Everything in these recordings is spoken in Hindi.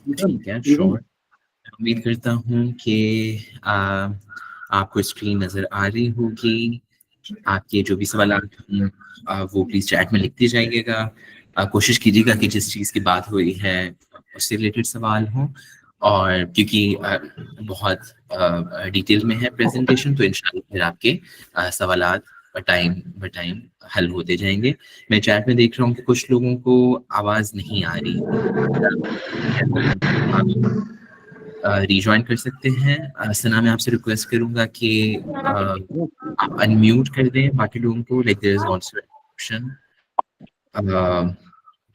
ठीक है, श्योर। उम्मीद करता हूँ कि आपको स्क्रीन नज़र आ रही होगी। आपके जो भी सवालात हों वो प्लीज़ चैट में लिखते जाइएगा। कोशिश कीजिएगा कि जिस चीज़ की बात हुई है उससे रिलेटेड सवाल हों, और क्योंकि बहुत डिटेल में है प्रेजेंटेशन, तो इंशाल्लाह फिर आपके सवालात टाइम बाय टाइम हल होते जाएंगे। मैं चैट में देख रहा हूँ कि कुछ लोगों को आवाज़ नहीं आ रही, आप रिजॉइन कर सकते हैं। सना, मैं आपसे रिक्वेस्ट करूंगा कि आप अनम्यूट कर दें बाकी लोगों को, like there is also an option.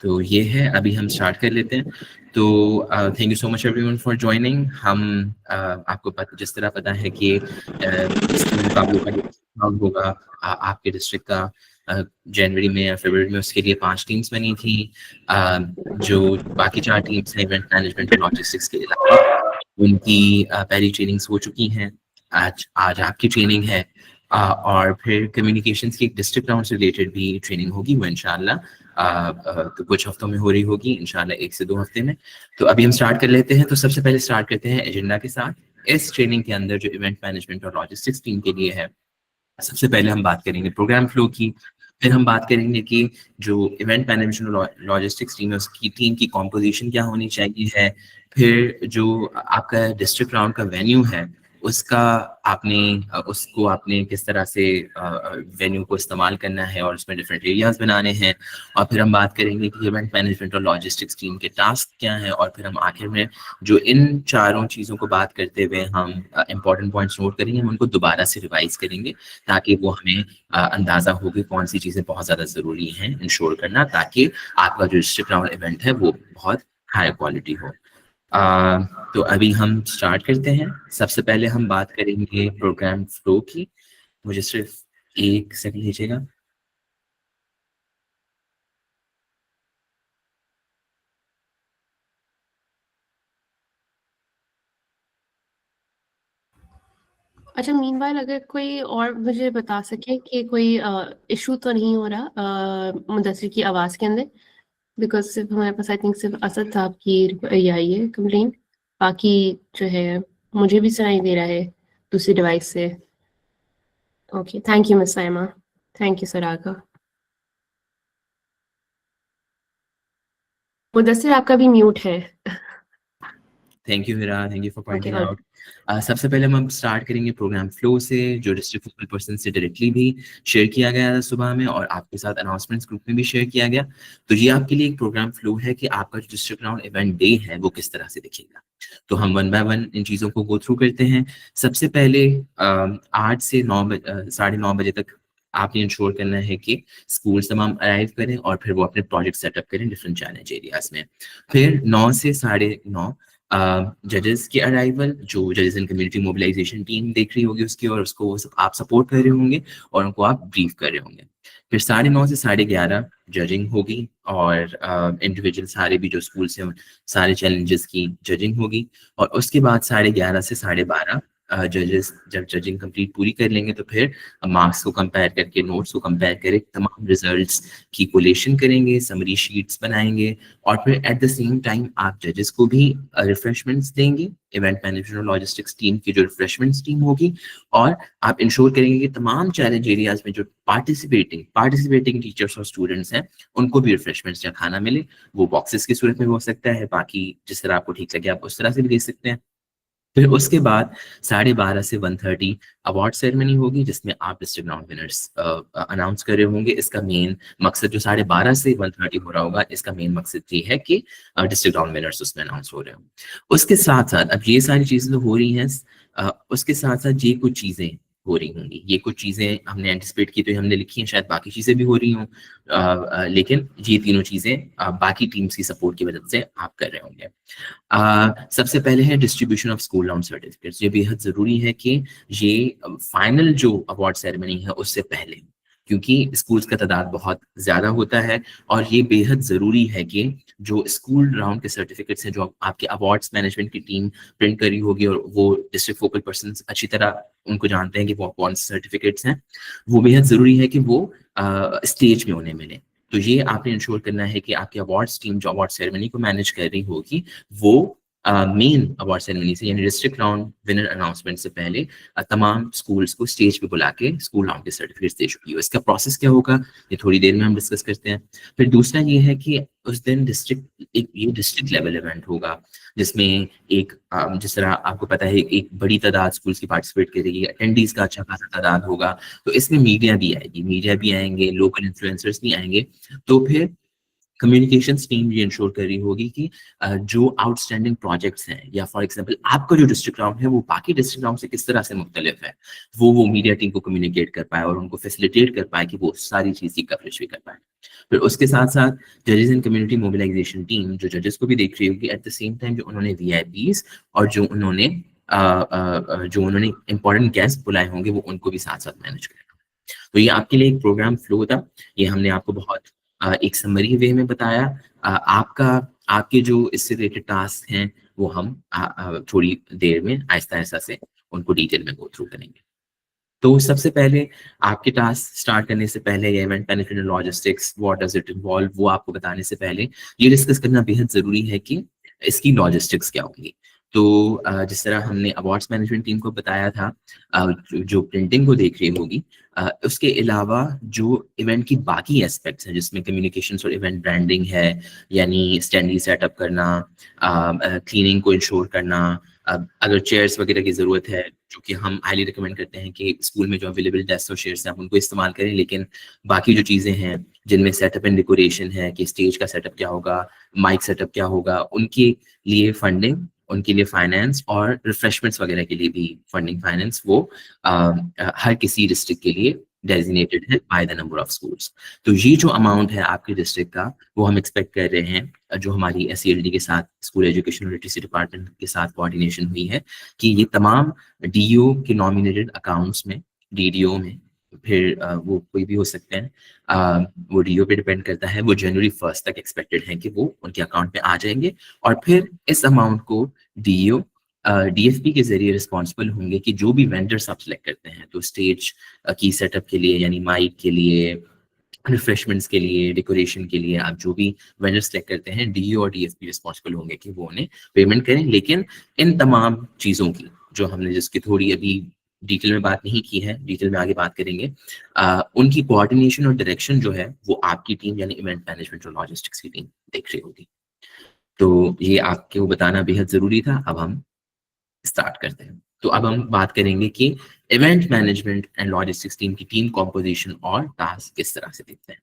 तो ये है, अभी हम स्टार्ट कर लेते हैं। तो thank you so much everyone for joining. हम आपको जिस तरह पता है कि इसके मुकाबलों का राउंड होगा आपके डिस्ट्रिक्ट का जनवरी में या फरवरी में, उसके लिए 5 टीम्स बनी थी। जो बाकी 4 टीम्स हैं इवेंट मैनेजमेंट और लॉजिस्टिक्स के अलावा, उनकी पहली ट्रेनिंग्स हो चुकी हैं। आज आज आपकी ट्रेनिंग है, और फिर कम्युनिकेशंस की एक डिस्ट्रिक्ट राउंड से रिलेटेड भी ट्रेनिंग होगी, वो इंशाल्लाह तो कुछ हफ्तों में हो रही होगी, इंशाल्लाह 1 से 2 हफ्ते में। तो अभी हम स्टार्ट कर लेते हैं। तो सबसे पहले स्टार्ट करते हैं एजेंडा के साथ। इस ट्रेनिंग के अंदर जो इवेंट मैनेजमेंट और लॉजिस्टिक्स टीम के लिए है, सबसे पहले हम बात करेंगे प्रोग्राम फ्लो की। फिर हम बात करेंगे कि जो इवेंट मैनेजमेंट और लॉजिस्टिक्स टीम है उसकी टीम की कॉम्पोजिशन क्या होनी चाहिए है। फिर जो आपका डिस्ट्रिक्ट राउंड का वेन्यू है उसका उसको आपने किस तरह से वेन्यू को इस्तेमाल करना है और उसमें डिफरेंट एरियाज बनाने हैं। और फिर हम बात करेंगे कि इवेंट मैनेजमेंट और लॉजिस्टिक्स टीम के टास्क क्या हैं। और फिर हम आखिर में जो इन चारों चीज़ों को बात करते हुए हम इंपॉर्टेंट पॉइंट्स नोट करेंगे, हम उनको दोबारा से रिवाइज करेंगे ताकि वो हमें अंदाजा हो कि कौन सी चीज़ें बहुत ज़्यादा ज़रूरी हैं इंश्योर करना, ताकि आपका जो डिस्ट्रिक्ट राउंड इवेंट है वो बहुत हाई क्वालिटी हो। तो अभी हम स्टार्ट करते हैं। सबसे पहले हम बात करेंगे प्रोग्राम फ्लो की। मुझे सिर्फ 1 सेकंड लीजिएगा। अच्छा, मीनवाइल अगर कोई और मुझे बता सके कि कोई इशू तो नहीं हो रहा मुदस्सिर की आवाज़ के अंदर, बिकॉज सिर्फ हमारे पास आई थिंक सिर्फ असद साहब की ये आई है कंप्लेंट। बाकी जो है मुझे भी सुनाई दे रहा है दूसरी डिवाइस से। Okay, thank you miss Saima, thank you Saraga. Mudassir आपका भी म्यूट है। Thank you Hira, thank you for okay, pointing out. सबसे पहले हम स्टार्ट करेंगे प्रोग्राम फ्लो से, जो डिस्ट्रिक्ट फोकल पर्सन से डायरेक्टली भी शेयर किया गया था सुबह में, और आपके साथ अनाउंसमेंट्स ग्रुप में भी शेयर किया गया। तो ये आपके लिए एक प्रोग्राम फ्लो है कि आपका जो डिस्ट्रिक्ट राउंड इवेंट डे है वो किस तरह से दिखेगा। तो हम 1 बाय 1 इन चीज़ों को गो थ्रू करते हैं। सबसे पहले 8 से 9 बजे तक आपने इंश्योर करना है कि स्कूल तमाम अराइव करें और फिर वो अपने प्रोजेक्ट सेटअप करें डिफरेंट चैलेंज एरियाज में। फिर 9 से 9:30 जजेस के अराइवल, जो जजेस एंड कम्युनिटी मोबिलाइजेशन टीम देख रही होगी उसकी, और उसको आप सपोर्ट कर रहे होंगे और उनको आप ब्रीफ कर रहे होंगे। फिर 9:30 से 11:30 जजिंग होगी, और इंडिविजुअल सारे भी जो स्कूल से सारे चैलेंजेस की जजिंग होगी। और उसके बाद 11:30 से 12:30 जजेस जब जजिंग कंप्लीट पूरी कर लेंगे तो फिर मार्क्स को कंपेयर करके, नोट्स को कंपेयर करके तमाम रिजल्ट्स की कोलेशन करेंगे, समरी शीट्स बनाएंगे। और फिर एट द सेम टाइम आप जजेस को भी रिफ्रेशमेंट्स देंगे, इवेंट मैनेजमेंट और लॉजिस्टिक्स टीम की जो रिफ्रेशमेंट्स टीम होगी। और आप इंश्योर करेंगे कि तमाम चैलेंज एरियाज में जो पार्टिसिपेटिंग टीचर्स और स्टूडेंट्स हैं उनको भी रिफ्रेशमेंट्स या खाना मिले। वो बॉक्सेस की सूरत में हो सकता है, बाकी जिस तरह आपको ठीक लगे आप उस तरह से भी दे सकते हैं। फिर उसके बाद 12:30 से 1:30 अवार्ड सेरेमनी होगी, जिसमें आप डिस्ट्रिक्ट राउंड विनर्स अनाउंस कर रहे होंगे। इसका मेन मकसद जो 12:30 से 1:30 हो रहा होगा, इसका मेन मकसद ये है कि डिस्ट्रिक्ट राउंड विनर्स उसमें अनाउंस हो रहे हों। उसके साथ साथ अब ये सारी चीज़ें तो हो रही हैं, उसके साथ साथ ये कुछ चीज़ें हो रही होंगी। ये कुछ चीज़ें हमने एंटिसिपेट की तो हमने लिखी हैं, शायद बाकी चीज़ें भी हो रही हों, लेकिन ये तीनों चीज़ें बाकी टीम्स की सपोर्ट की वजह से आप कर रहे होंगे। सबसे पहले है distribution of school round certificates. ये बेहद ज़रूरी है कि ये फाइनल जो अवार्ड सेरेमनी है उससे पहले, क्योंकि स्कूल्स का तादाद बहुत ज़्यादा होता है, और ये बेहद ज़रूरी है कि जो स्कूल राउंड के सर्टिफिकेट्स हैं जो आपके अवार्ड्स मैनेजमेंट की टीम प्रिंट करी होगी, और वो डिस्ट्रिक्ट फोकल पर्सन अच्छी तरह उनको जानते हैं कि वो कौन से सर्टिफिकेट्स हैं, वो बेहद ज़रूरी है कि वो स्टेज में उन्हें मिले। तो ये आपने इंश्योर करना है कि आपकी अवार्ड्स टीम जो अवार्ड सेरेमनी को मैनेज कर रही होगी वो मेन अवार्ड सेरेमनी से यानी डिस्ट्रिक्ट राउंड विनर अनाउंसमेंट से पहले तमाम स्कूल्स को स्टेज पे बुला के स्कूल राउंड के सर्टिफिकेट्स दे चुकी हो। इसका प्रोसेस क्या होगा ये थोड़ी देर में हम डिस्कस करते हैं। फिर दूसरा ये है कि उस दिन ये डिस्ट्रिक्ट लेवल इवेंट होगा जिसमें एक जिस तरह आपको पता है एक बड़ी तादाद स्कूल्स की पार्टिसिपेट करेगी, अटेंडीज का अच्छा खासा तादाद होगा, तो इसमें मीडिया भी आएगी, मीडिया भी आएंगे, लोकल इन्फ्लुएंसर्स भी आएंगे। तो फिर कम्युनिकेशंस टीम ये इंश्योर कर रही होगी कि जो आउटस्टैंडिंग प्रोजेक्ट्स हैं या फॉर एग्जांपल आपका जो डिस्ट्रिक्ट राउंड है वो बाकी डिस्ट्रिक्ट राउंड से किस तरह से मुख्तलिफ है, वो मीडिया टीम को कम्युनिकेट कर पाए और उनको फैसिलिटेट कर पाए कि वो सारी चीज़ की कवरेज भी कर पाए। फिर उसके साथ साथ जजेस एंड कम्युनिटी मोबिलाइजेशन टीम जो जजेस को भी देख रही होगी, एट द सेम टाइम जो उन्होंने वीआईपीज और जो उन्होंने इंपॉर्टेंट गेस्ट बुलाए होंगे वो उनको भी साथ साथ मैनेज करेगा। तो ये आपके लिए एक प्रोग्राम फ्लो था। ये हमने आपको बहुत एक समरी वे में बताया। आपके जो इससे रिलेटेड टास्क हैं वो हम थोड़ी देर में आहिस्ता आहिस्ता से उनको डिटेल में गो थ्रू करेंगे। तो सबसे पहले आपके टास्क स्टार्ट करने से पहले ये event management and logistics what does it involve वो आपको बताने से पहले ये डिस्कस करना बेहद जरूरी है कि इसकी लॉजिस्टिक्स क्या होंगी। तो जिस तरह हमने अवार्ड्स मैनेजमेंट टीम को बताया था जो प्रिंटिंग को देख रही होगी, उसके अलावा जो इवेंट की बाकी एस्पेक्ट्स हैं जिसमें कम्युनिकेशंस और इवेंट ब्रांडिंग है, यानी स्टैंडी सेटअप करना, क्लीनिंग को इंश्योर करना, अगर चेयर्स वगैरह की ज़रूरत है जो कि हम हाईली रिकमेंड करते हैं कि स्कूल में जो अवेलेबल डेस्क और चेयर्स हैं आप उनको इस्तेमाल करें, लेकिन बाकी जो चीज़ें हैं जिनमें सेटअप एंड डेकोरेशन है कि स्टेज का सेटअप क्या होगा, माइक सेटअप क्या होगा, उनके लिए फंडिंग, उनके लिए फाइनेंस और रिफ्रेशमेंट्स वगैरह के लिए भी फंडिंग फाइनेंस वो हर किसी डिस्ट्रिक्ट के लिए डेजिग्नेटेड है by the number of schools. तो ये जो अमाउंट है आपके डिस्ट्रिक्ट का वो हम एक्सपेक्ट कर रहे हैं जो हमारी SCLD के साथ स्कूल एजुकेशन लिटरेसी डिपार्टमेंट के साथ कोऑर्डिनेशन हुई है कि ये तमाम DO के नॉमिनेटेड अकाउंट्स में, DDO में, फिर वो कोई भी हो सकते हैं, वो DO पे डिपेंड करता है, वो जनवरी 1 तक एक्सपेक्टेड है कि वो उनके अकाउंट में आ जाएंगे और फिर इस अमाउंट को DO DFP के जरिए रिस्पॉन्सिबल होंगे कि जो भी वेंडर्स आप सिलेक्ट करते हैं तो स्टेज की सेटअप के लिए यानी माइक के लिए, रिफ्रेशमेंट्स के लिए, डेकोरेशन के लिए आप जो भी वेंडर सेलेक्ट करते हैं DO और DFP रिस्पॉन्सिबल होंगे कि वो उन्हें पेमेंट करें। लेकिन इन तमाम चीज़ों की जो हमने जिसकी थोड़ी अभी डिटेल में बात नहीं की है, डिटेल में आगे बात करेंगे, उनकी कोऑर्डिनेशन और डायरेक्शन जो है वो आपकी टीम यानी इवेंट मैनेजमेंट और लॉजिस्टिक्स की टीम देख रही होगी। तो ये आपको बताना बेहद ज़रूरी था। अब हम स्टार्ट करते हैं। तो अब हम बात करेंगे कि event management and logistics team की टीम कॉम्पोजिशन और टास्क किस तरह से दिखते हैं।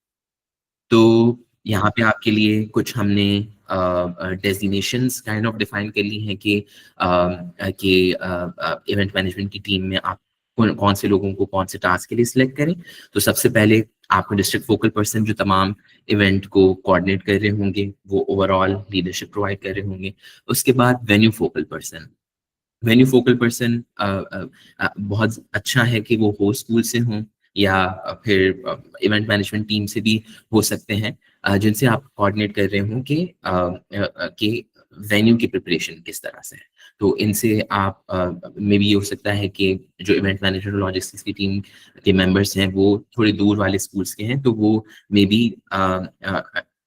तो यहाँ पे आपके लिए कुछ हमने डेजिग्नेशंस काइंड ऑफ डिफाइन कर ली हैं कि इवेंट मैनेजमेंट की टीम में आप कौन से लोगों को कौन से टास्क के लिए सिलेक्ट करें। तो सबसे पहले आपको डिस्ट्रिक्ट फोकल पर्सन जो तमाम इवेंट को कोऑर्डिनेट कर रहे होंगे वो ओवरऑल लीडरशिप प्रोवाइड कर रहे होंगे। उसके बाद वेन्यू फोकल पर्सन बहुत अच्छा है कि वो होस्ट स्कूल से हों या फिर इवेंट मैनेजमेंट टीम से भी हो सकते हैं, जिनसे आप कोऑर्डिनेट कर रहे हों कि वेन्यू की प्रिपरेशन किस तरह से है। तो इनसे आप में भी ये हो सकता है कि जो इवेंट मैनेजमेंट और लॉजिस्टिक्स की टीम के मेंबर्स हैं वो थोड़े दूर वाले स्कूल्स के हैं, तो वो may be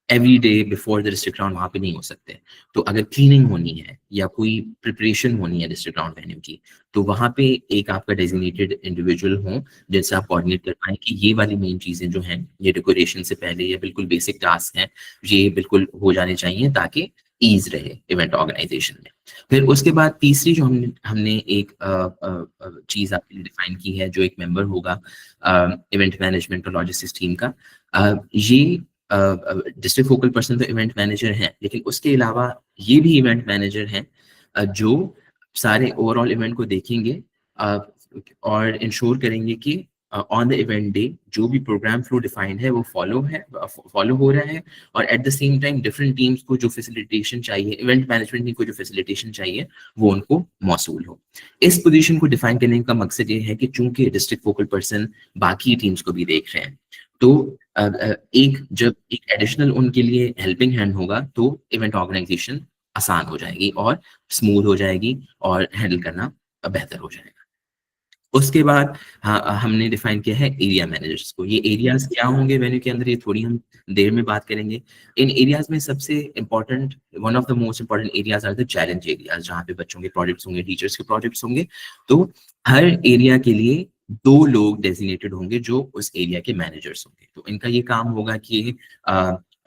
every day before the district round वहाँ पे नहीं हो सकते। तो अगर क्लीनिंग होनी है या कोई प्रिपरेशन होनी है डिस्ट्रिक्ट राउंड वेन्यू की, तो वहाँ पे एक आपका डेजिग्नेटेड इंडिविजुअल हो जिनसे आप कोऑर्डिनेट कर पाएं कि ये वाली मेन चीज़ें जो हैं ये डेकोरेशन से पहले ये बिल्कुल बेसिक टास्क हैं, ये बिल्कुल हो जाने चाहिए ताकि ईज रहे इवेंट ऑर्गेनाइजेशन में। फिर उसके बाद तीसरी जो हमने एक चीज़ आपके लिए डिफाइन की है जो एक मेंबर होगा इवेंट मैनेजमेंट और लॉजिस्टिक्स टीम का, ये डिस्ट्रिक्ट फोकल पर्सन तो इवेंट मैनेजर हैं, लेकिन उसके अलावा ये भी इवेंट मैनेजर हैं जो सारे ओवरऑल इवेंट को देखेंगे और इंश्योर करेंगे कि ऑन द इवेंट डे जो भी प्रोग्राम फ्लो डिफाइंड है वो फॉलो हो रहा है, और eight the same time different teams को जो फैसिलिटेशन चाहिए, इवेंट मैनेजमेंट टीम को जो फैसिलिटेशन चाहिए वो उनको मौसूल हो। इस पोजीशन को डिफाइन करने का मकसद ये है कि चूंकि डिस्ट्रिक्ट फोकल पर्सन बाकी टीम्स को भी देख रहे हैं, तो जब एक एडिशनल उनके लिए हेल्पिंग हैंड होगा तो इवेंट ऑर्गेनाइजेशन आसान हो जाएगी और स्मूथ हो जाएगी और हैंडल करना बेहतर हो जाएगा। उसके बाद हाँ, हमने डिफाइन किया है एरिया मैनेजर्स को। ये एरियाज क्या होंगे वेन्यू के अंदर, ये थोड़ी हम देर में बात करेंगे। इन एरियाज में सबसे important, one of the most important areas are the challenge areas, जहाँ पे बच्चों के प्रोजेक्ट्स होंगे, टीचर्स के प्रोजेक्ट्स होंगे। तो हर एरिया के लिए 2 लोग डेजिग्नेटेड होंगे जो उस एरिया के मैनेजर्स होंगे। तो इनका ये काम होगा कि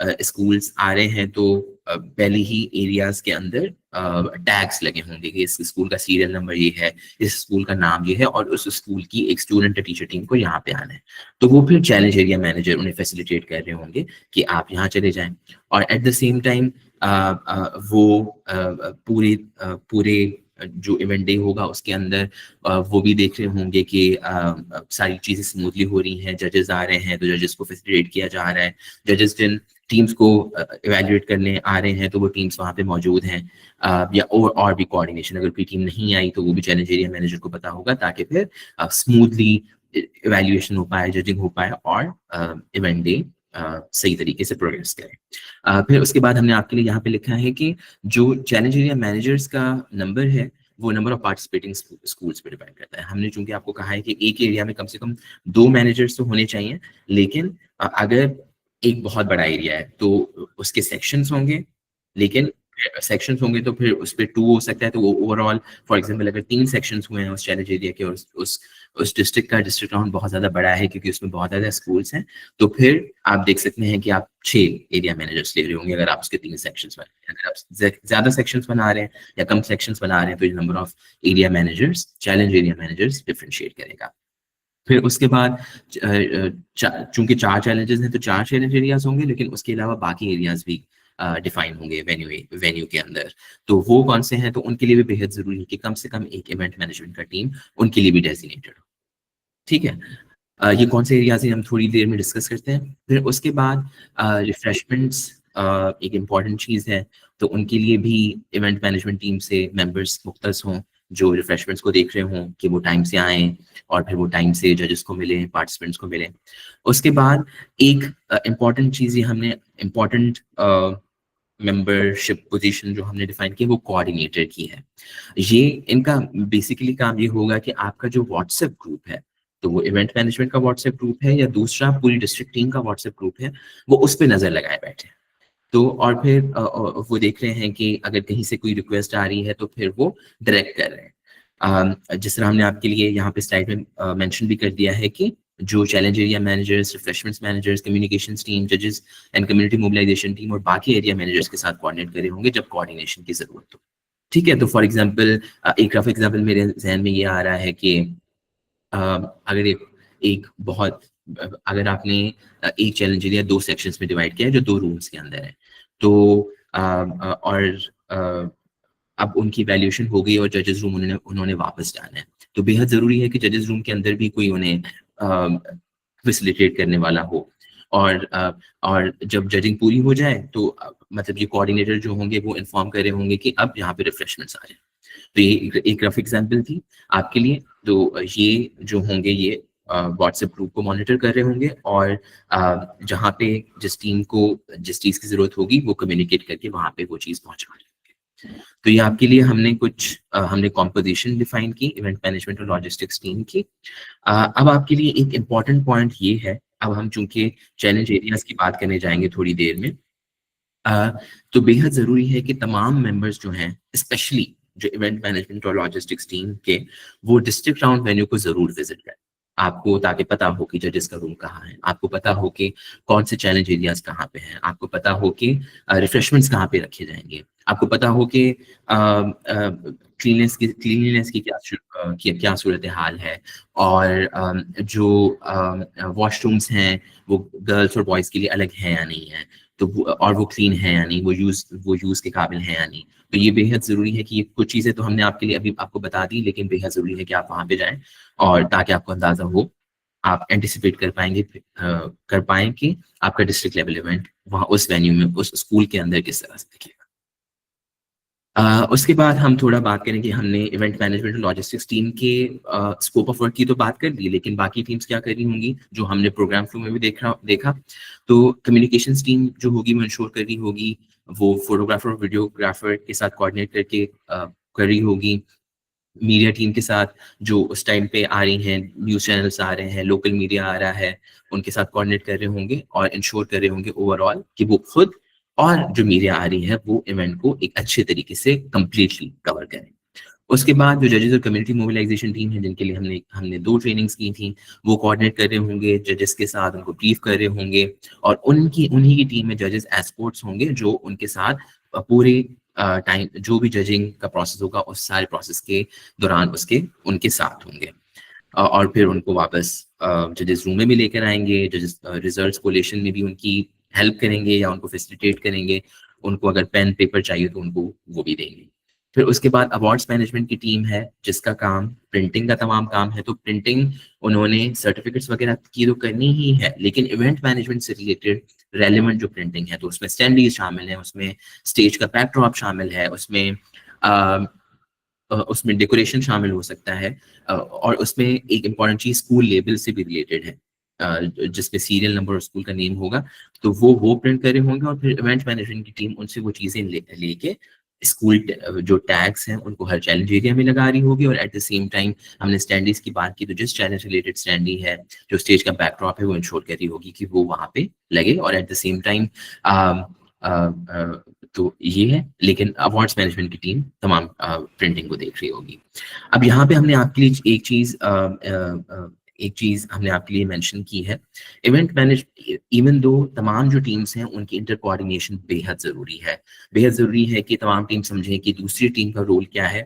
स्कूल्स आ रहे हैं तो पहले ही एरियाज के अंदर टैग्स लगे होंगे कि इस स्कूल का सीरियल नंबर ये है, इस स्कूल का नाम ये है और उस स्कूल की एक स्टूडेंट टीचर टीम को यहाँ पे आना है। तो वो फिर चैलेंज एरिया मैनेजर उन्हें फैसिलिटेट कर रहे होंगे कि आप यहाँ चले जाएं। और एट द सेम टाइम वो पूरे जो इवेंट डे होगा उसके अंदर वो भी देख रहे होंगे कि सारी चीज़ें स्मूथली हो रही हैं, जजेस आ रहे हैं तो जजेस को फैसिलिटेट किया जा रहा है, जजेस जिन टीम्स को इवैल्यूएट करने आ रहे हैं तो वो टीम्स वहाँ पे मौजूद हैं, या और भी कोऑर्डिनेशन, अगर कोई टीम नहीं आई तो वो भी चैलेंज एरिया मैनेजर को पता होगा, ताकि फिर स्मूथली इवैल्यूएशन हो पाए, जजिंग हो पाए और इवेंट डे सही तरीके से प्रोग्रेस करें। फिर उसके बाद हमने आपके लिए यहाँ पे लिखा है कि जो चैलेंज एरिया मैनेजर्स का नंबर है वो नंबर ऑफ पार्टिसिपेटिंग स्कूल्स पे डिपेंड करता है। हमने चूंकि आपको कहा है कि एक एरिया में कम से कम 2 मैनेजर्स तो होने चाहिए, लेकिन अगर एक बहुत बड़ा एरिया है तो उसके सेक्शंस होंगे, लेकिन सेक्शंस होंगे तो फिर उस पे 2 हो सकता है। तो वो ओवरऑल फॉर एग्जांपल अगर 3 सेक्शंस हुए हैं उस चैलेंज एरिया के और उस डिस्ट्रिक्ट का डिस्ट्रिक्ट राउंड बहुत ज्यादा बड़ा है क्योंकि उसमें बहुत ज्यादा स्कूल्स हैं, तो फिर आप देख सकते हैं कि आप 6 एरिया मैनेजर्स ले रहे होंगे अगर आप उसके 3 सेक्शंस बना रहे हैं। अगर आप ज्यादा सेक्शंस बना रहे हैं या कम सेक्शंस बना रहे हैं तो ये number of area managers, challenge area managers differentiate करेगा। फिर उसके बाद चूंकि 4 चैलेंजेस हैं तो 4 चैलेंज एरियाज होंगे, लेकिन उसके अलावा बाकी एरियाज भी डिफाइन होंगे वेन्यू के अंदर। तो वो कौन से हैं, तो उनके लिए भी बेहद जरूरी है कि कम से कम एक इवेंट मैनेजमेंट का टीम उनके लिए भी डेजिग्नेटेड हो। ठीक है, ये कौन से एरियाज हैं हम थोड़ी देर में डिस्कस करते हैं। फिर उसके बाद रिफ्रेशमेंट्स एक इम्पॉर्टेंट चीज़ है, तो उनके लिए भी इवेंट मैनेजमेंट टीम से मेंबर्स मुख्तस हों जो रिफ्रेशमेंट्स को देख रहे हों कि वो टाइम से आएँ और फिर वो टाइम से जजेस को मिले, पार्टिसिपेंट्स को मिले। उसके बाद एक इम्पॉर्टेंट चीज़ ये हमने इम्पॉर्टेंट मेंबरशिप पोजीशन जो हमने डिफाइन की है वो कोऑर्डिनेटर की है। ये इनका बेसिकली काम ये होगा कि आपका जो व्हाट्सएप ग्रुप है, तो वो इवेंट मैनेजमेंट का व्हाट्सएप ग्रुप है या दूसरा पूरी डिस्ट्रिक्ट टीम का व्हाट्सएप ग्रुप है, वो उस पे नजर लगाए बैठे। तो और फिर वो देख रहे हैं कि अगर कहीं से कोई रिक्वेस्ट आ रही है तो फिर वो डायरेक्ट कर रहे हैं। जिस तरह हमने आपके लिए यहाँ पे स्लाइड में मेंशन भी कर दिया है कि जो challenge area managers, refreshments managers, communications team, जजेस एंड कम्युनिटी मोबिलाइजेशन टीम और बाकी एरिया मैनेजर्स के साथ कोऑर्डिनेट करे होंगे जब कोऑर्डिनेशन की जरूरत हो। ठीक है, तो फॉर एग्जांपल एक रफ एग्जांपल मेरे जहन में ये आ रहा है कि अगर एक बहुत अगर आपने एक चैलेंज एरिया 2 सेक्शंस में डिवाइड किया है जो 2 रूम्स के अंदर है, तो और अब उनकी वैल्यूएशन हो गई और जजेस रूम उन्होंने वापस जाना है, तो बेहद जरूरी है कि जजेस रूम के अंदर भी कोई उन्हें फैसिलिटेट करने वाला हो। और जब जजिंग पूरी हो जाए तो मतलब ये कोऑर्डिनेटर जो होंगे वो इन्फॉर्म कर रहे होंगे कि अब यहाँ पे रिफ्रेशमेंट्स आ जाए। तो ये एक रफ एग्जांपल थी आपके लिए। तो ये जो होंगे ये व्हाट्सएप ग्रुप को मॉनिटर कर रहे होंगे और जहाँ पे जिस टीम को जिस चीज़ की ज़रूरत होगी वो कम्युनिकेट करके वहाँ पे वो चीज़ पहुँचा रहे होंगे। तो ये आपके लिए हमने कॉम्पोजिशन डिफाइन की इवेंट मैनेजमेंट और लॉजिस्टिक्स टीम की। अब आपके लिए एक इम्पॉर्टेंट पॉइंट ये है, अब हम चूंकि चैलेंज एरियाज की बात करने जाएंगे थोड़ी देर में, तो बेहद ज़रूरी है कि तमाम मेंबर्स जो हैं, स्पेशली जो इवेंट मैनेजमेंट और लॉजिस्टिक्स टीम के, वो डिस्ट्रिक्ट राउंड वेन्यू को ज़रूर विजिट करें। आपको ताकि पता हो कि जजेस का रूम कहाँ है, आपको पता हो कि कौन से चैलेंज एरियाज कहाँ पे हैं, आपको पता हो कि रिफ्रेशमेंट्स कहाँ पे रखे जाएंगे, आपको पता हो कि क्लीनलीनेस की क्या सूरत हाल है, और जो वॉशरूम्स हैं वो गर्ल्स और बॉयज़ के लिए अलग हैं या नहीं है, तो और वो क्लीन है या नहीं, वो यूज़ के काबिल है या नहीं। तो ये बेहद ज़रूरी है कि ये कुछ चीज़ें तो हमने आपके लिए अभी आपको बता दी, लेकिन बेहद ज़रूरी है कि आप वहाँ पे जाएं और ताकि आपको अंदाज़ा हो, आप एंटिसिपेट कर पाएँ कि आपका डिस्ट्रिक्ट लेवल इवेंट वहाँ उस वेन्यू में, उस स्कूल के अंदर किस तरह से दिखेगा। उसके बाद हम थोड़ा बात करेंगे, हमने इवेंट मैनेजमेंट और लॉजिस्टिक्स टीम के स्कोप ऑफ वर्क की तो बात कर ली, लेकिन बाकी टीम्स क्या कर रही होंगी जो हमने प्रोग्राम फ्लो में भी देखा। तो कम्युनिकेशंस टीम जो होगी वो इंश्योर कर रही होगी, वो फोटोग्राफर और वीडियोग्राफर के साथ कोऑर्डिनेट करके कर रही होगी मीडिया टीम के साथ जो उस टाइम पे आ रही हैं, न्यूज़ चैनल्स आ रहे हैं, लोकल मीडिया आ रहा है, उनके साथ कोऑर्डिनेट कर रहे होंगे और इंश्योर कर रहे होंगे ओवरऑल कि वो खुद और जो मीडिया आ रही है वो इवेंट को एक अच्छे तरीके से कंप्लीटली कवर करें। उसके बाद जो जजेस और कम्युनिटी मोबिलाइजेशन टीम है, जिनके लिए हमने हमने 2 ट्रेनिंग्स की थी, वो कोऑर्डिनेट कर रहे होंगे जजेस के साथ, उनको ब्रीफ कर रहे होंगे और उन्हीं की टीम में जजेस एक्सपर्ट्स होंगे जो उनके साथ पूरे टाइम जो भी जजिंग का प्रोसेस होगा उस सारे प्रोसेस के दौरान उनके साथ होंगे। और फिर उनको वापस जजेस रूम में भी लेकर आएंगे, जजेस रिजल्ट्स कोलेशन में भी उनकी हेल्प करेंगे या उनको फैसिलिटेट करेंगे, उनको अगर पेन पेपर चाहिए तो उनको वो भी देंगे। फिर उसके बाद अवार्ड्स मैनेजमेंट की टीम है जिसका काम प्रिंटिंग का तमाम काम है, तो प्रिंटिंग उन्होंने सर्टिफिकेट्स वगैरह की तो करनी ही है, लेकिन इवेंट मैनेजमेंट से रिलेटेड रेलेवेंट जो प्रिंटिंग है तो उसमें स्टैंडीज शामिल है, उसमें स्टेज का बैकड्रॉप शामिल है, उसमें डेकोरेशन शामिल हो सकता है और उसमें एक इम्पॉर्टेंट चीज स्कूल लेबल से भी रिलेटेड है, जिसमें सीरियल नंबर और स्कूल का नेम होगा, तो वो प्रिंट करे होंगे और फिर इवेंट मैनेजमेंट की टीम उनसे वो चीजें लेके स्कूल जो टैग्स हैं उनको हर चैलेंज एरिया में लगा रही होगी और एट द सेम टाइम हमने स्टैंडीज की बात की तो जिस चैलेंज रिलेटेड स्टैंडी है जो स्टेज का बैकड्रॉप है वो इंश्योर कर रही होगी कि वो वहाँ पे लगे और एट द सेम टाइम तो ये है, लेकिन अवार्ड्स मैनेजमेंट की टीम तमाम प्रिंटिंग को देख रही होगी। अब यहाँ पे हमने आपके लिए एक चीज हमने आपके लिए मेंशन की है, इवेंट मैनेज इवन दो तमाम जो टीम्स हैं उनकी इंटर कोऑर्डिनेशन बेहद ज़रूरी है कि तमाम टीम समझें कि दूसरी टीम का रोल क्या है,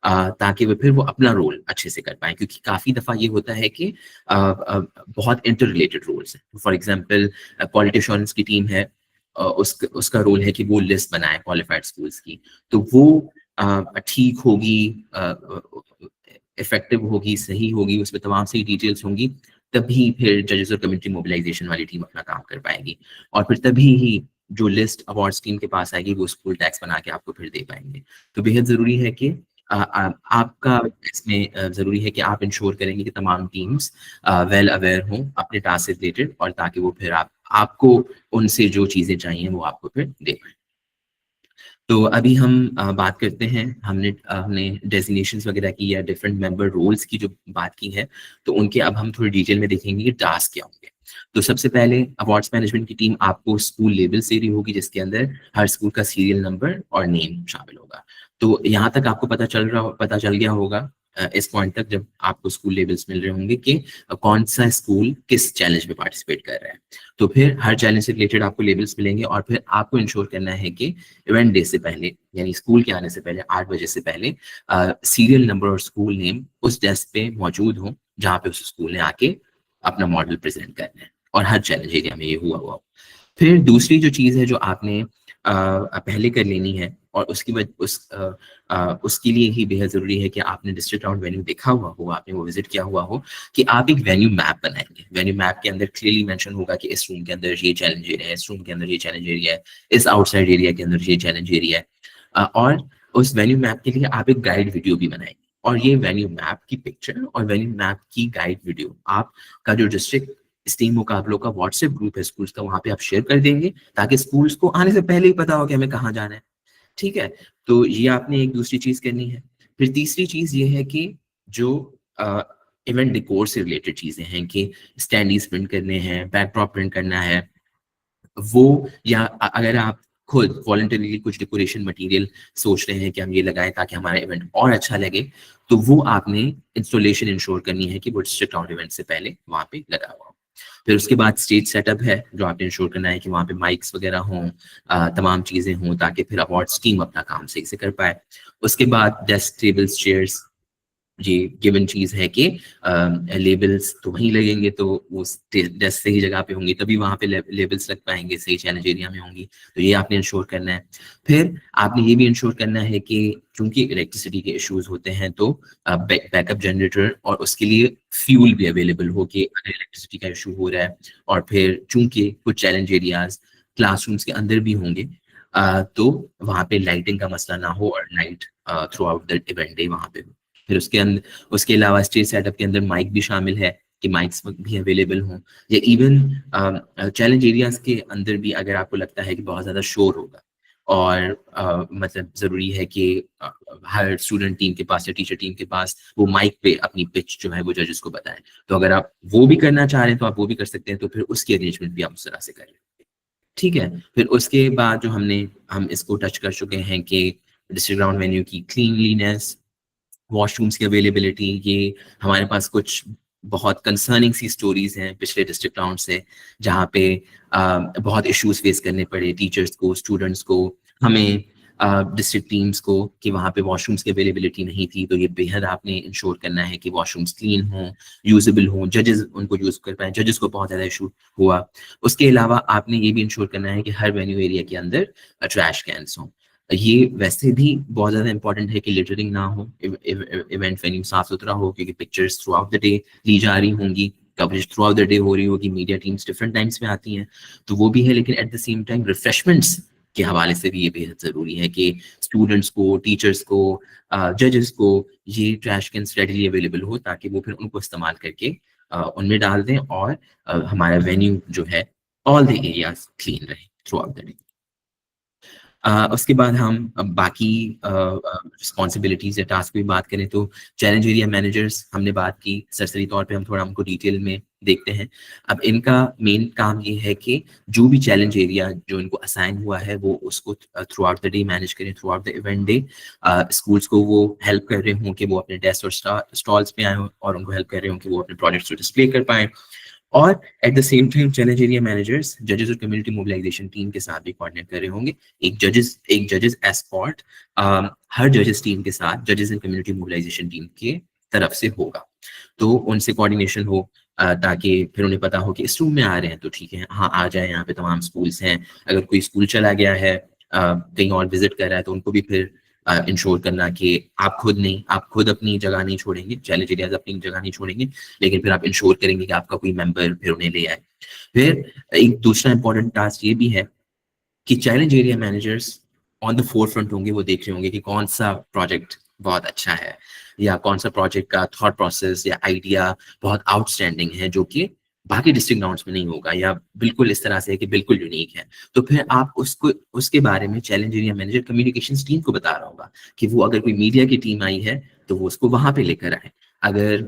ताकि वो अपना रोल अच्छे से कर पाए, क्योंकि काफ़ी दफ़ा ये होता है कि बहुत इंटर रिलेटेड रोल्स हैं। फॉर एग्जांपल क्वालिटी एश्योरेंस की टीम है, उसका रोल है कि वो लिस्ट बनाए क्वालिफाइड स्कूल्स की, तो वो ठीक होगी, इफेक्टिव होगी, सही होगी, उसमें तमाम सही डिटेल्स होंगी, तभी फिर जजेस और कम्युनिटी मोबिलाइजेशन वाली टीम अपना काम कर पाएगी और फिर तभी ही जो लिस्ट अवार्ड्स टीम के पास आएगी वो स्कूल टैक्स बना के आपको फिर दे पाएंगे। तो बेहद ज़रूरी है कि आपका इसमें ज़रूरी है कि आप इंश्योर करेंगे कि तमाम टीम्स वेल अवेयर हों अपने टास्क से रिलेटेड, और ताकि वो फिर आपको उनसे जो चीज़ें चाहिए वो आपको फिर दे पाएँ। तो अभी हम बात करते हैं, हमने डेजिग्नेशंस वगैरह की या डिफरेंट मेंबर रोल्स की जो बात की है, तो उनके अब हम थोड़ी डिटेल में देखेंगे कि टास्क क्या होंगे। तो सबसे पहले अवार्ड्स मैनेजमेंट की टीम आपको स्कूल लेवल से रही होगी, जिसके अंदर हर स्कूल का सीरियल नंबर और नेम शामिल होगा। तो यहाँ तक आपको पता चल गया होगा इस पॉइंट तक जब आपको स्कूल लेवल्स मिल रहे होंगे कि कौन सा स्कूल किस चैलेंज में पार्टिसिपेट कर रहा है। तो फिर हर चैलेंज से रिलेटेड आपको लेवल्स मिलेंगे और फिर आपको इंश्योर करना है कि इवेंट डे से पहले, यानी स्कूल के आने से पहले 8 बजे से पहले सीरियल नंबर और स्कूल नेम उस डेस्क पे मौजूद हो जहाँ पे उस स्कूल ने आके अपना मॉडल प्रेजेंट करना है, और हर चैलेंज एरिया में ये हुआ। फिर दूसरी जो चीज़ है जो आपने पहले कर लेनी है और उसके लिए ही बेहद ज़रूरी है कि आपने डिस्ट्रिक्ट राउंड वेन्यू देखा हुआ हो, आपने वो विजिट किया हुआ हो, कि आप एक वेन्यू मैप बनाएंगे। वेन्यू मैप के अंदर क्लियरली मेंशन होगा कि इस रूम के अंदर ये चैलेंज एरिया है, इस रूम के अंदर ये चैलेंज एरिया है, इस आउटसाइड एरिया के अंदर ये चैलेंज एरिया है, और उस वेन्यू मैप के लिए आप एक गाइड वीडियो भी बनाएंगे। और ये वेन्यू मैप की पिक्चर और वेन्यू मैप की गाइड वीडियो आपका जो डिस्ट्रिक्ट स्टीम मुकाबलों का व्हाट्सएप ग्रुप है स्कूल्स का, वहां पे आप शेयर कर देंगे ताकि स्कूल्स को आने से पहले ही पता हो कि हमें कहाँ जाना है। ठीक है, तो ये आपने एक दूसरी चीज करनी है। फिर तीसरी चीज ये है कि जो इवेंट डिकोर से रिलेटेड चीजें हैं कि स्टैंडीज प्रिंट करने हैं, बैकड्रॉप प्रिंट करना है, वो या अगर आप खुद वॉलंटरीली कुछ डेकोरेशन मटेरियल सोच रहे हैं कि हम ये लगाएं ताकि हमारा इवेंट और अच्छा लगे, तो वो आपने इंस्टॉलेशन इंश्योर करनी है कि वो डिस्ट्रिक्ट राउंड इवेंट से पहले वहां पे लगा हुआ हो। फिर उसके बाद स्टेज सेटअप है जो आपने इंश्योर करना है कि वहाँ पे माइक्स वगैरह हों, तमाम चीज़ें हों ताकि फिर अवार्ड्स टीम अपना काम सही से कर पाए। उसके बाद डेस्क टेबल्स चेयर्स, ये गिवन चीज़ है कि लेबल्स तो वहीं लगेंगे, तो वो डेस्क सही जगह पे होंगी तभी वहाँ पे लेबल्स लग पाएंगे, सही चैलेंज एरिया में होंगी, तो ये आपने इंश्योर करना है। फिर आपने ये भी इंश्योर करना है कि चूंकि इलेक्ट्रिसिटी के इश्यूज होते हैं तो बैकअप जनरेटर और उसके लिए फ्यूल भी अवेलेबल हो, कि अगर इलेक्ट्रिसिटी का इशू हो रहा है और फिर चूंकि कुछ चैलेंज एरियाज क्लासरूम्स के अंदर भी होंगे, तो वहाँ पे लाइटिंग का मसला ना हो और light through out the event day वहाँ पे हो। फिर उसके अलावा स्टेज सेटअप के अंदर माइक भी शामिल है कि माइक्स भी अवेलेबल हों, या इवन चैलेंज एरियाज के अंदर भी अगर आपको लगता है कि बहुत ज़्यादा शोर होगा और मतलब ज़रूरी है कि हर स्टूडेंट टीम के पास या टीचर टीम के पास वो माइक पे अपनी पिच जो है वो जजेस को बताएं। तो अगर आप वो भी करना चाह रहे हैं तो आप वो भी कर सकते हैं, तो फिर उसकी अरेंजमेंट भी आप उस तरह से करें। ठीक है, फिर उसके बाद जो हम इसको टच कर चुके हैं कि डिस्ट्रिक्ट ग्राउंड वेन्यू की क्लीनलीनेस, वॉशरूम्स की अवेलेबिलिटी, ये हमारे पास कुछ बहुत कंसर्निंग सी स्टोरीज हैं पिछले डिस्ट्रिक्ट राउंड से, जहाँ पे बहुत इश्यूज फेस करने पड़े टीचर्स को, स्टूडेंट्स को, हमें डिस्ट्रिक्ट टीम्स को, कि वहाँ पे वॉशरूम्स की अवेलेबिलिटी नहीं थी। तो ये बेहद आपने इंश्योर करना है कि वॉशरूम्स क्लीन हों, यूजेबल हों, जजेस उनको यूज़ कर पाएँ। जजेस को बहुत ज़्यादा इशू हुआ। उसके अलावा आपने ये भी इंश्योर करना है कि हर वेन्यू एरिया के अंदर ट्रैश कैन्स हों। ये वैसे भी बहुत ज़्यादा इंपॉर्टेंट है कि लिटरिंग ना हो, इवेंट वेन्यू साफ सुथरा हो, क्योंकि pictures throughout the day ली जा रही होंगी, coverage throughout the day हो रही होगी, मीडिया टीम्स डिफरेंट टाइम्स में आती हैं, तो वो भी है। लेकिन eight the same time refreshments के हवाले से भी ये बेहद ज़रूरी है कि स्टूडेंट्स को, टीचर्स को, जजेस को ये ट्रैश कैन्स रेडीली अवेलेबल हो, ताकि वो फिर उनको इस्तेमाल करके उनमें डाल दें, और हमारा वेन्यू जो है ऑल द एरियाज क्लीन रहे थ्रू आउट द डे। उसके बाद हम अब बाकी रिस्पॉन्सिबिलिटीज़ या टास्क की बात करें, तो चैलेंज एरिया मैनेजर्स हमने बात की, सरसरी तौर पे हम थोड़ा उनको डिटेल में देखते हैं। अब इनका मेन काम ये है कि जो भी चैलेंज एरिया जो इनको असाइन हुआ है वो उसको throughout the day manage करें, throughout the event day. Schools को वो हेल्प कर रहे हों कि वो अपने डेस्क और स्टॉल्स पे आए हों, और उनको हेल्प कर रहे हों कि वो अपने प्रोजेक्ट्स को डिस्प्ले कर पाएँ। और eight the same time challenge area managers जजेस और कम्युनिटी मोबिलाइजेशन टीम के साथ भी कोऑर्डिनेट कर रहे होंगे। एक जजेस एस्कॉर्ट हर जजेस टीम के साथ जजेस एंड कम्युनिटी मोबिलाइजेशन टीम के तरफ से होगा, तो उनसे कोऑर्डिनेशन हो, ताकि फिर उन्हें पता हो कि इस रूम में आ रहे हैं तो ठीक है, हाँ आ जाए, यहाँ पे तमाम स्कूल्स हैं। अगर कोई स्कूल चला गया है, कहीं और विजिट कर रहा है, तो उनको भी फिर इंश्योर करना कि आप खुद अपनी जगह नहीं छोड़ेंगे, चैलेंज एरियाज अपनी जगह नहीं छोड़ेंगे, लेकिन फिर आप इंश्योर करेंगे कि आपका कोई मेंबर फिर उन्हें ले आए। फिर एक दूसरा इंपॉर्टेंट टास्क ये भी है कि challenge area managers on the four front होंगे, वो देख रहे होंगे कि कौन सा प्रोजेक्ट बहुत अच्छा है, या कौन सा प्रोजेक्ट का थॉट प्रोसेस या आइडिया बहुत आउटस्टैंडिंग है, जो कि बाकी डिस्ट्रिक्ट ग्राउंड्स में नहीं होगा, या बिल्कुल इस तरह से है कि बिल्कुल यूनिक है। तो फिर आप उसको उसके बारे में challenge area manager communications team को बता रहा होगा कि वो अगर कोई मीडिया की टीम आई है तो वो उसको वहां पे लेकर आए। अगर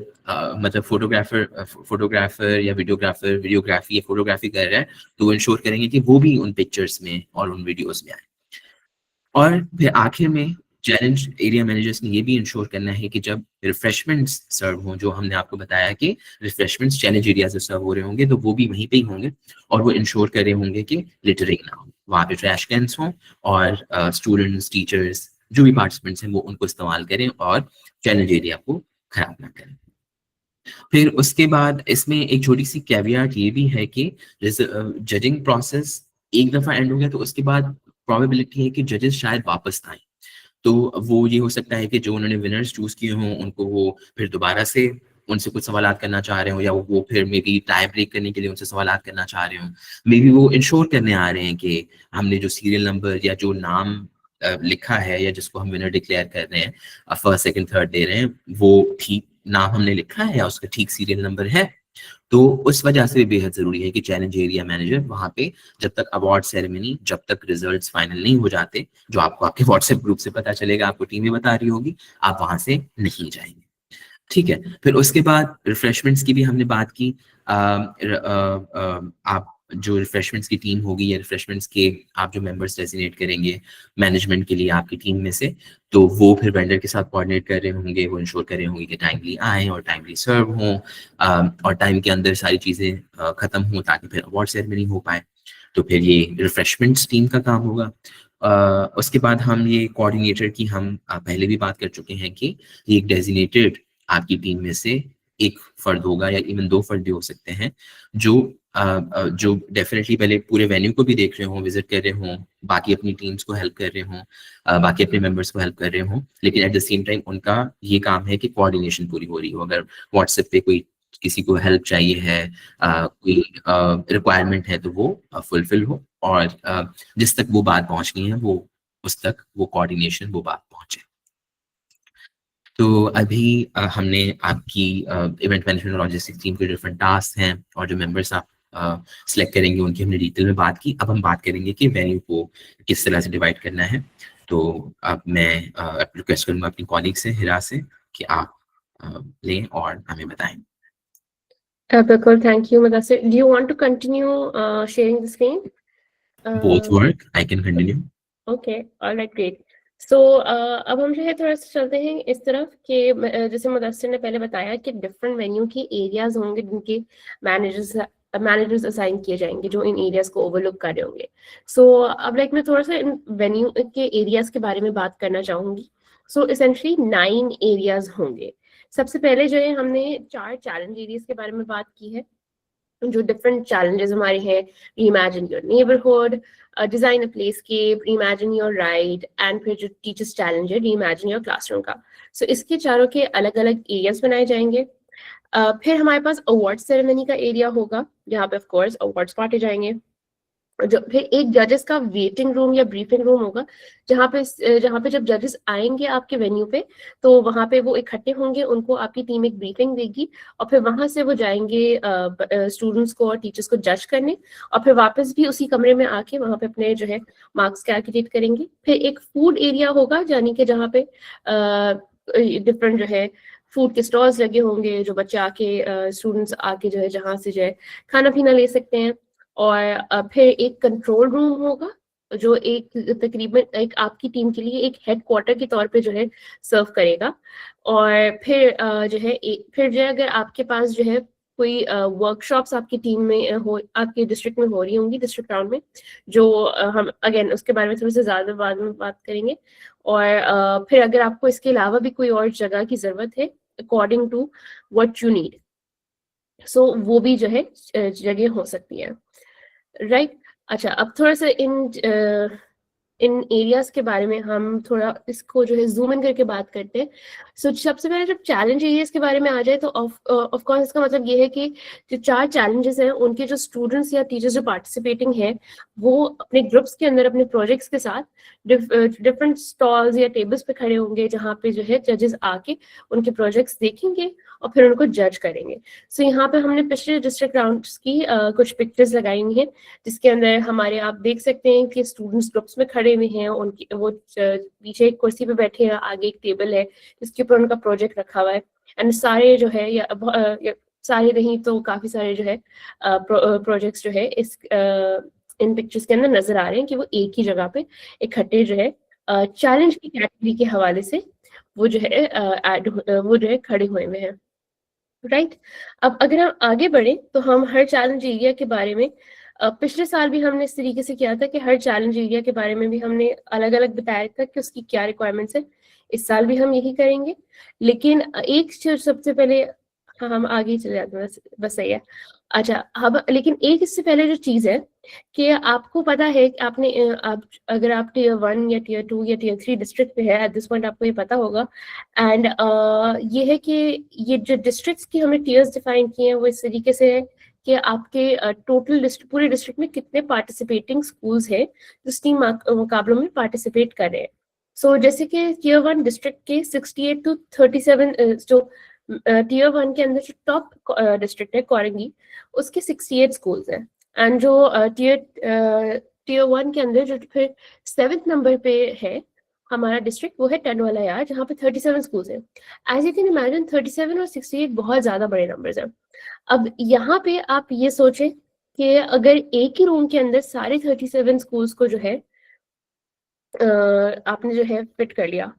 मतलब फोटोग्राफर या वीडियोग्राफी या फोटोग्राफी कर रहा है, तो वो इंश्योर करेंगे कि वो भी उन पिक्चर्स में और उन वीडियोस में आए। और फिर आखिर में चैलेंज एरिया मैनेजर्स ने ये भी इंश्योर करना है कि जब रिफ्रेशमेंट्स सर्व हों, जो हमने आपको बताया कि रिफ्रेशमेंट्स चैलेंज एरिया से सर्व हो रहे होंगे, तो वो भी वहीं पे ही होंगे, और वो इंश्योर कर रहे होंगे कि लिटरिंग ना हो, वहाँ पे ट्रैश कैंस हों, और स्टूडेंट्स, टीचर्स, जो भी पार्टिसिपेंट्स हैं वो उनको इस्तेमाल करें और चैलेंज एरिया को खराब ना करें। फिर उसके बाद इसमें एक छोटी-सी कैवियाट ये भी है कि जैसे जजिंग प्रोसेस एक दफ़ा एंड हो गया, तो उसके बाद प्रोबेबिलिटी है कि जजेस शायद वापस आएँ। तो वो ये हो सकता है कि जो उन्होंने विनर्स चूज़ किए हों, उनको वो फिर दोबारा से उनसे कुछ सवालात करना चाह रहे हों, या वो फिर मेबी टाई ब्रेक करने के लिए उनसे सवालात करना चाह रहे हों। मेबी वो इंश्योर करने आ रहे हैं कि हमने जो सीरियल नंबर या जो नाम लिखा है, या जिसको हम विनर डिक्लेयर कर रहे हैं, फर्स्ट, सेकंड, थर्ड दे रहे हैं, वो ठीक नाम हमने लिखा है या उसका ठीक सीरियल नंबर है। तो उस वजह से भी बेहद ज़रूरी है कि चैलेंज एरिया मैनेजर वहाँ पे जब तक अवार्ड सेरेमनी, जब तक रिजल्ट्स फाइनल नहीं हो जाते, जो आपको आपके व्हाट्सएप ग्रुप से पता चलेगा, आपको टीमें बता रही होगी, आप वहाँ से नहीं जाएँगे। ठीक है, फिर उसके बाद रिफ्रेशमेंट्स की भी हमने बात की। आप जो रिफ्रेशमेंट्स की टीम होगी, या रिफ्रेशमेंट्स के आप जो मेंबर्स डेजिग्नेट करेंगे मैनेजमेंट के लिए आपकी टीम में से, तो वो फिर वेंडर के साथ कोऑर्डिनेट कर रहे होंगे, वो इंश्योर कर रहे होंगे कि टाइमली आएँ और टाइमली सर्व हों, और टाइम के अंदर सारी चीज़ें ख़त्म हों, ताकि फिर अवार्ड सेरेमनी हो पाए। तो फिर ये रिफ्रेशमेंट्स टीम का काम होगा। उसके बाद हम ये कोऑर्डिनेटर की हम पहले भी बात कर चुके हैं कि ये एक डेजिग्नेटेड आपकी टीम में से एक फर्द होगा, या इवन 2 फर्द भी हो सकते हैं, जो डेफिनिटली पहले पूरे वेन्यू को भी देख रहे हों, विजिट कर रहे हों, बाकी अपनी टीम्स को हेल्प कर रहे हों, बाकी अपने मेंबर्स को हेल्प कर रहे हों, लेकिन एट द सेम टाइम उनका ये काम है कि कोऑर्डिनेशन पूरी हो रही हो। अगर व्हाट्सएप पे कोई किसी को हेल्प चाहिए है, कोई रिक्वायरमेंट है, तो वो फुलफिल हो, और जिस तक वो बात पहुँचनी है, वो उस तक वो कोऑर्डिनेशन, वो बात पहुँचे। तो अभी हमने आपकी इवेंट मैनेजमेंट और लॉजिस्टिक्स टीम के डिफरेंट टास्क हैं, और जो मेंबर्स आप सिलेक्ट करेंगे, उनकी हमने डिटेल में बात की। अब हम बात करेंगे कि वेन्यू को किस तरह से डिवाइड करना है। तो अब मैं रिक्वेस्ट करूँगा अपनी कॉलीग से, हिरा से, कि आप लें और हमें बताएं। बिल्कुल, thank you Mudassir. Do you want to continue sharing the screen? Both work, I can continue. Okay, alright, great. So अब हम जो है थोड़ा सा चलते हैं इस तरफ कि जैसे मुदस्सिर ने पहले बताया कि डिफरेंट वेन्यू के एरियाज होंगे जिनके मैनेजर्स असाइन किए जाएंगे जो इन एरियाज को ओवरलुक कर रहे होंगे। सो अब लाइक मैं थोड़ा सा इन वेन्यू के एरियाज के बारे में बात करना चाहूंगी। सो इसेंशली 9 एरियाज होंगे। सबसे पहले जो है हमने 4 चैलेंज एरियाज के बारे में बात की है, जो डिफरेंट चैलेंजेस हमारे हैं। Imagine your neighbourhood, design a playscape, imagine your ride, and फिर जो टीचर्स चैलेंज है, इमेजिन योर क्लासरूम का। सो इसके चारों के अलग अलग एरियाज बनाए जाएंगे। फिर हमारे पास अवार्ड सेरेमनी का एरिया होगा जहाँ पे ऑफ कोर्स अवार्ड्स बांटे जाएंगे। जो फिर एक जजेस का वेटिंग रूम या ब्रीफिंग रूम होगा जहाँ पे जब जजेस आएंगे आपके वेन्यू पे तो वहाँ पे वो इकट्ठे होंगे, उनको आपकी टीम एक ब्रीफिंग देगी और फिर वहां से वो जाएंगे स्टूडेंट्स को और टीचर्स को जज करने, और फिर वापस भी उसी कमरे में आके वहाँ पे अपने जो है मार्क्स कैलकुलेट करेंगे। फिर एक फूड एरिया होगा यानी कि जहाँ पे डिफरेंट जो है फूड के स्टॉल्स लगे होंगे, जो बच्चे आके स्टूडेंट्स आके जो है जहाँ से जो है खाना पीना ले सकते हैं। और फिर एक कंट्रोल रूम होगा जो एक तकरीबन एक आपकी टीम के लिए एक हेडक्वार्टर के तौर पे जो है सर्व करेगा। और फिर जो है फिर जो है अगर आपके पास जो है कोई वर्कशॉप्स आपकी टीम में हो, आपके डिस्ट्रिक्ट में हो रही होंगी, डिस्ट्रिक्ट टाउन में, जो हम अगेन उसके बारे में थोड़ी सी ज्यादा बाद में बात करेंगे। और फिर अगर आपको इसके अलावा भी कोई और जगह की जरूरत है according to what you need, so वो भी जो है जगह हो सकती है, राइट। अच्छा, अब थोड़ा सा इन एरियाज के बारे में हम थोड़ा इसको जो है जूम इन करके बात करते हैं। सो सबसे पहले जब चैलेंज एरियाज के बारे में आ जाए तो ऑफ कोर्स इसका मतलब ये है कि जो 4 चैलेंजेस हैं उनके जो स्टूडेंट्स या टीचर्स जो पार्टिसिपेटिंग है वो अपने ग्रुप्स के अंदर अपने प्रोजेक्ट्स के साथ डिफरेंट स्टॉल्स या टेबल्स पे खड़े होंगे जहाँ पे जो है जजेस आके उनके प्रोजेक्ट्स देखेंगे और फिर उनको जज करेंगे। सो यहाँ पे हमने पिछले डिस्ट्रिक्ट राउंड्स की कुछ पिक्चर्स लगाई हुई हैं जिसके अंदर हमारे आप देख सकते हैं कि स्टूडेंट्स ग्रुप्स में खड़े हुए हैं, उनकी वो पीछे एक कुर्सी पे बैठे हैं, आगे एक टेबल है जिसके ऊपर उनका प्रोजेक्ट रखा हुआ है। एंड सारे जो है या सारे नहीं तो काफी सारे जो है प्रोजेक्ट्स जो है इस इन पिक्चर्स के अंदर नजर आ रहे हैं कि वो एक ही जगह पे इकट्ठे जो है चैलेंज की कैटेगरी के हवाले से वो जो है वो जो है खड़े हुए हैं, राइट। अब अगर हम आगे बढ़े तो हम हर चैलेंज एरिया के बारे में पिछले साल भी हमने इस तरीके से किया था कि हर चैलेंज एरिया के बारे में भी हमने अलग अलग बताया था कि उसकी क्या रिक्वायरमेंट्स है। इस साल भी हम यही करेंगे, लेकिन एक सबसे पहले, हाँ हम आगे ही चले जाते हैं, बस सही है। अच्छा, अब लेकिन एक इससे पहले जो चीज है कि आपको पता है कि आपने आप अगर आप टियर 1 या टियर 2 या टियर 3 डिस्ट्रिक्ट पे है एट दिस पॉइंट आपको ये पता होगा। एंड ये है कि ये जो डिस्ट्रिक्ट्स की हमने टियर्स डिफाइन किए हैं वो इस तरीके से है कि आपके टोटल पूरे डिस्ट्रिक्ट में कितने पार्टिसिपेटिंग स्कूल्स हैं जो स्टीम मुकाबलों में पार्टिसिपेट कर रहे हैं। सो जैसे कि टियर 1 डिस्ट्रिक्ट के 68 to 37 जो टियर 1 के अंदर जो टॉप डिस्ट्रिक्ट है कोरंगी, उसके 68 स्कूल्स हैं। एंड जो टियर 1 के अंदर जो फिर 7th नंबर पे है हमारा डिस्ट्रिक्ट, वो है टनवाला यार, जहाँ पे 37 स्कूल्स हैं। एज यू कैन इमेजिन 37 और 68 बहुत ज्यादा बड़े नंबर्स हैं। अब यहाँ पे आप ये सोचें कि अगर एक ही रूम के अंदर सारे 37 स्कूल्स को जो है आपने जो है फिट कर लिया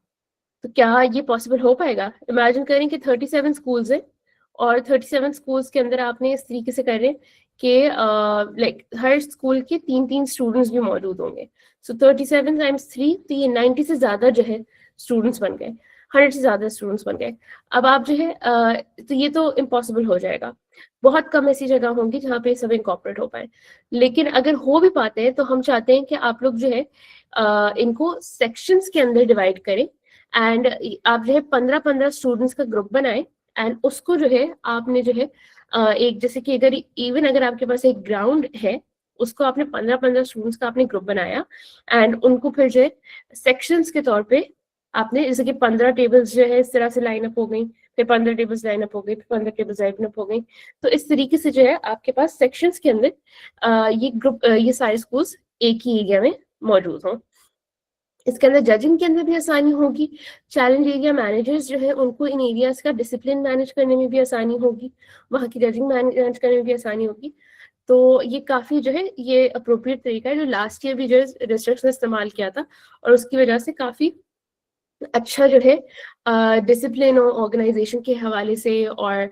तो क्या ये पॉसिबल हो पाएगा? इमेजिन करें कि 37 स्कूल्स हैं और 37 स्कूल्स के अंदर आपने इस तरीके से कर रहे हैं कि लाइक हर स्कूल के 3-3 स्टूडेंट्स भी मौजूद होंगे। सो 37 टाइम्स 3 तो ये 90 से ज्यादा जो है स्टूडेंट्स बन गए, 100 से ज्यादा स्टूडेंट्स बन गए। अब आप जो है तो ये तो इम्पॉसिबल हो जाएगा। बहुत कम ऐसी जगह होंगी जहाँ पे सब इनकॉर्पोरेट हो पाए, लेकिन अगर हो भी पाते हैं तो हम चाहते हैं कि आप लोग जो है इनको सेक्शंस के अंदर डिवाइड करें एंड आप जो है 15-15 स्टूडेंट्स का ग्रुप बनाएं एंड उसको जो है आपने जो है एक जैसे कि अगर इवन अगर आपके पास एक ग्राउंड है उसको आपने 15-15 स्टूडेंट्स का आपने ग्रुप बनाया एंड उनको फिर जो है सेक्शंस के तौर पे आपने जैसे कि 15 टेबल्स जो है इस तरह से लाइन अप हो गई, फिर 15 टेबल्स लाइन अप हो गई, फिर 15 टेबल्स लाइन अप हो गई। तो इस तरीके से जो है आपके पास सेक्शंस के अंदर ये ग्रुप ये सारे स्कूल्स एक ही एरिया में मौजूद हों। इसके अंदर जजिंग के अंदर भी आसानी होगी, चैलेंज एरिया मैनेजर्स जो है उनको इन एरियाज का डिसिप्लिन मैनेज करने में भी आसानी होगी, वहाँ की जजिंग मैनेज करने में भी आसानी होगी। तो ये काफ़ी जो है ये अप्रोप्रिएट तरीका है जो लास्ट ईयर भी जो है डिस्ट्रिक्ट्स ने इस्तेमाल किया था, और उसकी वजह से काफ़ी अच्छा जो है डिसिप्लिन और ऑर्गेनाइजेशन के हवाले से और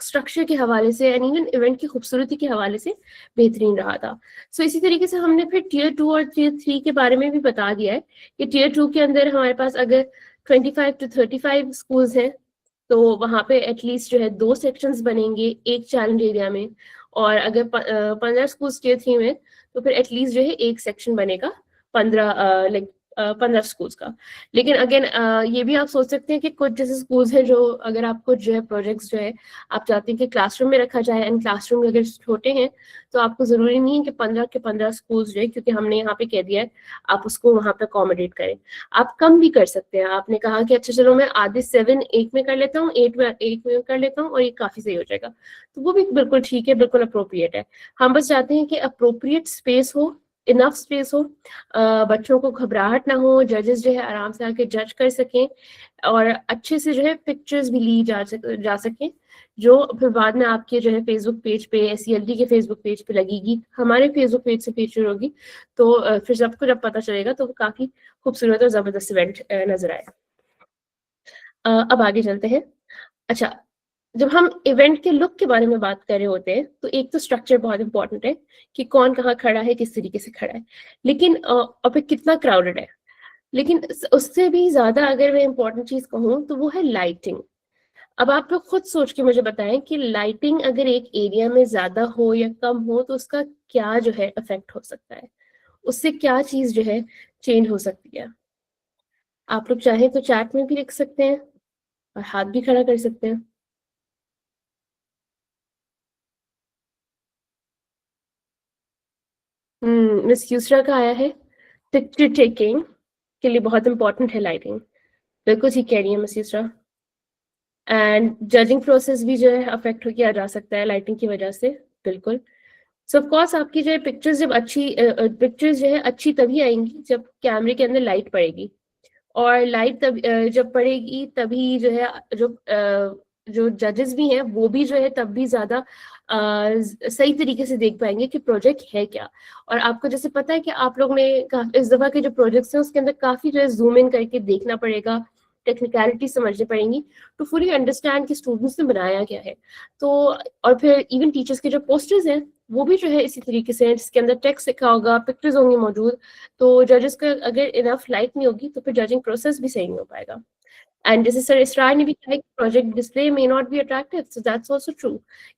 स्ट्रक्चर के हवाले से एंड इवन इवेंट की खूबसूरती के हवाले से बेहतरीन रहा था। सो इसी तरीके से हमने फिर टीयर 2 और टीयर 3 के बारे में भी बता दिया है कि टीयर 2 के अंदर हमारे पास अगर 25 to 35 स्कूल्स हैं तो वहाँ पे एटलीस्ट जो है 2 सेक्शंस बनेंगे एक चैलेंज एरिया में, और अगर 15 स्कूल्स टीयर 3 में तो फिर एटलीस्ट जो है एक सेक्शन बनेगा 15 स्कूल्स का। लेकिन अगेन ये भी आप सोच सकते हैं कि कुछ जैसे स्कूल्स हैं जो अगर आपको जो है प्रोजेक्ट्स जो है आप चाहते हैं कि क्लासरूम में रखा जाए, एंड क्लासरूम अगर छोटे हैं तो आपको ज़रूरी नहीं है कि 15 के 15 स्कूल्स जो है, क्योंकि हमने यहाँ पे कह दिया है आप उसको वहाँ पे अकोमोडेट करें। आप कम भी कर सकते हैं, आपने कहा कि अच्छा चलो मैं आधे 7 एक में कर लेता हूँ, 8 में कर लेता हूँ और ये काफ़ी सही हो जाएगा, तो वो भी बिल्कुल ठीक है, बिल्कुल अप्रोप्रिएट है। हम बस चाहते हैं कि अप्रोप्रिएट स्पेस हो, इनफ स्पेस हो, बच्चों को घबराहट ना हो, जजेस जो है आराम से आके जज कर सकें और अच्छे से जो है पिक्चर्स भी ली जा सकें, जो फिर बाद में आपके जो है फेसबुक पेज पे, SCLT के फेसबुक पेज पे लगेगी, हमारे फेसबुक पेज से पिक्चर होगी, तो फिर सबको जब पता चलेगा तो काफ़ी खूबसूरत और ज़बरदस्त इवेंट नज़र आए। अब आगे चलते हैं। अच्छा, जब हम इवेंट के लुक के बारे में बात कर रहे होते हैं तो एक तो स्ट्रक्चर बहुत इंपॉर्टेंट है कि कौन कहाँ खड़ा है, किस तरीके से खड़ा है, लेकिन और फिर कितना क्राउडेड है। लेकिन उससे भी ज़्यादा अगर मैं इंपॉर्टेंट चीज़ कहूँ तो वो है लाइटिंग। अब आप लोग खुद सोच के मुझे बताएं कि लाइटिंग अगर एक एरिया में ज़्यादा हो या कम हो तो उसका क्या जो है इफेक्ट हो सकता है, उससे क्या चीज़ जो है चेंज हो सकती है। आप लोग चाहें तो चैट में भी लिख सकते हैं और हाथ भी खड़ा कर सकते हैं। मिस यूसरा का आया है, पिक्चर टेकिंग के लिए बहुत इंपॉर्टेंट है लाइटिंग। बिल्कुल ठीक कह रही है miss Yusra. And judging process भी जो है अफेक्ट किया जा सकता है लाइटिंग की वजह से, बिल्कुल। सो ऑफ कोर्स आपकी जो है पिक्चर्स जब अच्छी पिक्चर्स जो है अच्छी तभी आएंगी जब कैमरे के अंदर लाइट पड़ेगी, और लाइट तब जब पड़ेगी तभी जो है जो जजेस भी हैं वो भी जो है तब भी ज़्यादा सही तरीके से देख पाएंगे कि प्रोजेक्ट है क्या। और आपको जैसे पता है कि आप लोग ने इस दफ़ा के जो प्रोजेक्ट्स हैं उसके अंदर काफ़ी जो है जूम इन करके देखना पड़ेगा, टेक्निकलिटी समझनी पड़ेंगी टू फुली अंडरस्टैंड कि स्टूडेंट्स ने बनाया क्या है। तो और फिर इवन टीचर्स के जो पोस्टर्स हैं वो भी जो है इसी तरीके से हैं जिसके अंदर टेक्स्ट लिखा होगा, पिक्चर्स होंगी मौजूद, तो जजेस को अगर इनफ लाइट नहीं होगी तो फिर जजिंग प्रोसेस भी सही नहीं हो पाएगा। एंड जैसे सर इसरार ने भी कहा कि project display may not be attractive, so that's also true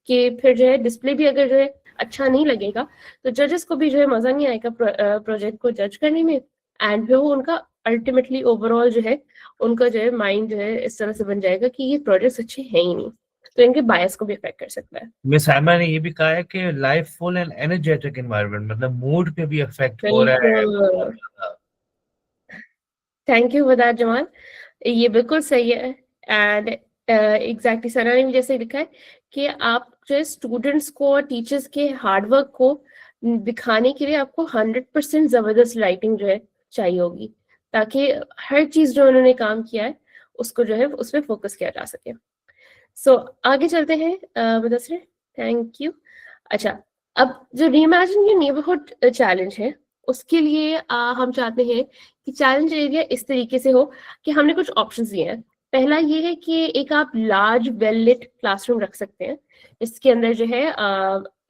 कि फिर जो है डिस्प्ले भी अगर जो है अच्छा नहीं लगेगा तो जजेस को भी जो है मजा नहीं आएगा प्रोजेक्ट को जज करने में, एंड फिर वो उनका अल्टीमेटली ओवरऑल जो है उनका जो है माइंड जो है इस तरह से बन जाएगा कि ये प्रोजेक्ट्स अच्छे हैं ही नहीं, तो इनके बायस को भी अफेक्ट कर सकता है। मिस साइमा ने ये भी कहा है कि लाइफफुल एंड एनर्जेटिक एनवायरनमेंट मतलब मूड पे भी इफेक्ट हो रहा है। Thank you for that Jamal, ये बिल्कुल सही है। एंड एग्जैक्टली सना ने भी जैसे लिखा है कि आप जो है स्टूडेंट्स को और टीचर्स के हार्डवर्क को दिखाने के लिए आपको 100% ज़बरदस्त लाइटिंग जो है चाहिए होगी, ताकि हर चीज़ जो उन्होंने काम किया है उसको जो है उस पर फोकस किया जा सके। सो आगे चलते हैं मुदस्सिर, थैंक यू। अच्छा, अब जो रीइमेजिन योर नेबरहुड चैलेंज है उसके लिए हम चाहते हैं कि चैलेंज एरिया इस तरीके से हो कि हमने कुछ ऑप्शंस दिए हैं। पहला ये है कि एक आप लार्ज वेल लिट क्लासरूम रख सकते हैं, इसके अंदर जो है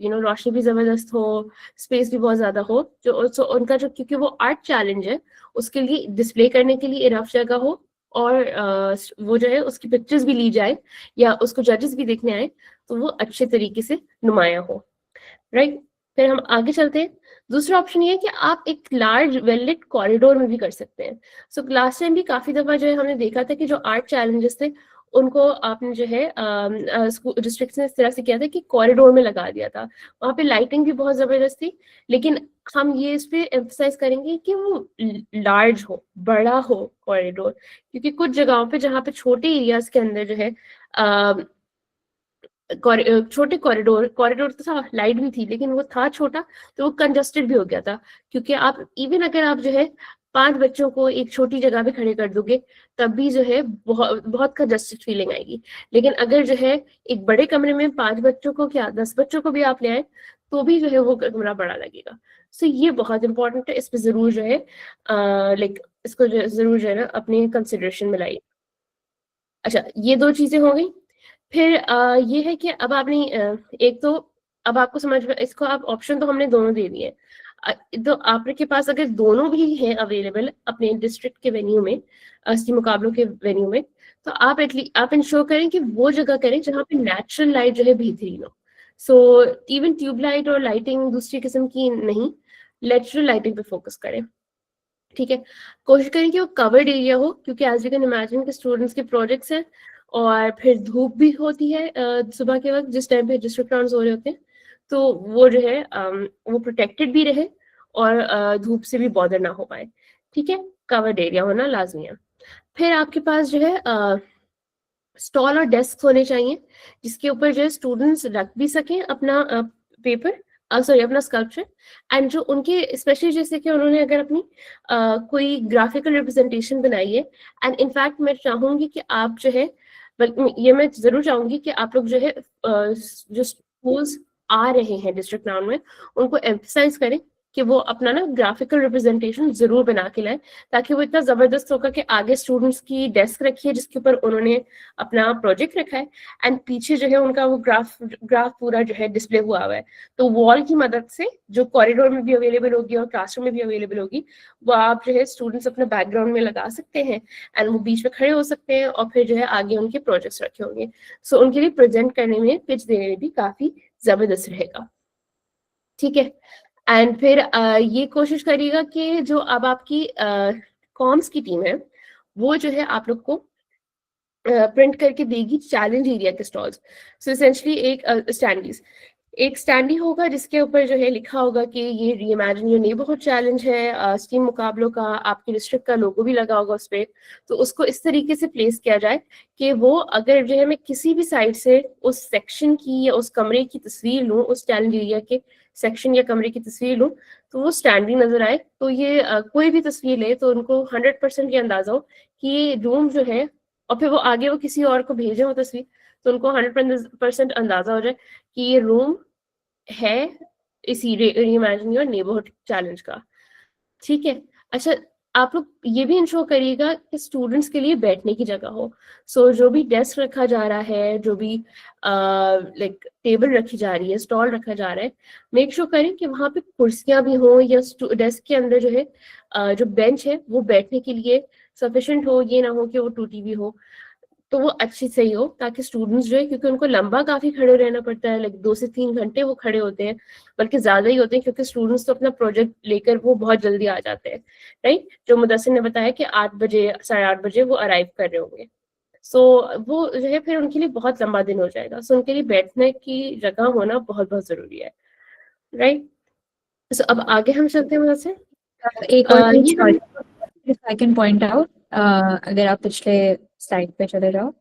रोशनी भी ज़बरदस्त हो, स्पेस भी बहुत ज़्यादा हो, जो उनका जो क्योंकि वो आर्ट चैलेंज है उसके लिए डिस्प्ले करने के लिए इनफ जगह हो, और वो जो है उसकी पिक्चर्स भी ली जाए या उसको जजेस भी देखने आए तो वो अच्छे तरीके से नुमाया हो, राइट। फिर हम आगे चलते हैं। दूसरा ऑप्शन ये है कि आप एक लार्ज वेल लिट कॉरिडोर में भी कर सकते हैं। सो लास्ट टाइम भी काफ़ी दफ़ा जो है हमने देखा था कि जो आर्ट चैलेंजेस थे उनको आपने जो है डिस्ट्रिक्ट ने इस तरह से किया था कि कॉरिडोर में लगा दिया था। वहाँ पे लाइटिंग भी बहुत जबरदस्त थी, लेकिन हम ये इस पे एम्फसाइज करेंगे कि वो लार्ज हो, बड़ा हो कॉरिडोर, क्योंकि कुछ जगहों पे जहाँ पे छोटे एरियाज के अंदर जो है छोटे कॉरिडोर तो था, लाइट भी थी, लेकिन वो था छोटा, तो वो कंजस्टेड भी हो गया था। क्योंकि आप इवन अगर आप जो है 5 बच्चों को एक छोटी जगह पे खड़े कर दोगे, तब भी जो है बहुत बहुत कंजस्टेड फीलिंग आएगी। लेकिन अगर जो है एक बड़े कमरे में 5 बच्चों को क्या 10 बच्चों को भी आप ले आए, तो भी जो है वो कमरा बड़ा लगेगा। सो ये बहुत इंपॉर्टेंट है, इस पे जरूर जो है लाइक इसको जरूर जो है ना अपने कंसिडरेशन में लाइए। अच्छा, ये 2 चीजें हो गई। फिर ये है कि अब आपने एक तो अब आपको समझ में, इसको आप ऑप्शन तो हमने दोनों दे दिए। तो आपके पास अगर दोनों भी हैं अवेलेबल अपने डिस्ट्रिक्ट के वेन्यू में, अस्सी मुकाबलों के वेन्यू में, तो आप इंश्योर करें कि वो जगह करें जहाँ पे नेचुरल लाइट जो है बेहतरीन हो। सो इवन ट्यूबलाइट और लाइटिंग दूसरी किस्म की नहीं, नेचुरल लाइटिंग पे फोकस करें। ठीक है, कोशिश करें कि वो कवर्ड एरिया हो, क्योंकि एज यू कैन इमेजिन कि स्टूडेंट्स के प्रोजेक्ट्स हैं और फिर धूप भी होती है सुबह के वक्त जिस टाइम पे डिस्ट्रिक्ट राउंड्स हो रहे होते हैं, तो वो जो है वो प्रोटेक्टेड भी रहे और धूप से भी बॉदर ना हो पाए। ठीक है, कवर्ड एरिया होना लाजमी है। फिर आपके पास जो है स्टॉल और डेस्क होने चाहिए, जिसके ऊपर जो है स्टूडेंट्स रख भी सकें अपना पेपर, सॉरी अपना स्कल्पचर, एंड जो उनके स्पेशली जैसे कि उन्होंने अगर अपनी कोई ग्राफिकल रिप्रेजेंटेशन बनाई है, एंड इनफैक्ट मैं चाहूंगी कि आप जो है, बल्कि ये मैं जरूर चाहूंगी कि आप लोग जो है जो स्कूल्स आ रहे हैं डिस्ट्रिक्ट नाउन में, उनको एम्फसाइज करें कि वो अपना ना ग्राफिकल रिप्रेजेंटेशन जरूर बना के लाए, ताकि वो इतना जबरदस्त होगा कि आगे स्टूडेंट्स की डेस्क रखी है जिसके ऊपर उन्होंने अपना प्रोजेक्ट रखा है, एंड पीछे जो है उनका वो ग्राफ पूरा जो है डिस्प्ले हुआ है। तो वॉल की मदद से जो कॉरिडोर में भी अवेलेबल होगी और क्लासरूम में भी अवेलेबल होगी, वो आप जो है स्टूडेंट्स अपने बैकग्राउंड में लगा सकते हैं, एंड वो बीच में खड़े हो सकते हैं और फिर जो है आगे उनके प्रोजेक्ट्स रखे होंगे। सो उनके लिए प्रेजेंट करने में, पिच देने में भी काफी जबरदस्त रहेगा। ठीक है, एंड फिर ये कोशिश करिएगा कि जो अब आपकी कॉम्स की टीम है, वो जो है आप लोग को प्रिंट करके देगी चैलेंज एरिया के स्टॉल्स। सो एसेंशियली एक स्टैंडी होगा जिसके ऊपर जो है लिखा होगा कि ये रीइमेजिन योर नेबरहुड चैलेंज है, स्टीम मुकाबलों का आपके डिस्ट्रिक्ट का लोगो भी लगा होगा उस पर। तो उसको इस तरीके से प्लेस किया जाए कि वो अगर जो है मैं किसी भी साइड से उस सेक्शन की या उस कमरे की तस्वीर लूँ, उस चैलेंज एरिया के सेक्शन या कमरे की तस्वीर लूँ, तो वो स्टैंडी नजर आए। तो ये कोई भी तस्वीर ले तो उनको 100% ये अंदाजा हो कि ये रूम जो है, और फिर वो आगे वो किसी और को भेजे वो तस्वीर, तो उनको 100% अंदाजा हो जाए कि ये रूम है इसी रीइमेजिन योर नेबरहुड चैलेंज का। ठीक है, अच्छा, आप लोग ये भी इंश्योर करिएगा कि स्टूडेंट्स के लिए बैठने की जगह हो। सो जो भी डेस्क रखा जा रहा है, जो भी लाइक टेबल रखी जा रही है, स्टॉल रखा जा रहा है, मेक श्योर करें कि वहाँ पे कुर्सियां भी हो, या डेस्क के अंदर जो है जो बेंच है वो बैठने के लिए सफिशिएंट हो, ये ना हो कि वो टूटी भी हो, तो वो अच्छी सही हो, ताकि स्टूडेंट्स जो है, क्योंकि उनको लंबा काफी खड़े रहना पड़ता है, लाइक 2 से 3 घंटे वो खड़े होते हैं, बल्कि ज्यादा ही होते हैं, क्योंकि स्टूडेंट्स तो अपना प्रोजेक्ट लेकर वो बहुत जल्दी आ जाते हैं, राइट। जो मुदस्सिर ने बताया कि 8 बजे 8:30 बजे वो अराइव कर रहे होंगे। सो वो जो है फिर उनके लिए बहुत लंबा दिन हो जाएगा। सो उनके लिए बैठने की जगह होना बहुत बहुत जरूरी है, राइट। सो अब आगे हम चलते हैं मुदस्सिर। एक और ये चीज आई कैन पॉइंट आउट, अगर आप पिछले स्लाइड पे चले जाओ।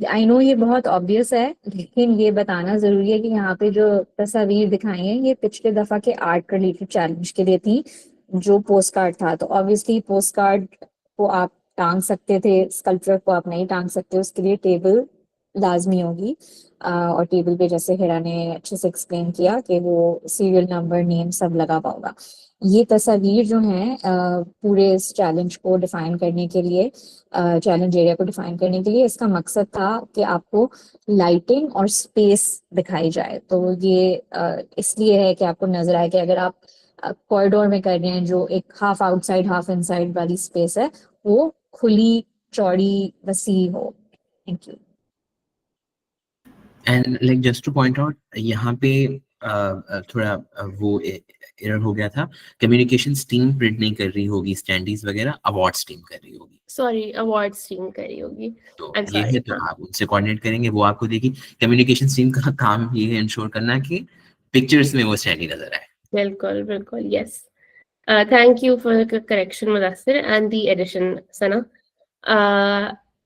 आई नो ये बहुत ऑब्वियस है, लेकिन ये बताना जरूरी है कि यहाँ पे जो तस्वीर दिखाई है ये पिछले दफा के आर्ट क्रिएटिव चैलेंज के लिए थी, जो पोस्ट कार्ड था। तो ऑब्वियसली पोस्ट कार्ड को आप टांग सकते थे, स्कल्पचर को आप नहीं टांग सकते, उसके लिए टेबल लाजमी होगी। और टेबल पे जैसे हिरा ने अच्छे से एक्सप्लेन किया कि वो सीरियल नंबर, नेम सब लगा पाओगा। ये तस्वीर जो है पूरे इस चैलेंज को डिफाइन करने के लिए, चैलेंज एरिया को डिफाइन करने के लिए, इसका मकसद था कि आपको लाइटिंग और स्पेस दिखाई जाए। तो ये इसलिए है कि आपको नजर आए कि अगर आप कॉरिडोर में कर रहे हैं, जो एक हाफ आउटसाइड हाफ इनसाइड वाली स्पेस है, वो खुली, चौड़ी, वसी हो। Thank you. And like just two point out, यहाँ पे थोड़ा वो एरर हो गया था, कम्युनिकेशंस टीम प्रिंट नहीं कर रही होगी स्टैंडीज वगैरह, अवार्ड्स टीम कर रही होगी। सॉरी, अवार्ड्स टीम करी होगी। तो आई एम ये सॉरी। है, तो आप उनसे कोऑर्डिनेट करेंगे, वो आपको देगी। कम्युनिकेशन टीम का काम ये है इंश्योर करना कि पिक्चर्स में वो स्टैंडी नजर आए। बिल्कुल बिल्कुल, yes. Thank you for the correction Mudassir and the addition Sana.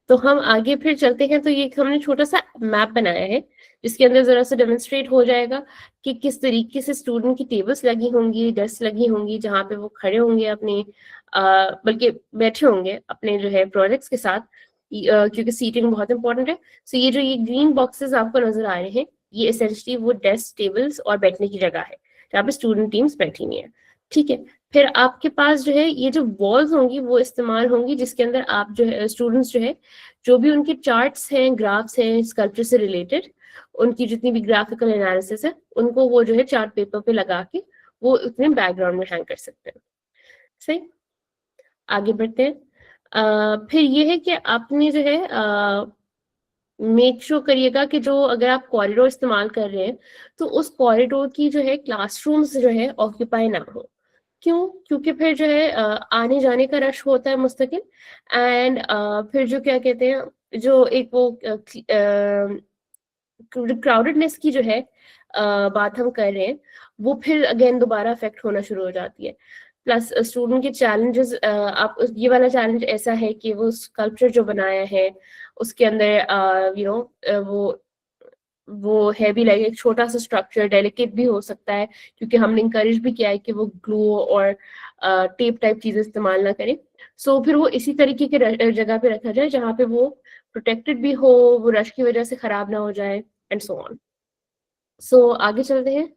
तो हम आगे फिर चलते हैं। तो ये हमने छोटा सा मैप बनाया है जिसके अंदर जरा सा डेमोन्स्ट्रेट हो जाएगा कि किस तरीके से स्टूडेंट की टेबल्स लगी होंगी, डेस्क लगी होंगी, जहाँ पे वो खड़े होंगे अपने बल्कि बैठे होंगे अपने जो है प्रोजेक्ट्स के साथ, क्योंकि सीटिंग बहुत इंपॉर्टेंट है। सो ये जो ये ग्रीन बॉक्सेस आपको नजर आ रहे हैं, ये एसेंशियली वो डेस्क, टेबल्स और बैठने की जगह है जहाँ पे स्टूडेंट टीम्स बैठी हुई है। ठीक है, फिर आपके पास जो है ये जो वॉल्स होंगी वो इस्तेमाल होंगी जिसके अंदर आप जो है स्टूडेंट्स जो है जो भी उनके चार्ट्स हैं, ग्राफ्स हैं स्कल्पचर से रिलेटेड, उनकी जितनी भी ग्राफिकल एनालिसिस है उनको वो जो है चार्ट पेपर पे लगा के वो अपने बैकग्राउंड में हैंग कर सकते हैं। सही, आगे बढ़ते हैं। फिर ये है कि आपने जो है मेक श्योर करिएगा कि जो अगर आप कॉरिडोर इस्तेमाल कर रहे हैं तो उस कॉरिडोर की जो है क्लासरूम्स जो है ऑक्यूपाई ना हो। क्यों? क्योंकि फिर जो है आने जाने का रश होता है मुस्तकिल, एंड फिर जो क्या कहते हैं जो एक वो क्राउडेडनेस की जो है बात हम कर रहे हैं वो फिर अगेन दोबारा अफेक्ट होना शुरू हो जाती है। प्लस स्टूडेंट के चैलेंजेस, आप ये वाला चैलेंज ऐसा है कि वो स्कल्पचर जो बनाया है उसके अंदर वो है भी लाइक एक छोटा सा स्ट्रक्चर, डेलिकेट भी हो सकता है क्योंकि हमने इंकरेज भी किया है कि वो ग्लू और टेप टाइप चीजें इस्तेमाल ना करें। सो फिर वो इसी तरीके के जगह पे रखा जाए जहाँ पे वो प्रोटेक्टेड भी हो, वो रश की वजह से खराब ना हो जाए एंड सो ऑन। सो आगे चलते हैं।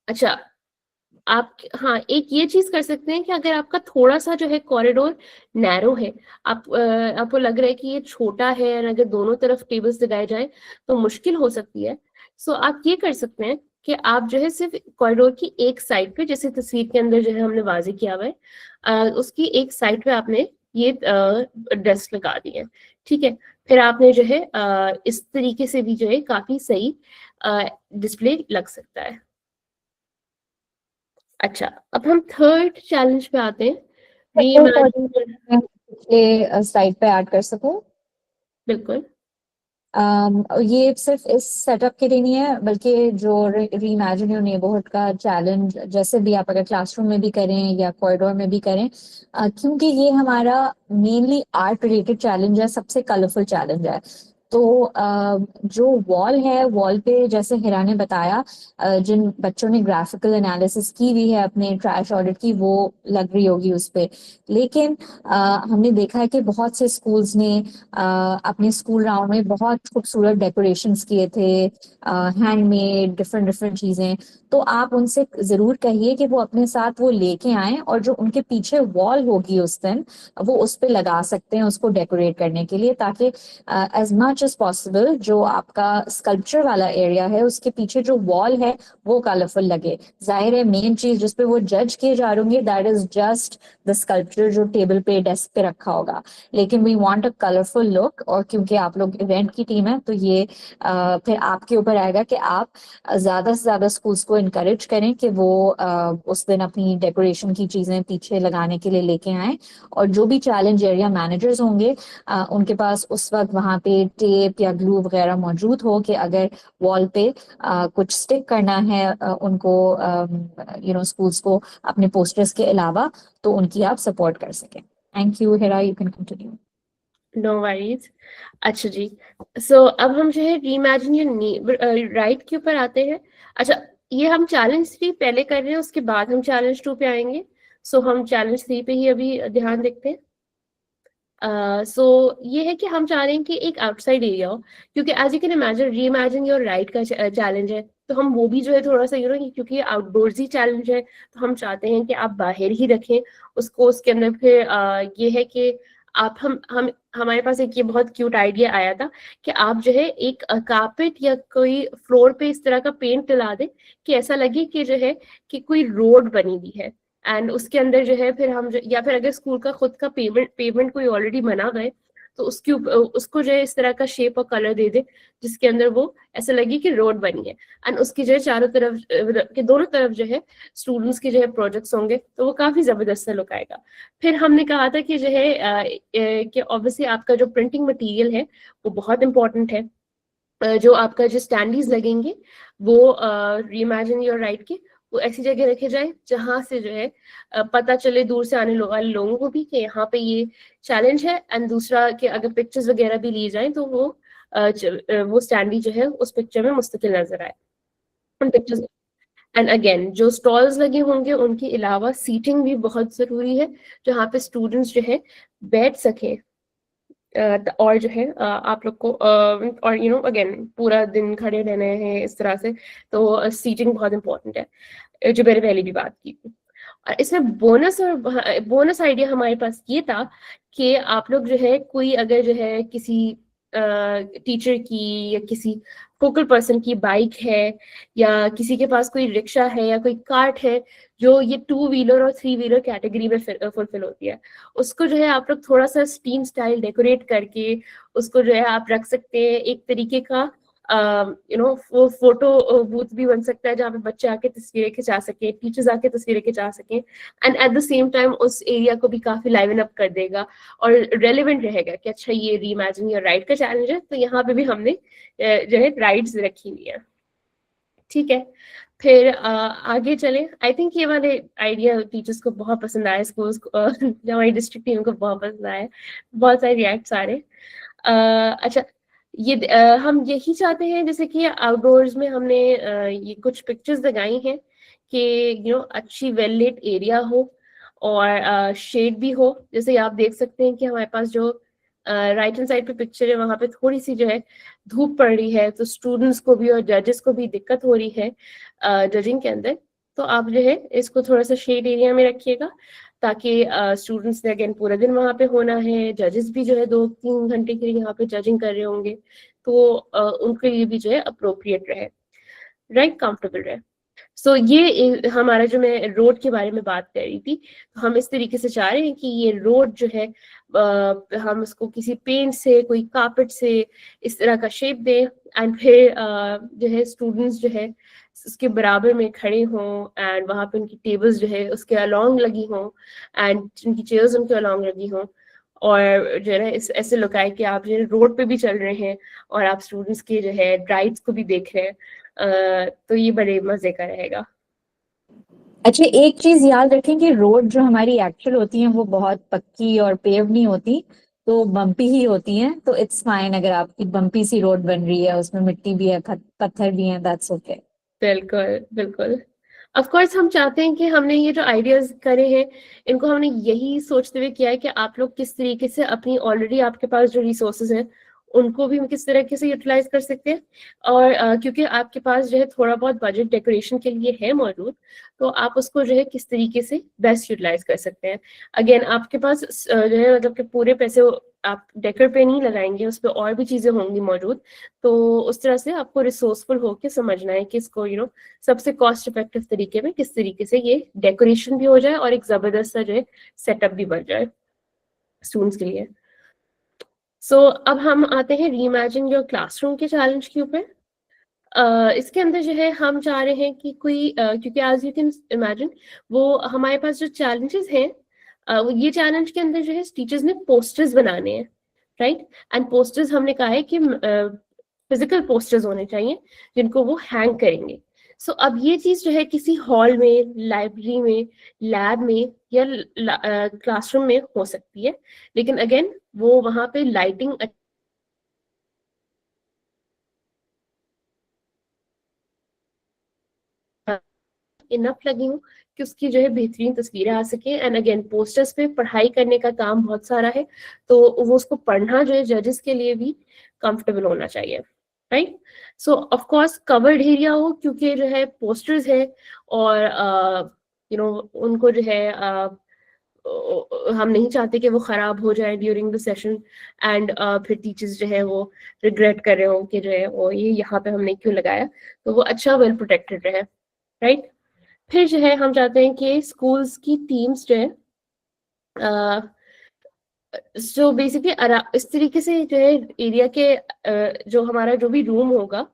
अच्छा, आप हाँ एक ये चीज कर सकते हैं कि अगर आपका थोड़ा सा जो है कॉरिडोर नैरो है, आपको लग रहा है कि ये छोटा है और अगर दोनों तरफ टेबल्स लगाए जाए तो मुश्किल हो सकती है, सो आप ये कर सकते हैं कि आप जो है सिर्फ कॉरिडोर की एक साइड पे, जैसे तस्वीर के अंदर जो है हमने वाज़ेह किया हुआ है, उसकी एक साइड पे आपने ये डेस्क लगा दी है। ठीक है, फिर आपने जो है इस तरीके से भी जो है काफी सही डिस्प्ले लग सकता है। अच्छा, अब हम थर्ड चैलेंज पे आते हैं। पिछले स्लाइड पे ऐड कर सकूं? बिल्कुल। ये सिर्फ इस सेटअप के लिए नहीं है बल्कि जो रीइमेजिन योर नेबरहुड का चैलेंज जैसे भी आप अगर क्लासरूम में भी करें या कॉरिडोर में भी करें, क्योंकि ये हमारा मेनली आर्ट रिलेटेड चैलेंज है, सबसे कलरफुल चैलेंज है। तो जो वॉल है, वॉल पे जैसे हिरा ने बताया, जिन बच्चों ने ग्राफिकल एनालिसिस की हुई है अपने ट्रैश ऑडिट की, वो लग रही होगी उस पे। लेकिन हमने देखा है कि बहुत से स्कूल्स ने अपने स्कूल राउंड में बहुत खूबसूरत डेकोरेशंस किए थे, हैंडमेड डिफरेंट डिफरेंट चीजें। तो आप उनसे जरूर कहिए कि वो अपने साथ वो लेके आए और जो उनके पीछे वॉल होगी उस दिन वो उस पे लगा सकते हैं उसको डेकोरेट करने के लिए, ताकि एज मच एज पॉसिबल जो आपका स्कल्पचर वाला एरिया है उसके पीछे जो वॉल है वो कलरफुल लगे। जाहिर है मेन चीज जिसपे वो जज किए जा रहे होंगे that is just the sculpture जो टेबल पे डेस्क पे रखा होगा, लेकिन we want a colourful look. और क्योंकि आप लोग इवेंट की टीम है तो ये फिर आपके ऊपर आएगा कि आप ज्यादा से ज्यादा स्कूल्स को इनकरेज करें कि वो उस दिन अपनी डेकोरेशन की चीजें पीछे लगाने के लिए लेके आए। और जो भी चैलेंज एरिया मैनेजर्स होंगे उनके पास उस वक्त वहां पे टेप या ग्लू वगैरह मौजूद हो कि अगर वॉल पे कुछ स्टिक करना है उनको स्कूल्स को अपने पोस्टर्स के अलावा, तो उनकी आप सपोर्ट कर सकें। Thank you Hira, you can continue. No worries. अच्छा जी, सो अब हम जो है रीइमेजिन योर राइट के ऊपर आते हैं। अच्छा, ये हम चैलेंज 3 पहले कर रहे हैं, उसके बाद हम चैलेंज 2 पे आएंगे। सो हम चैलेंज 3 पे ही अभी ध्यान देखते हैं। सो ये है कि हम चाह रहे हैं कि एक आउटसाइड एरिया हो, क्योंकि as you can imagine reimagine your right का चैलेंज है, तो हम वो भी जो है थोड़ा सा क्योंकि आउटडोर्स ही चैलेंज है तो हम चाहते हैं कि आप बाहर ही रखें उसको। उसके अंदर फिर ये है कि आप हम हमारे पास एक ये बहुत क्यूट आइडिया आया था कि आप जो है एक कारपेट या कोई फ्लोर पे इस तरह का पेंट डला दें कि ऐसा लगे कि जो है कि कोई रोड बनी हुई है, एंड उसके अंदर जो है फिर हम या फिर अगर स्कूल का खुद का पेमेंट कोई ऑलरेडी बना हुआ है तो उसको जो है इस तरह का शेप और कलर दे दे जिसके अंदर वो ऐसा लगे कि रोड बनी है, एंड उसकी जो है चारों तरफ के दोनों तरफ जो है स्टूडेंट्स के जो है प्रोजेक्ट्स होंगे, तो वो काफी जबरदस्त सा लुक आएगा। फिर हमने कहा था कि जो है कि ऑब्वियसली आपका जो प्रिंटिंग मटेरियल है वो बहुत इंपॉर्टेंट है। जो आपका जो स्टैंडीज लगेंगे वो रीइमेजिन योर राइट के वो ऐसी जगह रखे जाए जहां से जो है पता चले दूर से आने वाले लोगों को भी कि यहाँ पे ये चैलेंज है, एंड दूसरा कि अगर पिक्चर्स वगैरह भी ली जाए तो वो स्टैंडी जो है उस पिक्चर में मुस्तकिल नजर आए उन पिक्चर्स। एंड अगेन जो स्टॉल्स लगे होंगे उनके अलावा सीटिंग भी बहुत जरूरी है जहाँ पे स्टूडेंट्स जो है बैठ सके, और जो है आप लोग को और अगेन पूरा दिन खड़े रहना है इस तरह से, तो सीटिंग बहुत इंपॉर्टेंट है जो मैंने पहले भी बात की थी। और इसमें बोनस आइडिया हमारे पास ये था कि आप लोग जो है कोई अगर जो है किसी टीचर की या किसी फोकल पर्सन की बाइक है या किसी के पास कोई रिक्शा है या कोई कार्ट है जो ये 2 व्हीलर और 3 व्हीलर कैटेगरी में फुलफिल होती है, उसको जो है आप लोग थोड़ा सा स्टीम स्टाइल डेकोरेट करके उसको जो है आप रख सकते हैं। एक तरीके का वो फोटो बूथ भी बन सकता है जहाँ पे बच्चे आके तस्वीरें खिंचा सके, टीचर्स आके तस्वीरें खिंचा सके, and eight the same time उस एरिया को भी काफी लाइवन अप कर देगा और रेलिवेंट रहेगा कि अच्छा ये रीइमेजिन योर राइट का चैलेंज है, तो यहाँ पे भी हमने जो है राइड्स रखी हुई है। ठीक है, फिर आगे चले। आई थिंक ये वाले आइडिया टीचर्स को बहुत पसंद आया, स्कूल्स को हमारी डिस्ट्रिक्ट टीम को बहुत पसंद आया, बहुत सारे रिएक्ट्स आ रहे। अच्छा, ये हम यही चाहते हैं जैसे कि आउटडोर्स में हमने ये कुछ पिक्चर्स लगाई हैं कि अच्छी वेल लिट एरिया हो और शेड भी हो। जैसे आप देख सकते हैं कि हमारे पास जो राइट हैंड साइड पे पिक्चर है वहां पे थोड़ी सी जो है धूप पड़ रही है, तो स्टूडेंट्स को भी और जजेस को भी दिक्कत हो रही है जजिंग के अंदर। तो आप जो है इसको थोड़ा सा शेड एरिया में रखिएगा ताकि स्टूडेंट्स ने अगेन पूरा दिन वहाँ पे होना है, जजेस भी जो है 2-3 घंटे के लिए यहाँ पे जजिंग कर रहे होंगे, तो उनके लिए भी जो है अप्रोप्रिएट रहे, राइट, कंफर्टेबल रहे। सो ये हमारा जो मैं रोड के बारे में बात कर रही थी, तो हम इस तरीके से चाह रहे हैं कि ये रोड जो है हम उसको किसी पेंट से, कोई कार्पेट से इस तरह का शेप दें, एंड फिर जो है स्टूडेंट्स जो है उसके बराबर में खड़े हों, एंड वहाँ पे उनकी टेबल्स जो है उसके अलोंग लगी हों, एंड उनकी चेयर्स उनके अलोंग लगी हों, और जो है ना इस ऐसे लुक आए कि आप जो है रोड पे भी चल रहे हैं और आप स्टूडेंट्स के जो है राइड्स को भी देख रहे हैं। तो ये बड़े मजे का रहेगा। अच्छा, एक चीज याद रखें कि रोड जो हमारी एक्चुअल होती हैं वो बहुत पक्की और पेव नहीं होती, तो बम्पी ही होती हैं। तो इट्स फाइन अगर आपकी बम्पी सी रोड बन रही है, उसमें मिट्टी भी है, पत्थर भी हैं, दैट्स ओके। बिल्कुल बिल्कुल। ऑफ कोर्स हम चाहते हैं कि हमने ये जो आइडियाज करे हैं इनको हमने यही सोचते हुए किया है कि आप लोग किस तरीके से अपनी ऑलरेडी आपके पास जो रिसोर्सेज हैं उनको भी हम किस तरीके से यूटिलाइज कर सकते हैं, और क्योंकि आपके पास जो है थोड़ा बहुत बजट डेकोरेशन के लिए है मौजूद, तो आप उसको जो है किस तरीके से बेस्ट यूटिलाइज कर सकते हैं। अगेन आपके पास जो है मतलब कि पूरे पैसे आप डेकोर पे नहीं लगाएंगे, उस पर और भी चीजें होंगी मौजूद, तो उस तरह से आपको रिसोर्सफुल होकर समझना है कि इसको सबसे कॉस्ट इफेक्टिव तरीके में किस तरीके से ये डेकोरेशन भी हो जाए और एक जबरदस्त सा जो है सेटअप भी बन जाए स्टूडेंट्स के लिए। सो अब हम आते हैं रीइमेजिन योर क्लासरूम के चैलेंज के ऊपर। इसके अंदर जो है हम चाह रहे हैं कि कोई क्योंकि एज यू कैन इमेजिन वो हमारे पास जो चैलेंजेस हैं ये चैलेंज के अंदर जो है टीचर्स ने पोस्टर्स बनाने हैं, राइट, एंड पोस्टर्स हमने कहा है कि फिजिकल पोस्टर्स होने चाहिए जिनको वो हैंग करेंगे। सो अब ये चीज जो है किसी हॉल में, लाइब्रेरी में, लैब में या क्लासरूम में हो सकती है, लेकिन अगेन वो वहां पे लाइटिंग इनफ लगी हूँ कि उसकी जो है बेहतरीन तस्वीरें आ सके, एंड अगेन पोस्टर्स पे पढ़ाई करने का काम बहुत सारा है, तो वो उसको पढ़ना जो है जजेस के लिए भी कंफर्टेबल होना चाहिए, right. So of course covered area हो क्योंकि जो है पोस्टर्स है और उनको जो है हम नहीं चाहते कि वो खराब हो जाए ड्यूरिंग द सेशन, एंड फिर टीचर्स जो है वो रिग्रेट कर रहे हो कि जो है वो ये यहाँ पे हमने क्यों लगाया, तो वो अच्छा वेल प्रोटेक्टेड रहे, राइट। फिर जो है हम चाहते हैं कि स्कूल्स की टीम्स जो है सो बेसिकली इस तरीके से जो है एरिया के जो हमारा जो भी रूम होगा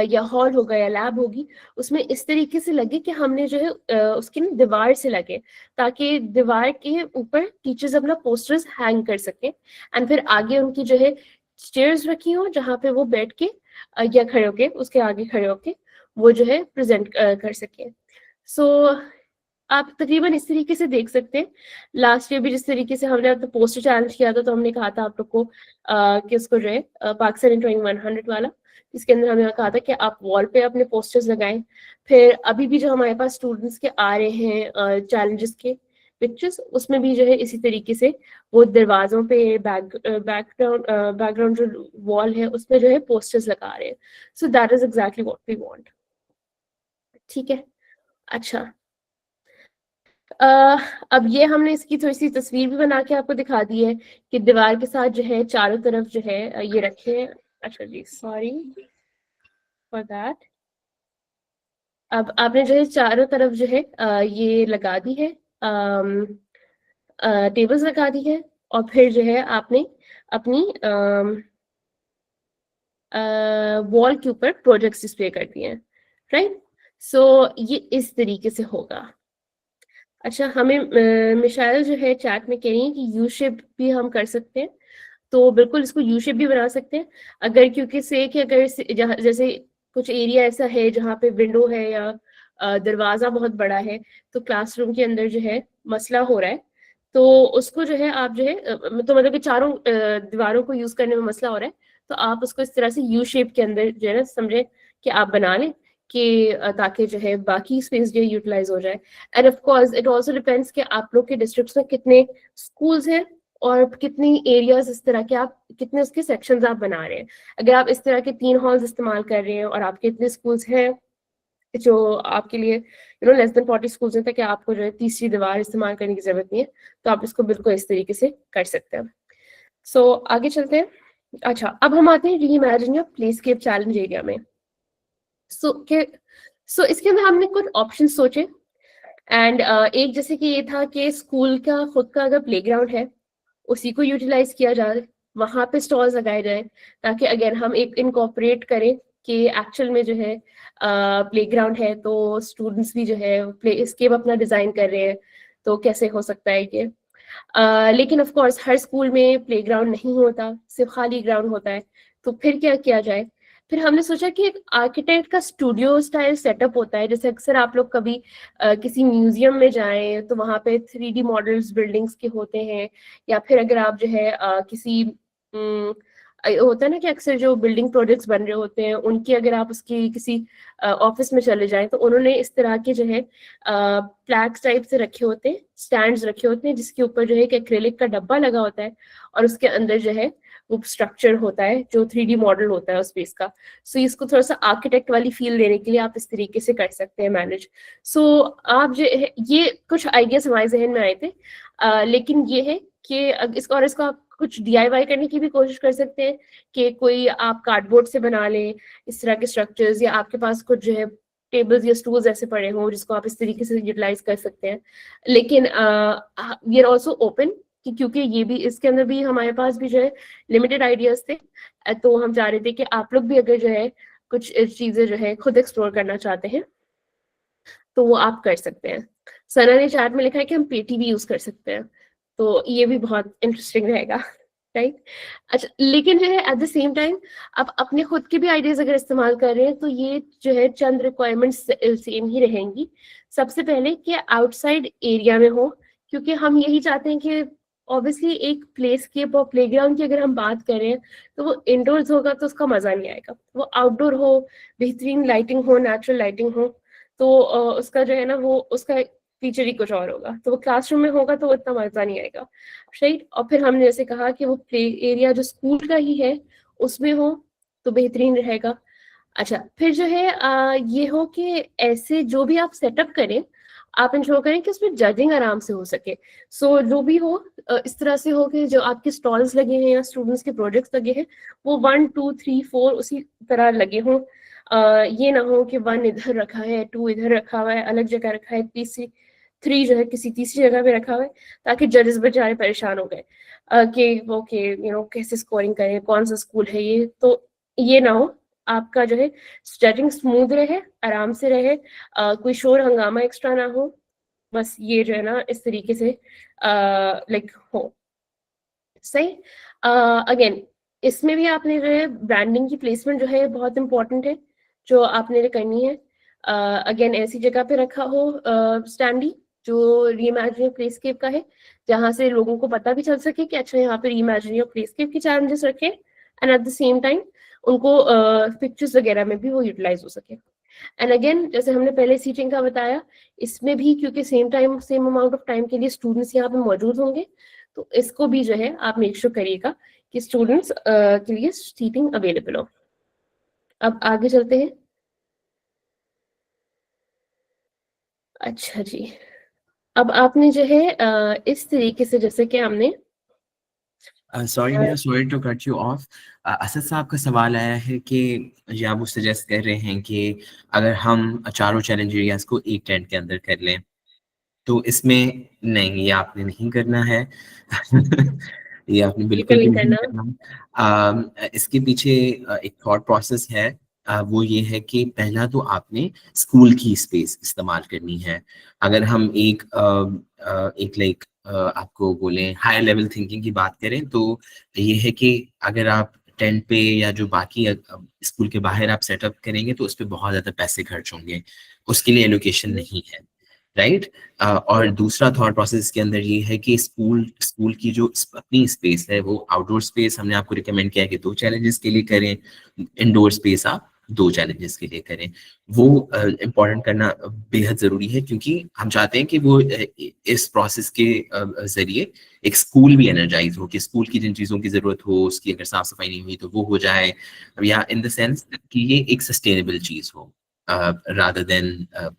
या हॉल होगा या लैब होगी, उसमें इस तरीके से लगे कि हमने जो है उसकी ना दीवार से लगे, ताकि दीवार के ऊपर टीचर्स अपना पोस्टर्स हैंग कर सकें, एंड फिर आगे उनकी जो है चेयर्स रखी हो जहाँ पे वो बैठ के या खड़े होके उसके आगे खड़े होके वो जो है प्रेजेंट कर सके। सो आप तकरीबन इस तरीके से देख सकते हैं। लास्ट ईयर भी जिस तरीके से हमने अपना पोस्टर चैलेंज किया था, तो हमने कहा था आप लोग को कि उसको जो है पाकिस्तान इन 2100 वाला, इसके अंदर हमने कहा था कि आप वॉल पे अपने पोस्टर्स लगाएं। फिर अभी भी जो हमारे पास स्टूडेंट्स के आ रहे हैं चैलेंजेस के पिक्चर्स, उसमें भी जो है इसी तरीके से वो दरवाजों पे बैकग्राउंड जो वॉल है उसमें जो है पोस्टर्स लगा रहे हैं। So that is exactly what we want. ठीक है, अच्छा अब ये हमने इसकी थोड़ी सी तस्वीर भी बना के आपको दिखा दी है कि दीवार के साथ जो है चारों तरफ जो है ये रखे हैं। अच्छा जी, सॉरी फॉर दैट। अब आपने जो है चारों तरफ जो है ये लगा दी है, टेबल्स लगा दी है, और फिर जो है आपने अपनी वॉल के ऊपर प्रोजेक्ट्स डिस्प्ले कर दिए हैं, राइट। सो ये इस तरीके से होगा। अच्छा, हमें मिशाइल जो है चैट में कह रही है कि यू शेप भी हम कर सकते हैं, तो बिल्कुल इसको यू शेप भी बना सकते हैं अगर, क्योंकि से कि अगर जैसे कुछ एरिया ऐसा है जहाँ पे विंडो है या दरवाजा बहुत बड़ा है, तो क्लासरूम के अंदर जो है मसला हो रहा है, तो उसको जो है आप जो है तो मतलब कि चारों दीवारों को यूज करने में मसला हो रहा है, तो आप उसको इस तरह से यू शेप के अंदर जो है ना समझे कि आप बना लें कि ताकि जो है बाकी स्पेस जो है यूटिलाइज हो जाए। End of course it also depends कि आप लोग के डिस्ट्रिक्ट्स में कितने स्कूल्स हैं और कितनी एरियाज इस तरह के आप कितने उसके सेक्शंस आप बना रहे हैं। अगर आप इस तरह के 3 हॉल्स इस्तेमाल कर रहे हैं और आपके इतने स्कूल्स हैं जो आपके लिए लेस देन 40 स्कूल्स हैं, ताकि आपको जो है तीसरी दीवार इस्तेमाल करने की जरूरत नहीं है, तो आप इसको बिल्कुल इस तरीके से कर सकते हैं। सो आगे चलते हैं। अच्छा, अब हम आते हैं रीइमेजिन योर प्लेस्केप चैलेंज एरिया में। सो इसके अंदर हमने कुछ ऑप्शन सोचे, एंड एक जैसे कि ये था कि स्कूल का खुद का अगर प्लेग्राउंड है उसी को यूटिलाइज किया जाए, वहां पे स्टॉल्स लगाए जाए, ताकि अगर हम एक इनकॉर्पोरेट करें कि एक्चुअल में जो है प्लेग्राउंड है, तो स्टूडेंट्स भी जो है प्ले स्केप अपना डिजाइन कर रहे हैं, तो कैसे हो सकता है ये। लेकिन ऑफ कोर्स हर स्कूल में प्लेग्राउंड नहीं होता, सिर्फ खाली ग्राउंड होता है, तो फिर क्या किया जाए। फिर हमने सोचा कि एक आर्किटेक्ट का स्टूडियो स्टाइल सेटअप होता है, जैसे अक्सर आप लोग कभी किसी म्यूजियम में जाएं तो वहाँ पे 3D मॉडल्स बिल्डिंग्स के होते हैं, या फिर अगर आप जो है किसी होता है ना कि अक्सर जो बिल्डिंग प्रोजेक्ट्स बन रहे होते हैं उनकी अगर आप उसकी किसी ऑफिस में चले जाएं, तो उन्होंने इस तरह के जो है प्लैक्स टाइप से रखे होते हैं, स्टैंड्स रखे होते हैं, जिसके ऊपर जो है एक एक्रिलिक का डब्बा लगा होता है, और उसके अंदर जो है वो स्ट्रक्चर होता है जो 3D मॉडल होता है उस स्पेस का। सो इसको थोड़ा सा आर्किटेक्ट वाली फील देने के लिए आप इस तरीके से कर सकते हैं मैनेज। सो आप जो ये कुछ आइडियाज हमारे जहन में आए थे, लेकिन ये है कि इसको आप कुछ DIY करने की भी कोशिश कर सकते हैं कि कोई आप कार्डबोर्ड से बना लें इस तरह के स्ट्रक्चर्स, या आपके पास कुछ जो है टेबल्स या स्टूल्स ऐसे पड़े हों जिसको आप इस तरीके से यूटिलाइज कर सकते हैं। लेकिन वी आर ऑल्सो ओपन, क्योंकि ये भी इसके अंदर भी हमारे पास भी जो है लिमिटेड आइडियाज थे, तो हम चाह रहे थे कि आप लोग भी अगर जो है कुछ चीजें जो है खुद एक्सप्लोर करना चाहते हैं तो वो आप कर सकते हैं। सना ने चैट में लिखा है कि हम पेटी भी यूज कर सकते हैं, तो ये भी बहुत इंटरेस्टिंग रहेगा, राइट। अच्छा, लेकिन जो है एट द सेम टाइम आप अपने खुद के भी आइडियाज अगर इस्तेमाल कर रहे हैं, तो ये जो है चंद रिक्वायरमेंट्स सेम ही रहेंगी। सबसे पहले कि आउटसाइड एरिया में हो, क्योंकि हम यही चाहते हैं कि ऑब्वियसली एक प्लेस्केप और प्लेग्राउंड की अगर हम बात करें तो वो इंडोर्स होगा तो उसका मजा नहीं आएगा, वो आउटडोर हो, बेहतरीन लाइटिंग हो, नेचुरल लाइटिंग हो, तो उसका जो है ना वो उसका फीचर ही कुछ और होगा। तो वो क्लासरूम में होगा तो इतना मजा नहीं आएगा, राइट। और फिर हमने जैसे कहा कि वो प्ले एरिया जो स्कूल का ही है उसमें हो तो बेहतरीन रहेगा। अच्छा, फिर जो है ये हो कि ऐसे जो भी आप सेटअप करें आप इंश्योर करें कि उसमें जजिंग आराम से हो सके। सो जो भी हो इस तरह से हो कि जो आपके स्टॉल्स लगे हैं या स्टूडेंट्स के प्रोजेक्ट्स लगे हैं वो 1 2 3 4 उसी तरह लगे हों। ये ना हो कि 1 इधर रखा है, 2 इधर रखा हुआ है, अलग जगह रखा है, तीसरी 3 जो है किसी तीसरी जगह पे रखा हुआ है, ताकि जजेस बेचारे परेशान हो गए कि ओके कैसे स्कोरिंग करें, कौन सा स्कूल है ये। तो ये ना हो, आपका जो है जजिंग स्मूथ रहे, आराम से रहे, कोई शोर हंगामा एक्स्ट्रा ना हो, बस ये जो है ना इस तरीके से लाइक हो सही। अगेन इसमें भी आपने जो है ब्रांडिंग की प्लेसमेंट जो है बहुत इंपॉर्टेंट है, जो आपने करनी है। अगेन ऐसी जगह पे रखा हो स्टैंडी जो रीइमेजिनिंग प्लेसकेप का है, जहाँ से लोगों को पता भी चल सके कि अच्छा यहाँ पे रीइमेजिनिंग प्लेसकेप की चैलेंजेस रखे, and eight the same time उनको पिक्चर्स वगैरह में भी वो यूटिलाइज हो सके। एंड अगेन जैसे हमने पहले सीटिंग का बताया, इसमें भी क्योंकि सेम अमाउंट ऑफ टाइम के लिए स्टूडेंट्स यहाँ पे मौजूद होंगे, तो इसको भी जो है आप मेक श्योर करिएगा कि स्टूडेंट्स के लिए सीटिंग अवेलेबल हो। अब आगे चलते हैं। अच्छा जी, अब आपने जो है इस तरीके से जैसे कि हमने सॉरी भैया, sorry to cut you off. Asad साहब का सवाल आया है कि या वो सजेस्ट कर रहे हैं कि अगर हम चारों चैलेंज एरियाज को एक टेंट के अंदर कर लें, तो इसमें नहीं, ये आपने नहीं करना है। ये आपने बिल्कुल भी नहीं करना। इसके पीछे एक थॉट प्रोसेस है। वो ये है कि पहला तो आपने स्कूल की स्पेस इस्तेमाल करनी है। अगर हम एक लाइक आपको बोलें हायर लेवल थिंकिंग की बात करें, तो ये है कि अगर आप टेंट पे या जो बाकी स्कूल के बाहर आप सेटअप करेंगे, तो उस पर बहुत ज़्यादा पैसे खर्च होंगे, उसके लिए एलोकेशन नहीं है, राइट। और दूसरा थॉट प्रोसेस के अंदर ये है कि स्कूल की जो अपनी स्पेस है, वो आउटडोर स्पेस हमने आपको रिकमेंड किया है कि 2 चैलेंजेस के लिए करें, इंडोर स्पेस आप 2 चैलेंजेस के लिए करें। वो इम्पोर्टेंट करना बेहद ज़रूरी है, क्योंकि हम चाहते हैं कि वो इस प्रोसेस के ज़रिए एक स्कूल भी एनर्जाइज हो, कि स्कूल की जिन चीज़ों की ज़रूरत हो, उसकी अगर साफ सफाई नहीं हुई तो वो हो जाए, या इन द सेंस कि ये एक सस्टेनेबल चीज़ हो rather than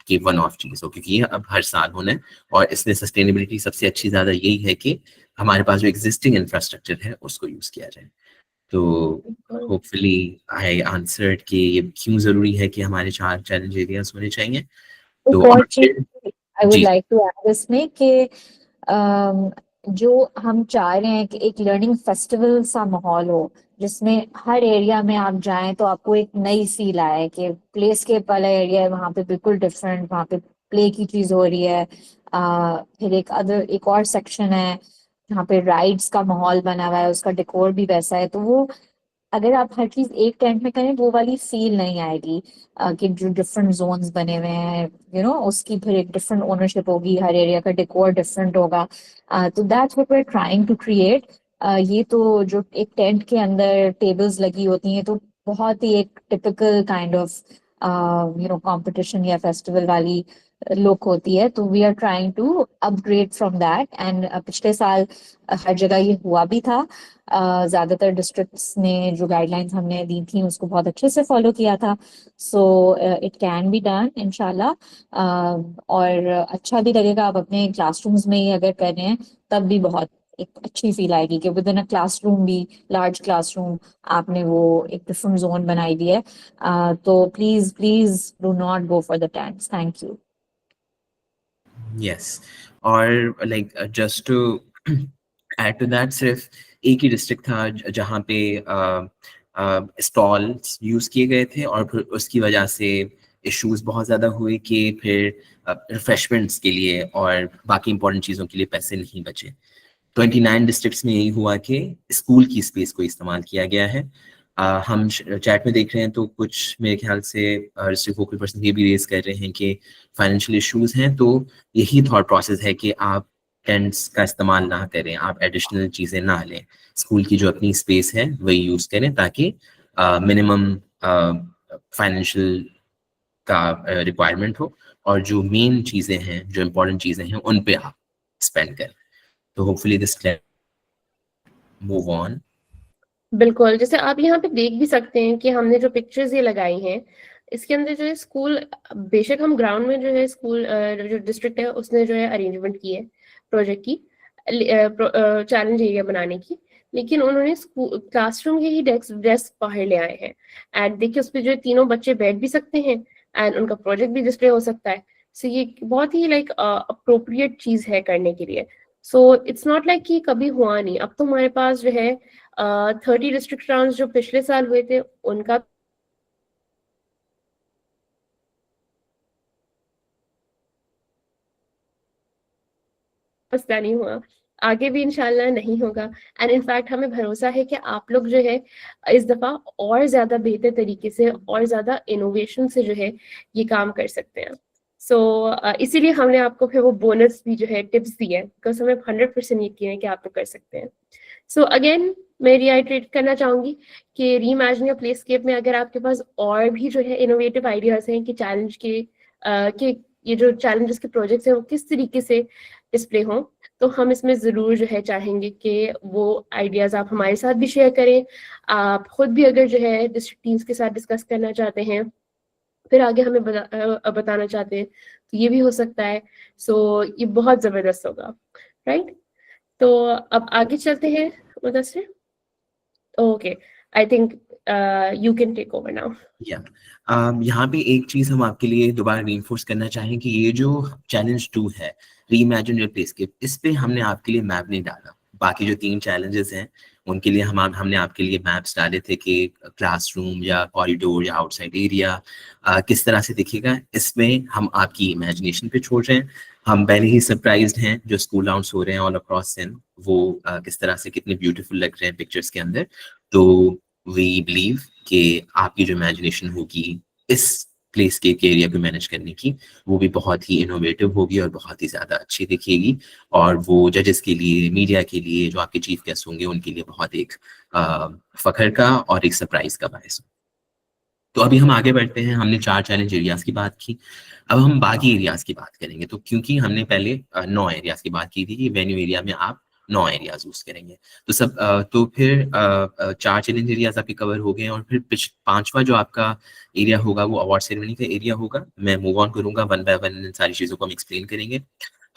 कि वन ऑफ चीज़ हो, क्योंकि ये अब हर साल होना है। और इसमें सस्टेनेबिलिटी सबसे अच्छी ज़्यादा यही है कि हमारे पास जो एग्जिस्टिंग इंफ्रास्ट्रक्चर है उसको यूज़ किया जाए। तो होपफुली आई आंसर्ड कि ये क्यों ज़रूरी है कि हमारे 4 चैलेंज एरियाज होने चाहिए। तो एक और चीज I would like to add इसमें कि जो हम चाह रहे हैं कि एक लर्निंग फेस्टिवल सा माहौल हो, जिसमें हर एरिया में आप जाएं तो आपको एक नई फील आए कि प्लेस्केप वाला एरिया है, वहाँ पे बिल्कुल डिफरेंट, वहाँ पे प्ले की चीज हो रही है। फिर एक और सेक्शन है जहाँ पे राइड्स का माहौल बना हुआ है, उसका डेकोर भी वैसा है। तो वो अगर आप हर चीज एक टेंट में करें, वो वाली फील नहीं आएगी कि जो डिफरेंट जोन्स बने हुए हैं, उसकी फिर एक डिफरेंट ओनरशिप होगी, हर एरिया का डेकोर डिफरेंट होगा। तो that's what we are trying to create. ये तो जो एक टेंट के अंदर टेबल्स लगी होती हैं, तो बहुत ही एक टिपिकल काइंड ऑफ कंपटीशन या फेस्टिवल वाली लुक होती है। तो we are trying to upgrade from that. And पिछले साल हर जगह ये हुआ भी था। ज्यादातर डिस्ट्रिक्ट्स ने जो गाइडलाइंस हमने दी थी उसको बहुत अच्छे से फॉलो किया था। So it can be done इंशाल्लाह। और अच्छा भी लगेगा। आप अपने क्लासरूम्स में ही अगर कर रहे हैं, तब भी बहुत एक अच्छी फील आएगी कि विद इन अ क्लासरूम भी, लार्ज क्लासरूम, आपने वो एक डिफरेंट जोन बनाई दी है। तो please please do not go for the tents. Thank you. Yes, और like just to add to that, सिर्फ एक ही डिस्ट्रिक्ट था जहाँ पे स्टॉल्स यूज़ किए गए थे, और फिर उसकी वजह से इश्यूज बहुत ज़्यादा हुए कि फिर रिफ्रेशमेंट्स के लिए और बाकी इंपॉर्टेंट चीज़ों के लिए पैसे नहीं बचे। 29 डिस्ट्रिक्ट्स में यही हुआ कि स्कूल की स्पेस को इस्तेमाल किया गया है। हम चैट में देख रहे हैं तो कुछ मेरे ख्याल से डिस्ट्रिक्ट फोकल पर्सन ये भी रेज कर रहे हैं कि फाइनेंशियल इश्यूज हैं। तो यही थॉट प्रोसेस है कि आप टेंट्स का इस्तेमाल ना करें, आप एडिशनल चीज़ें ना लें, स्कूल की जो अपनी स्पेस है वही यूज़ करें, ताकि मिनिमम फाइनेंशियल का रिक्वायरमेंट हो, और जो मेन चीज़ें हैं, जो इम्पोर्टेंट चीज़ें हैं, उन पे आप स्पेंड करें। तो होपफुली दिस मूव ऑन। बिल्कुल, जैसे आप यहाँ पे देख भी सकते हैं कि हमने जो पिक्चर्स ये लगाई हैं, इसके अंदर जो है स्कूल, बेशक हम ग्राउंड में जो है स्कूल जो डिस्ट्रिक्ट है उसने जो है अरेंजमेंट की है प्रोजेक्ट की चैलेंज एरिया बनाने की, लेकिन उन्होंने क्लासरूम के ही डेस्क बाहर ले आए हैं। एंड देखिए उस पर जो है तीनों बच्चे बैठ भी सकते हैं, एंड उनका प्रोजेक्ट भी डिस्प्ले हो सकता है। सो ये बहुत ही लाइक अप्रोप्रिएट चीज है करने के लिए। सो इट्स नॉट लाइक कि कभी हुआ नहीं। अब तो हमारे पास जो है 30 डिस्ट्रिक्ट राउंड्स जो पिछले साल हुए थे उनका मसला नहीं हुआ, आगे भी इंशाल्लाह नहीं होगा। एंड इनफैक्ट हमें भरोसा है कि आप लोग जो है इस दफ़ा और ज़्यादा बेहतर तरीके से और ज़्यादा इनोवेशन से जो है ये काम कर सकते हैं। सो इसीलिए हमने आपको फिर वो बोनस भी जो है टिप्स दी है, बिकॉज हमें 100% यकीन है कि आप लोग कर सकते हैं। सो अगेन मैं रिआइट्रेट करना चाहूँगी कि रीइमेजिन योर प्लेस्केप में अगर आपके पास और भी जो है इनोवेटिव आइडियाज़ हैं कि चैलेंज के ये जो चैलेंजेस के प्रोजेक्ट्स हैं वो किस तरीके से डिस्प्ले हों, तो हम इसमें ज़रूर जो है चाहेंगे कि वो आइडियाज़ आप हमारे साथ भी शेयर करें। आप खुद भी अगर जो है डिस्ट्रिक्ट टीम्स के साथ डिस्कस करना चाहते हैं, फिर आगे हमें बताना चाहते हैं, तो ये भी हो सकता है। सो ये बहुत ज़बरदस्त होगा, राइट? तो अब आगे चलते हैं Mudassir. Okay, I think you can take over now. या यहाँ पे एक चीज हम आपके लिए दोबारा रीइंफोर्स करना चाहें कि ये जो चैलेंज 2 है, रीइमेजिन योर प्लेस्केप, इस पे हमने आपके लिए मैप नहीं डाला। बाकी जो 3 चैलेंजेस हैं उनके लिए हमने आपके लिए मैप्स डाले थे कि क्लासरूम या कॉरिडोर या आउटसाइड एरिया किस तरह से दिखेगा। इसमें हम आपकी इमेजिनेशन पे छोड़ रहे हैं। हम पहले ही सरप्राइज्ड हैं जो स्कूल राउंड्स हो रहे हैं ऑल अक्रॉस सिंध, वो किस तरह से कितने ब्यूटीफुल लग रहे हैं पिक्चर्स के अंदर। तो वी बिलीव कि आपकी जो इमेजिनेशन होगी इस प्लेस के एरिया को मैनेज करने की, वो भी बहुत ही इनोवेटिव होगी और बहुत ही ज़्यादा अच्छी दिखेगी, और वो जजेस के लिए, मीडिया के लिए, जो आपके चीफ गेस्ट होंगे उनके लिए बहुत एक फख्र का और एक सरप्राइज का बायस। तो अभी हम आगे बढ़ते हैं। हमने 4 चैलेंज एरियाज की बात की, अब हम बाकी एरियाज की बात करेंगे। तो क्योंकि हमने पहले 9 एरियाज की बात की थी कि वेन्यू एरिया में आप 9 एरियाज यूज करेंगे, तो तो फिर 4 चैलेंज एरियाज आपके कवर हो गए, और फिर 5वां जो आपका एरिया होगा वो अवार्ड सेरेमनी का एरिया होगा। मैं मूव ऑन करूंगा वन बाय वन, इन सारी चीज़ों को हम एक्सप्लेन करेंगे।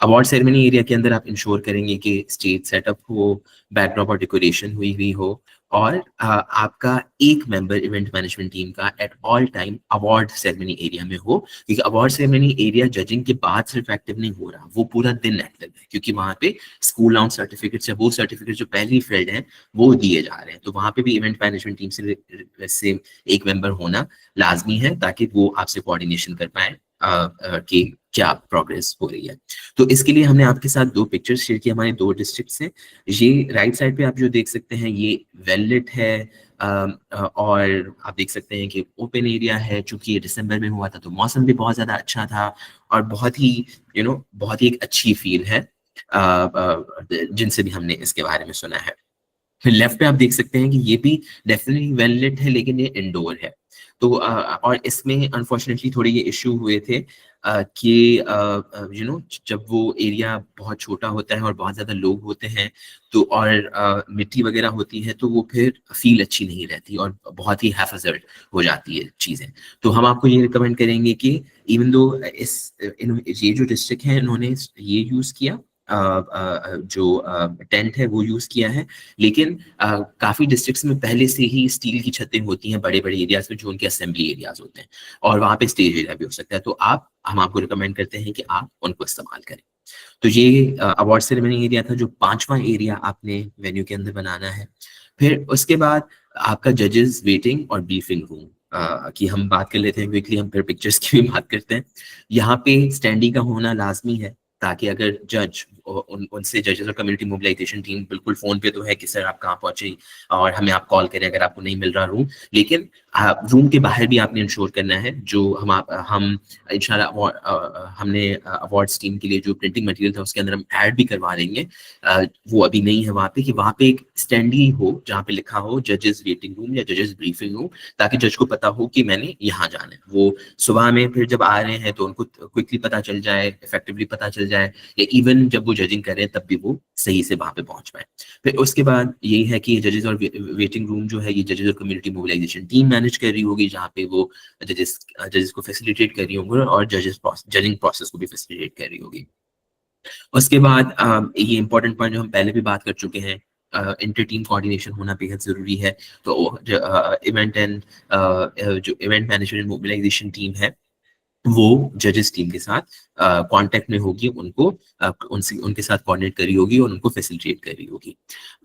अवार्ड सेरेमनी एरिया के अंदर आप इंश्योर करेंगे कि स्टेज सेटअप हो, बैकड्रॉप और डेकोरेशन हुई हुई हो, और आपका एक मेंबर इवेंट मैनेजमेंट टीम का at all time award ceremony area में हो, क्योंकि अवार्ड सेरेमनी एरिया जजिंग के बाद सिर्फ एक्टिव नहीं हो रहा, वो पूरा दिन एक्टिव है, क्योंकि वहाँ पे स्कूल राउंड सर्टिफिकेट्स है, वो सर्टिफिकेट जो पहले ही फिल्ड हैं वो दिए जा रहे हैं। तो वहाँ पे भी इवेंट मैनेजमेंट टीम से एक मेंबर होना लाजमी है, ताकि वो आपसे कोऑर्डिनेशन कर पाए कि क्या प्रोग्रेस हो रही है। तो इसके लिए हमने आपके साथ 2 पिक्चर्स शेयर की हमारे 2 डिस्ट्रिक्ट से। ये राइट साइड पे आप जो देख सकते हैं ये वेल लिट है, और आप देख सकते हैं कि ओपन एरिया है। चूंकि ये दिसंबर में हुआ था तो मौसम भी बहुत ज़्यादा अच्छा था, और बहुत ही बहुत ही एक अच्छी फील है जिनसे भी हमने इसके बारे में सुना है। फिर लेफ्ट पे आप देख सकते हैं कि ये भी डेफिनेटली वेल लिट है, लेकिन ये इंडोर है। तो और इसमें अनफॉर्चुनेटली थोड़े ये इशू हुए थे कि जब वो एरिया बहुत छोटा होता है और बहुत ज़्यादा लोग होते हैं, तो और मिट्टी वगैरह होती है, तो वो फिर फील अच्छी नहीं रहती और बहुत ही हैफजर्ड हो जाती है चीज़ें। तो हम आपको ये रिकमेंड करेंगे कि इवन दो ये जो डिस्ट्रिक्ट है इन्होंने ये यूज़ किया, जो टेंट है वो यूज किया है, लेकिन काफी डिस्ट्रिक्ट्स में पहले से ही स्टील की छतें होती हैं बड़े बड़े एरियाज में, जो उनके असेंबली एरियाज होते हैं, और वहाँ पे स्टेज एरिया भी हो सकता है। तो हम आपको रिकमेंड करते हैं कि आप उनको इस्तेमाल करें। तो ये अवार्ड सेरेमनी एरिया था, जो 5वां एरिया आपने वेन्यू के अंदर बनाना है। फिर उसके बाद आपका जजेस वेटिंग और ब्रीफिंग रूम की हम बात कर लेते हैं क्विकली, हम फिर पिक्चर्स की भी बात करते हैं। यहाँ पे स्टैंडी का होना लाजमी है, ताकि अगर जज उनसे जजेस और कम्युनिटी मोबिलाइजेशन टीम बिल्कुल फोन पे तो है कि सर आप कहाँ पहुंचे, और हमें आप कॉल करें अगर आपको नहीं मिल रहा रूम, लेकिन रूम के बाहर भी आपने इंश्योर करना है। जो हम इंशाल्लाह हमने अवार्ड्स टीम के लिए जो प्रिंटिंग मटेरियल था उसके अंदर हम ऐड भी करवा देंगे, वो अभी नहीं है वहाँ पे, कि वहाँ पे एक स्टैंडी हो जहाँ पे लिखा हो जजेस वेटिंग रूम या जजेस ब्रीफिंग रूम, ताकि जज को पता हो कि मैंने यहाँ जाना है। वो सुबह में फिर जब आ रहे हैं तो उनको क्विकली पता चल जाए, इफेक्टिवली पता चल जाए, या इवन जब वो जजिंग करें तब भी वो सही से वहाँ पे पहुंच पाए। फिर उसके बाद यही है कि जजेस और वेटिंग रूम जो है ये जजेस और कम्युनिटी मोबिलाइजेशन टीम मैनेज कर रही होगी, जहाँ पे वो जजेस को फैसिलिटेट कर रही होंगी और जजिंग प्रोसेस को भी फैसिलिटेट कर रही होगी। उसके बाद ये इंपॉर्टेंट पॉइंट जो हम पहले भी बात कर चुके हैं, इंटर टीम कोऑर्डिनेशन होना बेहद ज़रूरी है। तो इवेंट एंड जो इवेंट मैनेजमेंट मोबिलाइजेशन टीम है वो जजेस टीम के साथ कांटेक्ट में होगी, उनको उनके साथ कोऑर्डिनेट करी होगी और उनको फैसिलिटेट करी होगी।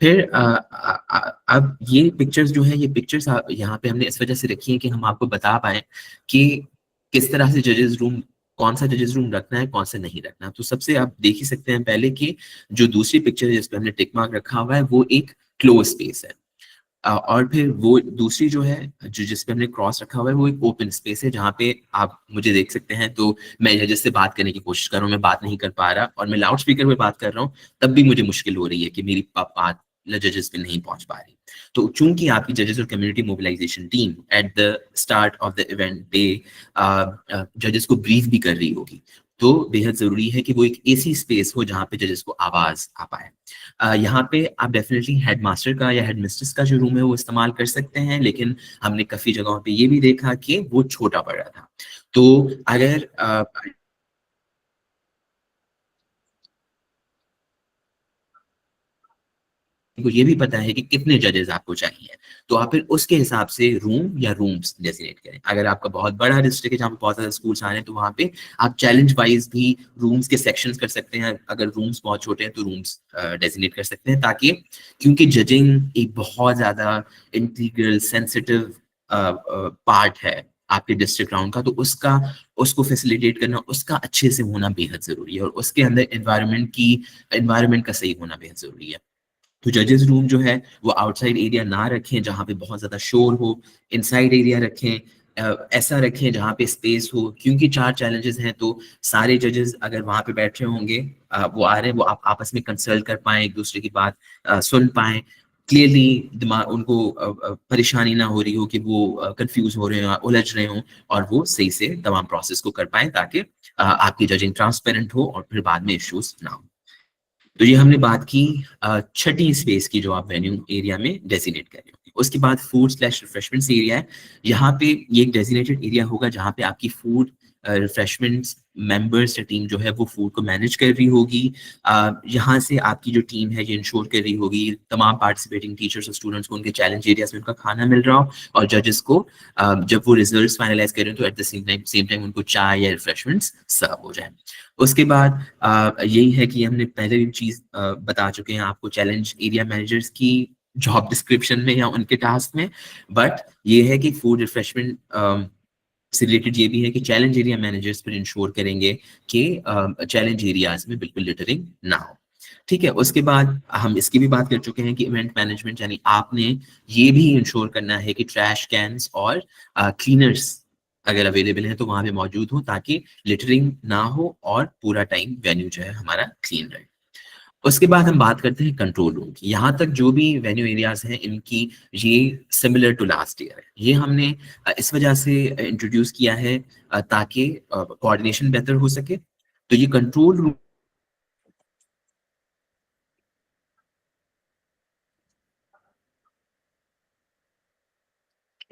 फिर अब ये पिक्चर्स जो है, ये पिक्चर्स यहाँ पे हमने इस वजह से रखी है कि हम आपको बता पाए कि किस तरह से जजेस रूम, कौन सा जजेस रूम रखना है, कौन सा नहीं रखना। तो सबसे आप देख ही सकते हैं पहले कि जो दूसरी पिक्चर है जिस पे हमने टिक मार्क रखा हुआ है वो एक क्लोज स्पेस है, और फिर वो दूसरी जो है जो जिस पे हमने क्रॉस रखा हुआ है वो एक ओपन स्पेस है जहाँ पे आप मुझे देख सकते हैं। तो मैं जजेस से बात करने की कोशिश कर रहा हूँ, मैं बात नहीं कर पा रहा और मैं लाउड स्पीकर पे बात कर रहा हूँ, तब भी मुझे मुश्किल हो रही है कि मेरी बात जजेस पे नहीं पहुंच पा रही। तो चूंकि आपकी जजेस और community mobilisation team at the start of the event day जजेस को ब्रीफ भी कर रही होगी, तो बेहद जरूरी है कि वो एक ऐसी स्पेस हो जहाँ पे जजेस को आवाज आ पाए। यहाँ पे आप डेफिनेटली हेडमास्टर का या हेडमिस्ट्रेस का जो रूम है वो इस्तेमाल कर सकते हैं, लेकिन हमने काफी जगहों पे ये भी देखा कि वो छोटा पड़ रहा था। तो अगर को ये भी पता है कि कितने जजेस आपको चाहिए, तो आप फिर उसके हिसाब से रूम या रूम्स डेजिग्नेट करें। अगर आपका बहुत बड़ा डिस्ट्रिक्ट है जहाँ पे बहुत सारे स्कूल्स आ रहे हैं, तो वहाँ पे आप चैलेंज वाइज भी रूम्स के सेक्शंस कर सकते हैं। अगर रूम्स बहुत छोटे हैं तो रूम्स डेजिग्नेट कर सकते हैं, ताकि क्योंकि जजिंग एक बहुत ज्यादा इंटीग्रल सेंसिटिव पार्ट है आपके डिस्ट्रिक्ट राउंड का, तो उसको फैसिलिटेट करना, उसका अच्छे से होना बेहद जरूरी है, और उसके अंदर एनवायरनमेंट का सही होना बेहद जरूरी है। तो जजेस रूम जो है वो आउटसाइड एरिया ना रखें जहाँ पे बहुत ज्यादा शोर हो, इनसाइड एरिया रखें, ऐसा रखें जहाँ पे स्पेस हो, क्योंकि 4 चैलेंजेस हैं। तो सारे जजेस अगर वहाँ पे बैठे होंगे, वो आ रहे हैं, वो आपस में कंसल्ट कर पाए, एक दूसरे की बात सुन पाए क्लियरली, दिमाग उनको परेशानी ना हो रही हो कि वो कंफ्यूज हो रहे हो, उलझ रहे हो, और वो सही से तमाम प्रोसेस को कर पाए, ताकि आपकी जजिंग ट्रांसपेरेंट हो और फिर बाद में इश्यूज ना हो। तो ये हमने बात की छठी स्पेस की जो आप वेन्यू एरिया में डेजिग्नेट कर रहे हो। उसके बाद फूड स्लैश रिफ्रेशमेंट्स एरिया है। यहाँ पे ये एक डेजिग्नेटेड एरिया होगा जहाँ पे आपकी फूड रिफ्रेशमेंट्स मेंबर्स या टीम जो है वो फूड को मैनेज कर रही होगी। यहाँ से आपकी जो टीम है ये इंश्योर कर रही होगी तमाम पार्टिसिपेटिंग टीचर्स और स्टूडेंट्स को उनके चैलेंज एरियाज में उनका खाना मिल रहा हो, और जजेस को जब वो रिजल्ट्स फाइनलाइज कर रहे हो तो एट द सेम टाइम उनको चाय या रिफ्रेशमेंट्स सर्व हो जाए। उसके बाद यही है कि हमने पहले भी चीज बता चुके हैं आपको चैलेंज एरिया मैनेजर्स की जॉब डिस्क्रिप्शन में या उनके टास्क में, बट ये है कि फूड रिफ्रेशमेंट से रिलेटेड ये भी है कि चैलेंज एरिया मैनेजर्स फिर इंश्योर करेंगे कि चैलेंज एरियाज में बिल्कुल लिटरिंग ना हो। ठीक है, उसके बाद हम इसकी भी बात कर चुके हैं कि इवेंट मैनेजमेंट, यानी आपने ये भी इंश्योर करना है कि ट्रैश कैन्स और क्लीनर्स अगर अवेलेबल है तो वहां पे मौजूद हो, ताकि लिटरिंग ना हो और पूरा टाइम वेन्यू जो है हमारा क्लीन रहे। उसके बाद हम बात करते हैं कंट्रोल रूम की। यहाँ तक जो भी वेन्यू एरियाज हैं इनकी ये सिमिलर टू लास्ट ईयर है। ये हमने इस वजह से इंट्रोड्यूस किया है ताकि कोऑर्डिनेशन बेहतर हो सके। तो ये कंट्रोल रूम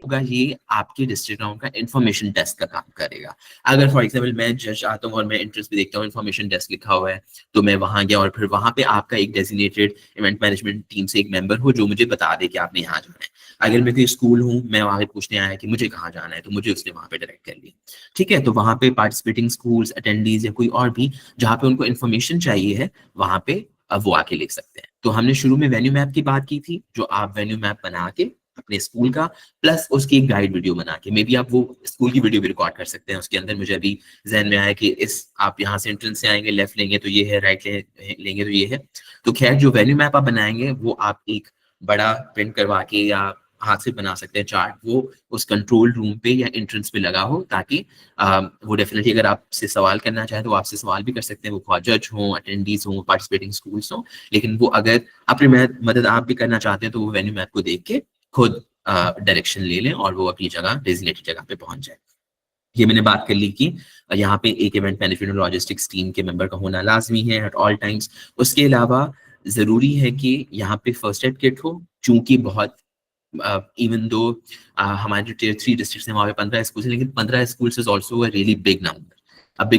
होगा, ये आपके डिस्ट्रिक्ट राउंड का इंफॉर्मेशन डेस्क का काम करेगा। अगर फॉर एग्जांपल मैं जज आता हूँ और मैं इंट्रेंस पे देखता हूँ इंफॉर्मेशन डेस्क लिखा हुआ है, तो मैं वहां गया और फिर वहां पे आपका एक डेजिग्नेटेड इवेंट मैनेजमेंट टीम से एक मेंबर हो जो मुझे बता दे कि आपने यहाँ जाना है। अगर मैं कोई स्कूल हूँ, मैं वहां पे पूछने आया कि मुझे कहाँ जाना है, तो मुझे उसने वहां पे डायरेक्ट कर लिया। ठीक है, तो वहां पे पार्टिसिपेटिंग स्कूल्स, अटेंडीज या कोई और भी जहाँ पे उनको इन्फॉर्मेशन चाहिए है, वहां पे अब वो आके लिख सकते हैं। तो हमने शुरू में वेन्यू मैप की बात की थी, जो आप वेन्यू मैप बना के अपने स्कूल का प्लस उसकी एक गाइड वीडियो बना के, मे बी आप वो स्कूल की वीडियो भी रिकॉर्ड कर सकते हैं। उसके अंदर मुझे अभी जहन में आया कि इस आप यहाँ से एंट्रेंस से आएंगे, लेफ्ट लेंगे तो ये है, राइट लेंगे तो ये है। तो खैर जो वेन्यू मैप आप बनाएंगे वो आप एक बड़ा प्रिंट करवा के या हाथ से बना सकते हैं चार्ट, वो उस कंट्रोल रूम पे या एंट्रेंस पे लगा हो, ताकि वो डेफिनेटली अगर आपसे सवाल करना चाहे तो वो आपसे सवाल भी कर सकते हैं, वो जज हो, अटेंडीज हो, पार्टिसिपेटिंग स्कूल्स हो। लेकिन वो अगर अपनी मदद आप भी करना चाहते हैं तो वो वेन्यू मैप को देख के खुद डायरेक्शन ले लें और वो अपनी जगह डेजिग्नेटेड जगह पे पहुंच जाए। ये मैंने बात कर ली कि यहाँ पे एक इवेंट मैनेजमेंट और लॉजिस्टिक्स टीम के मेंबर का होना लाजमी है एट ऑल टाइम्स। उसके अलावा जरूरी है कि यहाँ पे फर्स्ट एड किट हो, चूंकि बहुत इवन दो हमारे जो टियर 3 डिस्ट्रिक्ट्स हैं वहाँ पे 15 स्कूल्स हैं, लेकिन 15 schools is also a really big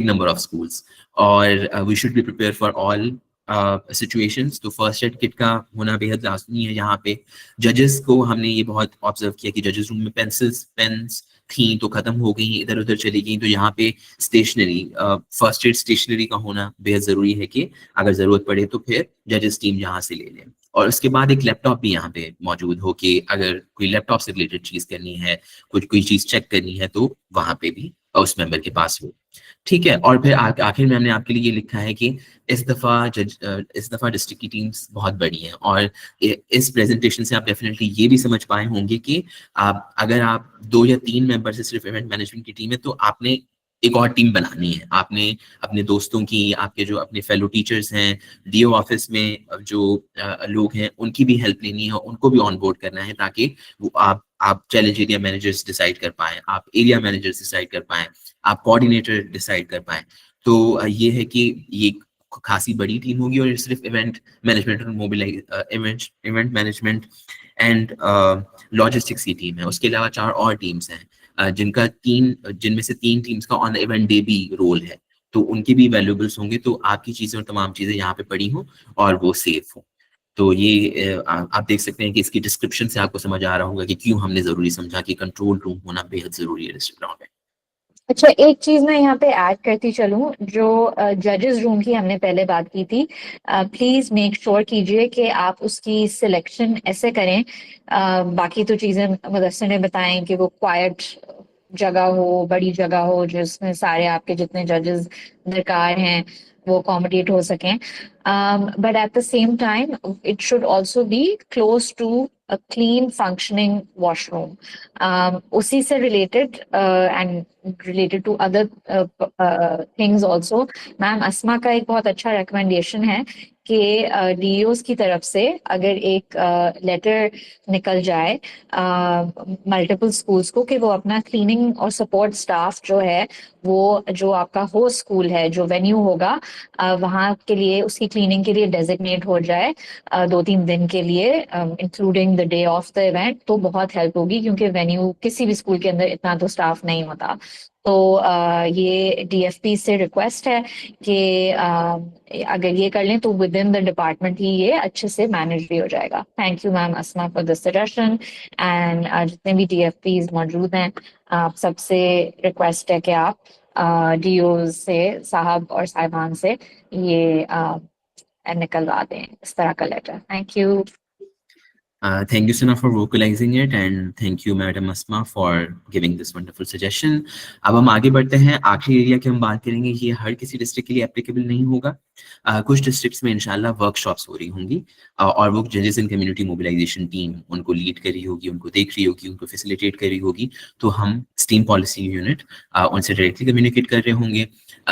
number of schools, और we should be prepare for all situations. तो फर्स्ट एड किट का होना बेहद लाजमी है। यहाँ पे जजेस को हमने ये बहुत ऑब्जर्व किया कि जजेस रूम में पेंसिल्स, पेन्स, थी तो खत्म हो गई, इधर उधर चली गई, तो यहाँ पे स्टेशनरी, फर्स्ट एड स्टेशनरी का होना बेहद जरूरी है कि अगर जरूरत पड़े तो फिर जजेस टीम यहाँ से ले लें। और उसके बाद एक लैपटॉप भी यहाँ पे मौजूद हो कि अगर कोई लैपटॉप से रिलेटेड चीज करनी है, कुछ कोई चीज चेक करनी है, तो वहां पे भी उस मेंबर के पास हो। ठीक है। और फिर आखिर में हमने आपके लिए ये लिखा है कि इस दफा डिस्ट्रिक्ट की टीम्स बहुत बड़ी हैं, और इस प्रेजेंटेशन से आप डेफिनेटली ये भी समझ पाए होंगे कि अगर आप 2 या 3 मेंबर से सिर्फ इवेंट मैनेजमेंट की टीम है, तो आपने एक और टीम बनानी है। आपने अपने दोस्तों की, आपके जो अपने फेलो टीचर्स हैं, डीओ ऑफिस में जो लोग हैं, उनकी भी हेल्प लेनी है, उनको भी ऑन बोर्ड करना है, ताकि वो आप चैलेंज एरिया मैनेजर्स डिसाइड कर पाएं, आप एरिया मैनेजर्स डिसाइड कर पाएं, आप कोऑर्डिनेटर डिसाइड कर पाएं। तो ये है कि ये खासी बड़ी टीम होगी, और सिर्फ इवेंट मैनेजमेंट और इवेंट मैनेजमेंट एंड लॉजिस्टिक्स की टीम है। उसके अलावा 4 और टीम्स हैं जिनमें से 3 टीम्स का ऑन द इवेंट डे भी रोल है, तो उनके भी वैल्यूएबल्स होंगे, तो आपकी चीजें और तमाम चीजें यहाँ पे पड़ी हों और वो सेफ हो। तो ये आप देख सकते हैं कि इसकी डिस्क्रिप्शन से आपको समझ आ रहा होगा कि क्यों हमने जरूरी समझा कि कंट्रोल रूम होना बेहद जरूरी है डिस्ट्रिक्ट ग्राउंड में। अच्छा, एक चीज मैं यहाँ पे ऐड करती चलूं, जो जजेस रूम की हमने पहले बात की थी, प्लीज मेक श्योर कीजिए कि आप उसकी सिलेक्शन ऐसे करें, बाकी तो चीजें मुदस्सिर ने बताएं कि वो क्वाइट जगह हो, बड़ी जगह हो, जिसमें सारे आपके जितने जजेस दरकार हैं वो अकोमोडेट हो सकें, but at the same time it should also be close to a clean functioning washroom. उसी से related and related to other things also, ma'am Asma का एक बहुत अच्छा recommendation है कि डीओस की तरफ से अगर एक लेटर निकल जाए मल्टीपल स्कूल्स को कि वो अपना क्लीनिंग और सपोर्ट स्टाफ जो है, वो जो आपका होस्ट स्कूल है, जो वेन्यू होगा, वहाँ के लिए उसकी क्लीनिंग के लिए डेजिग्नेट हो जाए 2-3 दिन के लिए, including the day of the event, तो बहुत हेल्प होगी, क्योंकि वेन्यू किसी भी स्कूल के अंदर इतना तो स्टाफ नहीं होता। तो ये डीएफपी से रिक्वेस्ट है कि अगर ये कर लें तो विद इन द डिपार्टमेंट ही ये अच्छे से मैनेज भी हो जाएगा। Thank you ma'am Asma for this suggestion, and जितने भी डीएफपीज मौजूद हैं, आप सबसे रिक्वेस्ट है कि आप डीओ से साहब और साहिबान से ये निकलवा दें इस तरह का letter. Thank you. Thank you, Sana, for vocalizing it, and thank you, Madam Asma, for giving this wonderful suggestion. अब हम आगे बढ़ते हैं। आखिरी एरिया की हम बात करेंगे, ये हर किसी डिस्ट्रिक्ट के लिए एप्लीकेबल नहीं होगा। कुछ डिस्ट्रिक्ट्स में इंशाल्लाह वर्कशॉप्स हो रही होंगी, और वो जजेस इन कम्युनिटी मोबिलाइजेशन टीम उनको लीड कर रही होगी, उनको देख रही होगी, उनको फैसिलिटेट कर रही होगी। तो हम स्टीम पॉलिसी यूनिट उनसे डायरेक्टली कम्युनिकेट कर रहे होंगे।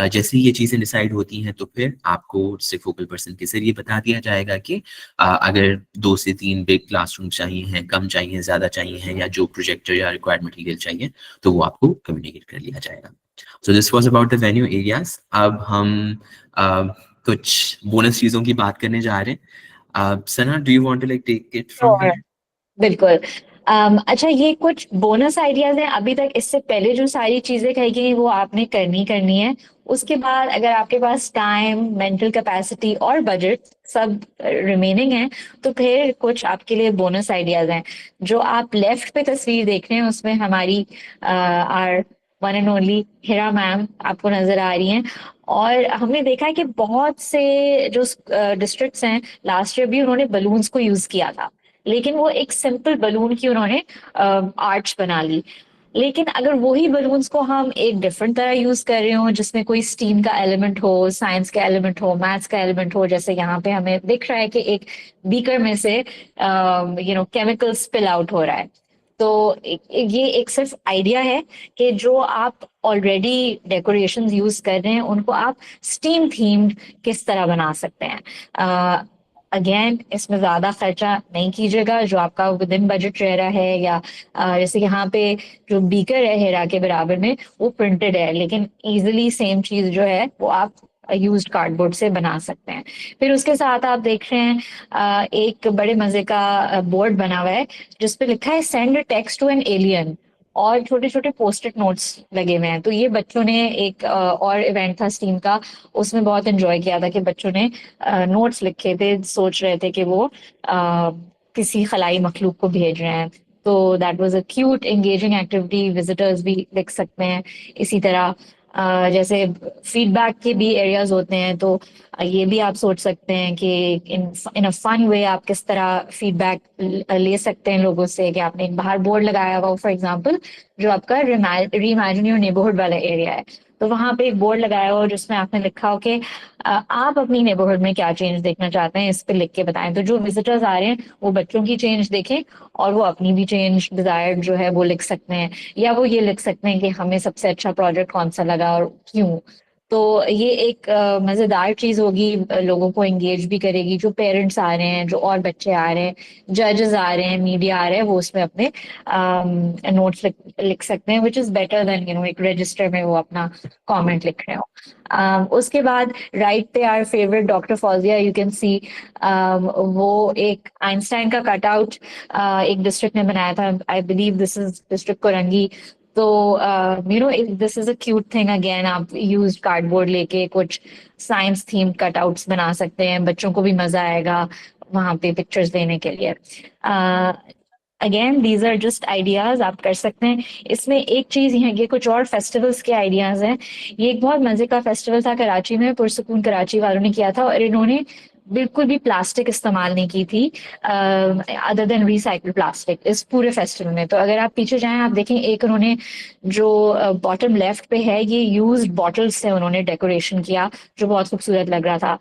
जैसे ही ये चीज़ें डिसाइड होती हैं, तो फिर आपको डिस्ट्रिक्ट फोकल पर्सन के जरिए बता दिया जाएगा कि अगर 2 से 3 बिग क्लासरूम चाहिए हैं, कम चाहिए, ज़्यादा चाहिए हैं, या जो प्रोजेक्टर या रिक्वायर्ड मटेरियल चाहिए, तो वो आपको कम्युनिकेट कर लिया जाएगा। So this was about the venue areas. अब हम कुछ बोनस चीज़ों की बात करने जा रहे हैं। Sana, do you want to like take it from here? बिल्कुल। अच्छा, ये कुछ बोनस आइडियाज हैं। अभी तक इससे पहले जो सारी चीजें कही गई वो आपने करनी है। उसके बाद अगर आपके पास टाइम, मेंटल कैपेसिटी और बजट सब रिमेनिंग है, तो फिर कुछ आपके लिए बोनस आइडियाज हैं। जो आप लेफ्ट पे तस्वीर देख रहे हैं, उसमें हमारी our one and only Hira ma'am आपको नजर आ रही हैं। और हमने देखा है कि बहुत से जो डिस्ट्रिक्ट्स हैं, लास्ट ईयर भी उन्होंने बलून्स को यूज किया था, लेकिन वो एक सिंपल बलून की उन्होंने आर्च बना ली। लेकिन अगर वही बलून्स को हम एक डिफरेंट तरह यूज कर रहे हो, जिसमें कोई स्टीम का एलिमेंट हो, साइंस का एलिमेंट हो, मैथ्स का एलिमेंट हो, जैसे यहाँ पे हमें दिख रहा है कि एक बीकर में से केमिकल स्पिल आउट हो रहा है, तो ये एक सिर्फ आइडिया है कि जो आप ऑलरेडी डेकोरेशंस यूज कर रहे हैं, उनको आप स्टीम थीम्ड किस तरह बना सकते हैं। अगेन, इसमें ज्यादा खर्चा नहीं कीजिएगा, जो आपका विद इन बजट रह रहा है, या जैसे यहाँ पे जो बीकर है हेरा के बराबर में, वो प्रिंटेड है, लेकिन इजीली सेम चीज जो है वो आप यूज्ड कार्डबोर्ड से बना सकते हैं। फिर उसके साथ आप देख रहे हैं एक बड़े मजे का बोर्ड बना हुआ है जिसपे लिखा है send text to an alien, और छोटे छोटे पोस्टेड नोट्स लगे हुए हैं। तो ये बच्चों ने एक और इवेंट था स्टीम का, उसमें बहुत एंजॉय किया था कि बच्चों ने नोट्स लिखे थे, सोच रहे थे कि वो किसी खलाई मखलूक को भेज रहे हैं। तो that was a cute engaging activity, visitors भी लिख सकते हैं। इसी तरह जैसे फीडबैक के भी एरियाज होते हैं, तो ये भी आप सोच सकते हैं कि इन अ फन वे आप किस तरह फीडबैक ले सकते हैं लोगों से, कि आपने एक बाहर बोर्ड लगाया हुआ फॉर एग्जांपल जो आपका रीइमेजिन योर नेबरहुड वाला एरिया है, तो वहां पे एक बोर्ड लगाया हुआ जिसमें आपने लिखा हो कि आप अपनी नेबरहुड में क्या चेंज देखना चाहते हैं, इस पे लिख के बताएं। तो जो विजिटर्स आ रहे हैं वो बच्चों की चेंज देखें और वो अपनी भी चेंज डिजायर्ड जो है वो लिख सकते हैं, या वो ये लिख सकते हैं कि हमें सबसे अच्छा प्रोजेक्ट कौन सा लगा और क्यों। तो ये एक मजेदार चीज होगी, लोगों को एंगेज भी करेगी। जो पेरेंट्स आ रहे हैं, जो और बच्चे आ रहे हैं, जजेस आ रहे हैं, मीडिया आ रहे हैं, वो उसमें अपने नोट्स लिख सकते हैं, विच इज बेटर देन एक रजिस्टर में वो अपना कमेंट लिख रहे हो। उसके बाद राइट पे our favourite doctor Fauzia, you can see वो एक आइंस्टाइन का कटआउट एक डिस्ट्रिक्ट ने बनाया था, I believe this is district Korangi. तो this is a cute thing, again आप यूज्ड कार्डबोर्ड लेके कुछ साइंस थीम कटआउट्स बना सकते हैं, बच्चों को भी मजा आएगा वहां पे पिक्चर्स लेने के लिए। Again these are just ideas, आप कर सकते हैं। इसमें एक चीज ये कुछ और फेस्टिवल्स के आइडियाज हैं। ये एक बहुत मजे का फेस्टिवल था कराची में, पुरसकून कराची वालों ने किया था, और इन्होंने बिल्कुल भी प्लास्टिक इस्तेमाल नहीं की थी अदर देन रिसाइकल प्लास्टिक इस पूरे फेस्टिवल में। तो अगर आप पीछे जाएं, आप देखें एक उन्होंने जो बॉटम लेफ्ट पे है, ये यूज्ड बॉटल्स से उन्होंने डेकोरेशन किया जो बहुत खूबसूरत लग रहा था।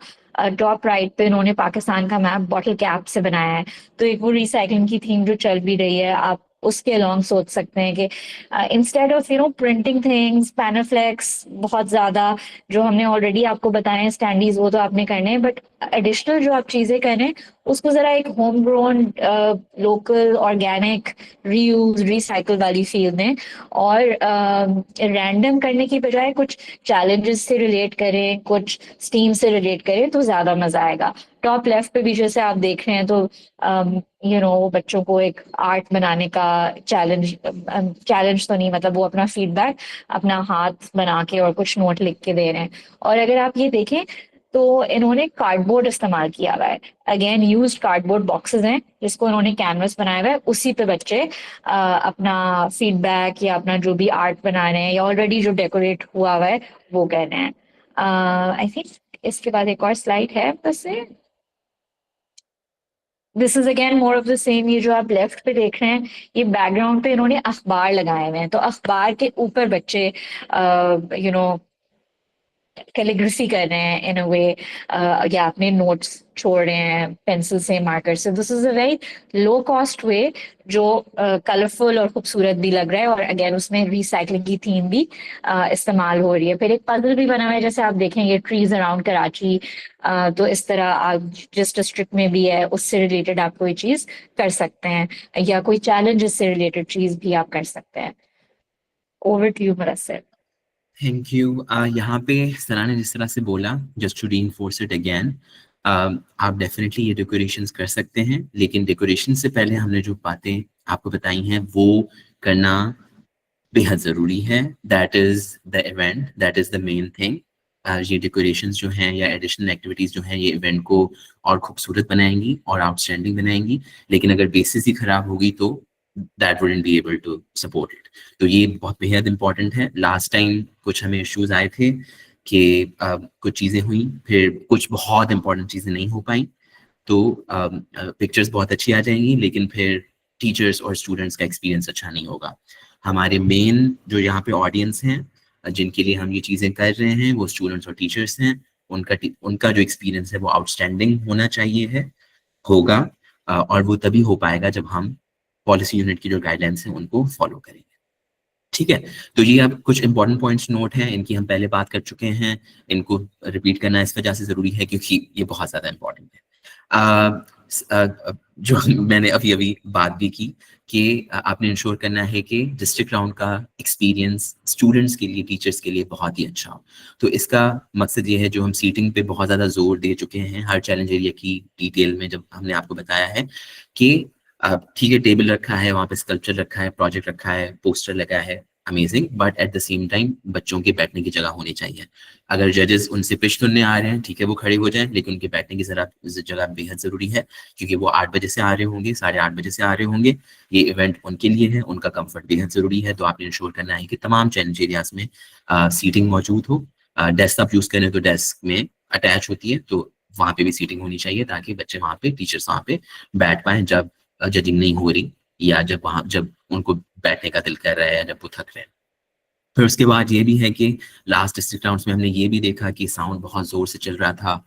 टॉप राइट पे इन्होंने पाकिस्तान का मैप बॉटल कैप से बनाया है, तो एक वो रिसाइकलिंग की थीम जो चल भी रही है, आप उसके अलॉन्ग सोच सकते हैं कि instead of printing things, panaflex बहुत ज्यादा जो हमने ऑलरेडी आपको बताए हैं स्टैंडीज, वो तो आपने करने हैं, बट एडिशनल जो आप चीजें करें उसको जरा एक home grown local organic reuse recycle वाली फील्ड में, और रैंडम करने की बजाय कुछ चैलेंजेस से रिलेट करें, कुछ स्टीम से रिलेट करें, तो ज्यादा मजा आएगा। टॉप लेफ्ट पे भी जैसे आप देख रहे हैं, तो बच्चों को एक आर्ट बनाने का चैलेंज तो नहीं, मतलब वो अपना फीडबैक अपना हाथ बना के और कुछ नोट लिख के दे रहे हैं। और अगर आप ये देखें तो इन्होंने कार्डबोर्ड इस्तेमाल किया हुआ है, अगेन यूज्ड कार्डबोर्ड बॉक्सेस हैं जिसको इन्होंने कैनवस बनाया हुआ है, उसी पे बच्चे अपना फीडबैक या अपना जो भी आर्ट बना रहे हैं या ऑलरेडी जो डेकोरेट हुआ हुआ है वो कर रहे हैं। आई थिंक इसके बाद एक और स्लाइड है बस। This is again more of the same. ये जो आप लेफ्ट पे देख रहे हैं, ये बैकग्राउंड पे इन्होंने अखबार लगाए हुए हैं, तो अखबार के ऊपर बच्चे कैलिग्राफी कर रहे हैं इन अ वे, या अपने नोट्स छोड़ रहे हैं पेंसिल से, मार्कर से। This is a very low cost way जो कलरफुल और खूबसूरत भी लग रहा है, और अगेन उसमें रिसाइकलिंग की थीम भी इस्तेमाल हो रही है। फिर एक पजल भी बना हुआ है, जैसे आप देखेंगे ट्रीज अराउंड कराची, तो इस तरह आप जिस डिस्ट्रिक्ट में भी है उससे रिलेटेड आप कोई चीज कर सकते हैं, या कोई चैलेंज से रिलेटेड चीज भी आप कर सकते हैं। Over to you Mudassir. Thank you. यहाँ पे सना ने जिस तरह से बोला, just to reinforce it again, आप डेफिनेटली ये डेकोरेशंस कर सकते हैं, लेकिन डेकोरेशन से पहले हमने जो बातें आपको बताई हैं वो करना बेहद ज़रूरी है। That is the event, that is the main thing. ये डेकोरेशंस जो हैं या एडिशनल एक्टिविटीज़ जो हैं, ये इवेंट को और खूबसूरत बनाएंगी और आउटस्टैंडिंग बनाएंगी, लेकिन अगर बेसिस ही ख़राब होगी तो that wouldn't be able to support it. तो ये बहुत बेहद इंपॉर्टेंट है। लास्ट टाइम कुछ हमें इश्यूज आए थे कि कुछ चीज़ें हुई, फिर कुछ बहुत इंपॉर्टेंट चीज़ें नहीं हो पाई, तो पिक्चर्स बहुत अच्छी आ जाएंगी लेकिन फिर टीचर्स और स्टूडेंट्स का एक्सपीरियंस अच्छा नहीं होगा। हमारे मेन जो यहाँ पे ऑडियंस हैं जिनके लिए हम ये चीज़ें कर रहे हैं वो स्टूडेंट्स और टीचर्स हैं। उनका जो एक्सपीरियंस है वो आउटस्टैंडिंग होना चाहिए होगा, और वो तभी हो पाएगा जब हम पॉलिसी यूनिट की जो गाइडलाइंस हैं उनको फॉलो करेंगे। ठीक है, तो ये अब कुछ इंपॉर्टेंट पॉइंट्स नोट हैं, इनकी हम पहले बात कर चुके हैं, इनको रिपीट करना इस वजह से ज़रूरी है क्योंकि ये बहुत ज़्यादा इंपॉर्टेंट है। जो मैंने अभी बात भी की कि आपने इंश्योर करना है कि डिस्ट्रिक्ट राउंड का एक्सपीरियंस स्टूडेंट्स के लिए, टीचर्स के लिए बहुत ही अच्छा हो। तो इसका मकसद ये है, जो हम सीटिंग पे बहुत ज़्यादा जोर दे चुके हैं हर चैलेंज एरिया की डिटेल में, जब हमने आपको बताया है कि ठीक है टेबल रखा है, वहाँ पे स्कल्पचर रखा है, प्रोजेक्ट रखा है, पोस्टर लगा है, amazing, but at the same time बच्चों के बैठने की जगह होनी चाहिए। अगर जजेस उनसे पिच सुनने आ रहे हैं, ठीक है, वो खड़े हो जाएं, लेकिन उनके बैठने की जगह बेहद ज़रूरी है, क्योंकि वो 8 बजे से आ रहे होंगे, 8:30 बजे से आ रहे होंगे। ये इवेंट उनके लिए है, उनका कंफर्ट बेहद ज़रूरी है। तो आपने इंश्योर करना है कि तमाम चैलेंज एरियाज में सीटिंग मौजूद हो। डेस्क आप यूज़ करें तो डेस्क में अटैच होती है, तो वहाँ पे भी सीटिंग होनी चाहिए, ताकि बच्चे वहाँ पे, टीचर्स वहाँ पे बैठ पाएँ जब जजिंग नहीं हो रही, या जब उनको बैठने का दिल कर रहा है, या जब वो थक रहे हैं। फिर उसके बाद ये भी है कि लास्ट डिस्ट्रिक्ट राउंड्स में हमने ये भी देखा कि साउंड बहुत ज़ोर से चल रहा था,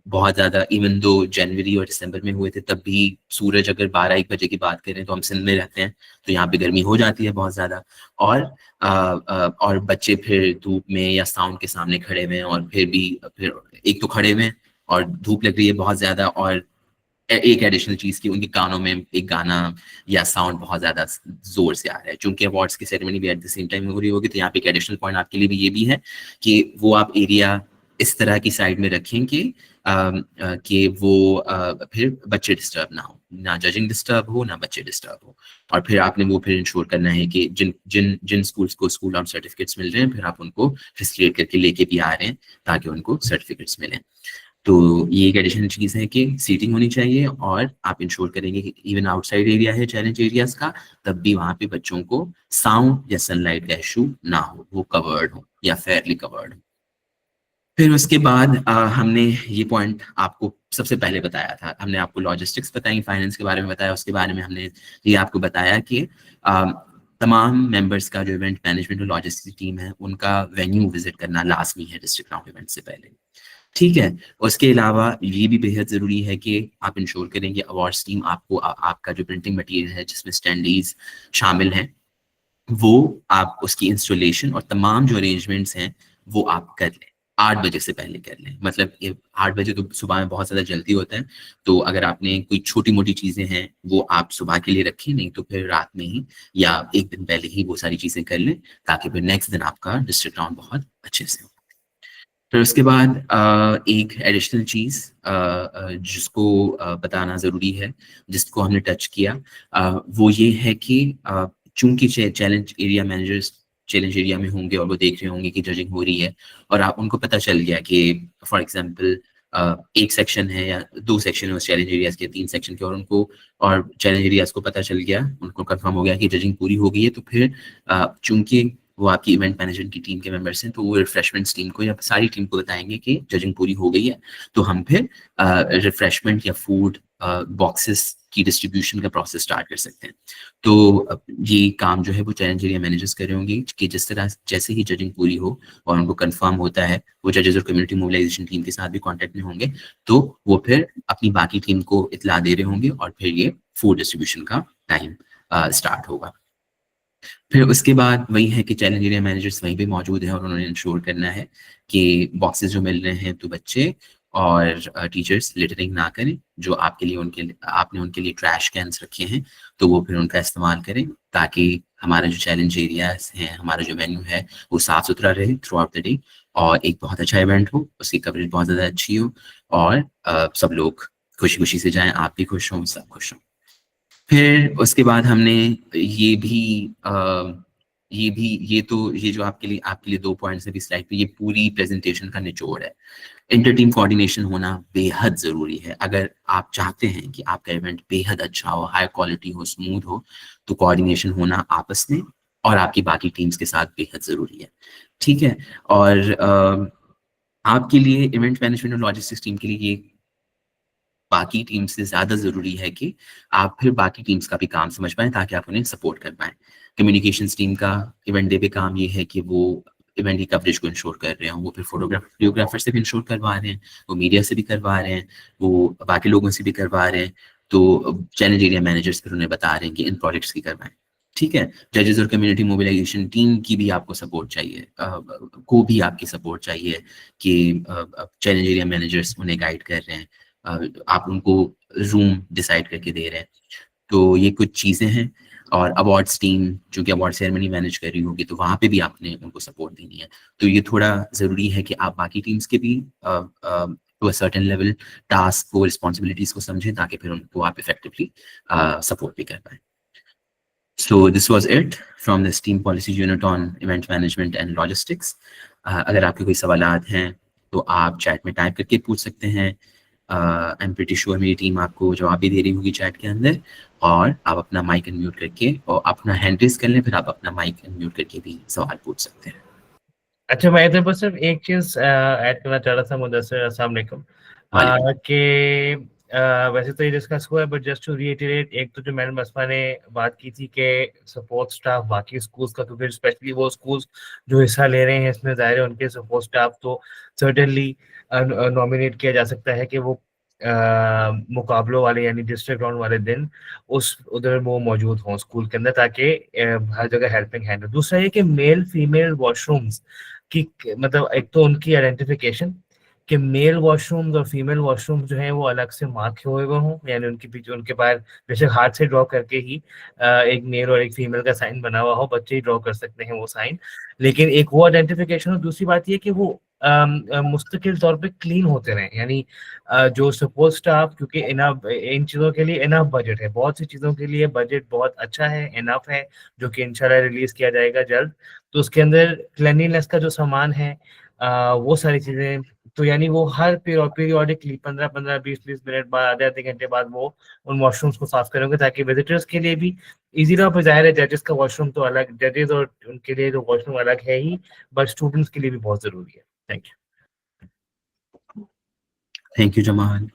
बहुत ज़्यादा। इवन दो जनवरी और दिसंबर में हुए थे, तब भी सूरज, अगर 12-1 बजे की बात करें, तो हम सिंध में रहते हैं, तो यहाँ पे गर्मी हो जाती है बहुत ज़्यादा। और बच्चे फिर धूप में या साउंड के सामने खड़े हुए हैं, और फिर एक तो खड़े हुए हैं और धूप लग रही है बहुत ज़्यादा, और एक एडिशनल चीज़ की उनके कानों में एक गाना या साउंड बहुत ज़्यादा ज़ोर से आ रहा है। चूँकि अवार्ड्स की सेरेमनी भी एट द सेम टाइम हो रही होगी, तो यहाँ पे एक एडिशनल पॉइंट आपके लिए भी ये भी है कि वो आप एरिया इस तरह की साइड में रखें कि वो फिर बच्चे डिस्टर्ब ना हो, ना जजिंग डिस्टर्ब हो, ना बच्चे डिस्टर्ब हो। और फिर आपने वो फिर इंश्योर करना है कि जिन स्कूल्स को स्कूल आउट सर्टिफिकेट्स मिल रहे हैं, फिर आप उनको फैसिलिटेट करके लेके भी आ रहे हैं, ताकि उनको सर्टिफिकेट्स मिलें। तो ये एक एडिशनल चीज़ है कि सीटिंग होनी चाहिए, और आप इंश्योर करेंगे कि इवन आउटसाइड एरिया है चैलेंज एरियाज का, तब भी वहाँ पे बच्चों को साउंड या सनलाइट का इशू ना हो, वो कवर्ड हो या फेयरली कवर्ड हो। फिर उसके बाद हमने ये पॉइंट आपको सबसे पहले बताया था, हमने आपको लॉजिस्टिक्स बताई, फाइनेंस के बारे में बताया, उसके बारे में हमने ये आपको बताया कि तमाम मेंबर्स का जो इवेंट मैनेजमेंट और लॉजिस्टिक्स टीम है, उनका वेन्यू विजिट करना लाजमी है डिस्ट्रिक्ट राउंड इवेंट से पहले। ठीक है। उसके अलावा ये भी बेहद ज़रूरी है कि आप इंश्योर करें कि अवार्ड्स टीम आपको आपका जो प्रिंटिंग मटेरियल है, जिसमें स्टैंडीज शामिल हैं, वो आप उसकी इंस्टॉलेशन और तमाम जो अरेंजमेंट्स हैं, वो आप कर लें, 8 बजे से पहले कर लें। मतलब 8 बजे तो सुबह में बहुत ज़्यादा जल्दी होता है, तो अगर आपने कोई छोटी-मोटी चीज़ें हैं, वो आप सुबह के लिए रखें, नहीं तो फिर रात में ही या 1 दिन पहले ही वो सारी चीज़ें कर लें, ताकि फिर नेक्स्ट दिन आपका डिस्ट्रिक्ट राउंड बहुत अच्छे से हो। फिर उसके बाद एक एडिशनल चीज़ जिसको बताना ज़रूरी है, जिसको हमने टच किया, वो ये है कि चूँकि challenge area managers challenge area में होंगे और वो देख रहे होंगे कि जजिंग हो रही है, और आप उनको पता चल गया कि फॉर एग्जांपल एक सेक्शन है या 2 सेक्शन है उस चैलेंज एरियाज़ के, 3 सेक्शन के, और चैलेंज एरियाज़ को पता चल गया, उनको कंफर्म हो गया कि जजिंग पूरी हो गई है, तो फिर चूँकि वो आपकी इवेंट मैनेजमेंट की टीम के मेंबर्स हैं, तो वो रिफ्रेशमेंट्स टीम को या सारी टीम को बताएंगे कि जजिंग पूरी हो गई है, तो हम फिर रिफ्रेशमेंट या फूड बॉक्सेस की डिस्ट्रीब्यूशन का प्रोसेस स्टार्ट कर सकते हैं। तो ये काम जो है वो चैलेंज एरिया मैनेजर्स कर रहे होंगे कि जिस तरह जैसे ही जजिंग पूरी हो और उनको कंफर्म होता है, वो जजेस और कम्युनिटी मोबिलाइजेशन टीम के साथ भी कॉन्टैक्ट में होंगे, तो वो फिर अपनी बाकी टीम को इत्तला दे रहे होंगे, और फिर ये फूड डिस्ट्रीब्यूशन का टाइम स्टार्ट होगा। फिर उसके बाद वही है कि चैलेंज एरिया मैनेजर्स वहीं पे मौजूद हैं, और उन्होंने इंश्योर करना है कि बॉक्सेस जो मिल रहे हैं, तो बच्चे और टीचर्स लिटरिंग ना करें। जो आपने उनके लिए ट्रैश कैन्स रखे हैं, तो वो फिर उनका इस्तेमाल करें, ताकि हमारा जो चैलेंज एरियाज हैं, हमारा जो वेन्यू है, वो साफ सुथरा रहे थ्रू आउट द डे, और एक बहुत अच्छा इवेंट हो, उसकी कवरेज बहुत ज़्यादा अच्छी हो, और सब लोग खुशी खुशी से जाएं, आप भी खुश हों, सब खुश हों। फिर उसके बाद हमने ये जो आपके लिए 2 पॉइंट्स अभी स्लाइड पे, ये पूरी प्रेजेंटेशन का निचोड़ है। इंटर टीम कोऑर्डिनेशन होना बेहद ज़रूरी है। अगर आप चाहते हैं कि आपका इवेंट बेहद अच्छा हो, हाई क्वालिटी हो, स्मूथ हो, तो कोऑर्डिनेशन होना आपस में और आपकी बाकी टीम्स के साथ बेहद ज़रूरी है। ठीक है? और आपके लिए इवेंट मैनेजमेंट और लॉजिस्टिक्स टीम के लिए ये बाकी टीम से ज़्यादा ज़रूरी है कि आप फिर बाकी टीम्स का भी काम समझ पाएँ, ताकि आप उन्हें सपोर्ट कर पाएँ। कम्युनिकेशंस टीम का इवेंट डे पे काम ये है कि वो इवेंट की कवरेज को इंश्योर कर रहे हों, वो फिर वीडियोग्राफर से भी इंश्योर करवा रहे हैं, वो मीडिया से भी करवा रहे हैं, वो बाकी लोगों से भी करवा रहे हैं। तो चैलेंज एरिया मैनेजर्स फिर उन्हें बता रहे हैं कि इन प्रोजेक्ट्स की करवाएँ। ठीक है? जजेस और कम्युनिटी मोबिलाइजेशन टीम की भी आपको सपोर्ट चाहिए, को भी आपकी सपोर्ट चाहिए कि चैलेंज एरिया मैनेजर्स उन्हें गाइड कर रहे हैं, आप उनको रूम डिसाइड करके दे रहे हैं। तो ये कुछ चीज़ें हैं। और अवार्ड्स टीम चूँकि अवार्ड सेरेमनी मैनेज कर रही होगी, तो वहाँ पे भी आपने उनको सपोर्ट देनी है। तो ये थोड़ा ज़रूरी है कि आप बाकी टीम्स के भी to a certain level task को, रिस्पॉन्सिबिलिटीज़ को समझें, ताकि फिर उनको आप इफेक्टिवली सपोर्ट भी कर पाएँ। So this was it from the STEAM policy unit on event management and logistics. अगर आपके कोई सवालात हैं तो आप चैट में टाइप करके पूछ सकते हैं। आई एम प्रीटी श्योर मेरी टीम आपको जवाब भी दे रही होगी चैट के अंदर, और आप अपना माइक अनम्यूट करके और अपना हैंड रेज कर लें, फिर आप अपना माइक अनम्यूट करके भी सवाल पूछ सकते हैं। अच्छा, मैं इधर पर सिर्फ एक चीज ऐड करना चाह रहा था मुदस्सिर, अस्सलाम वालेकुम, कि वैसे तो ये डिस्कस हुआ है, बट जस्ट टू रीइटरेट, एक तो जो मैडम अस्मा ने बात की थी कि सपोर्ट स्टाफ बाकी स्कूल्स का, क्योंकि स्पेशली वो स्कूल्स जो हिस्सा ले रहे हैं इसमें, ज़ाहिर है उनके सपोर्ट स्टाफ तो सर्टेनली नॉमिनेट किया जा सकता है कि वो मुकाबलों वाले यानी डिस्ट्रिक्ट राउंड वाले दिन उधर वो मौजूद हों स्कूल के अंदर, ताकि हर जगह हेल्पिंग हैंड हो। दूसरा ये कि मेल फीमेल वॉशरूम्स की, मतलब एक तो उनकी आइडेंटिफिकेशन कि मेल वॉशरूम्स और फीमेल वॉशरूम्स जो हैं वो अलग से मार्क हुए हुए हों, यानी उनके पीछे उनके बाहर बेशक हाथ से ड्रॉ करके ही एक मेल और एक फीमेल का साइन बना हुआ हो, बच्चे ही ड्रॉ कर सकते हैं वो साइन, लेकिन एक वो आइडेंटिफिकेशन। और दूसरी बात ये कि वो मुस्तकिल तौर पे क्लीन होते रहें, यानी जो सपोर्ट स्टाफ, क्योंकि इनफ इन चीज़ों के लिए इनफ बजट है, बहुत सी चीज़ों के लिए बजट बहुत अच्छा है, इनफ है, जो कि इंशाल्लाह रिलीज किया जाएगा जल्द। तो उसके अंदर क्लीनलीनेस का जो सामान है, वो सारी चीज़ें, तो यानी वो हर पीरियोडिकली 15-15, 20-20 मिनट बाद, आधे घंटे बाद वो उन वॉशरूम्स को साफ करेंगे, ताकि विजिटर्स के लिए भी इजी रहा। पर जाहिर है जजेस का वॉशरूम तो अलग, जजेस और उनके लिए जो वॉशरूम अलग है ही, बट स्टूडेंट्स के लिए भी बहुत जरूरी है। Thank you. Thank you Jamal.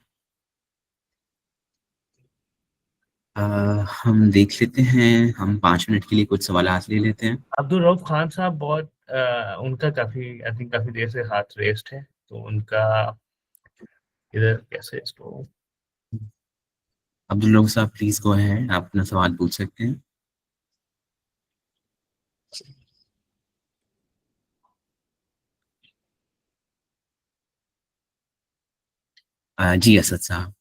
हम देख लेते हैं, हम 5 मिनट के लिए कुछ सवालात ले लेते हैं। अब्दुल रऊफ खान साहब, बहुत उनका काफी, आई थिंक काफी देर से हाथ रेस्ट है, तो उनका इधर कैसे इसको। अब्दुल रऊफ साहब प्लीज गो अहेड, आप अपना सवाल पूछ सकते हैं। जी असद साहब।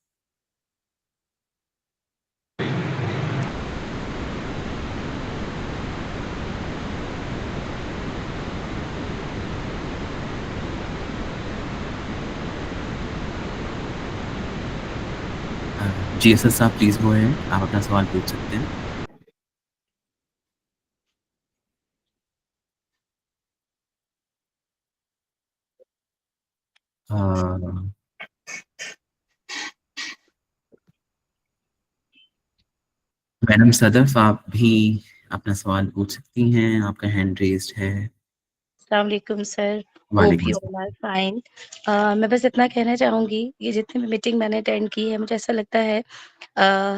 जी असद साहब प्लीज गो अहेड, आप अपना सवाल पूछ सकते हैं। मैडम सदफ, आप भी अपना सवाल पूछ सकती हैं, आपका हैंड रेज्ड है। अस्सलाम वालेकुम सर, होप वालेकुम यू ऑल आर फाइन। मैं बस इतना कहना चाहूँगी, ये जितनी भी मीटिंग मैंने अटेंड की है, मुझे ऐसा लगता है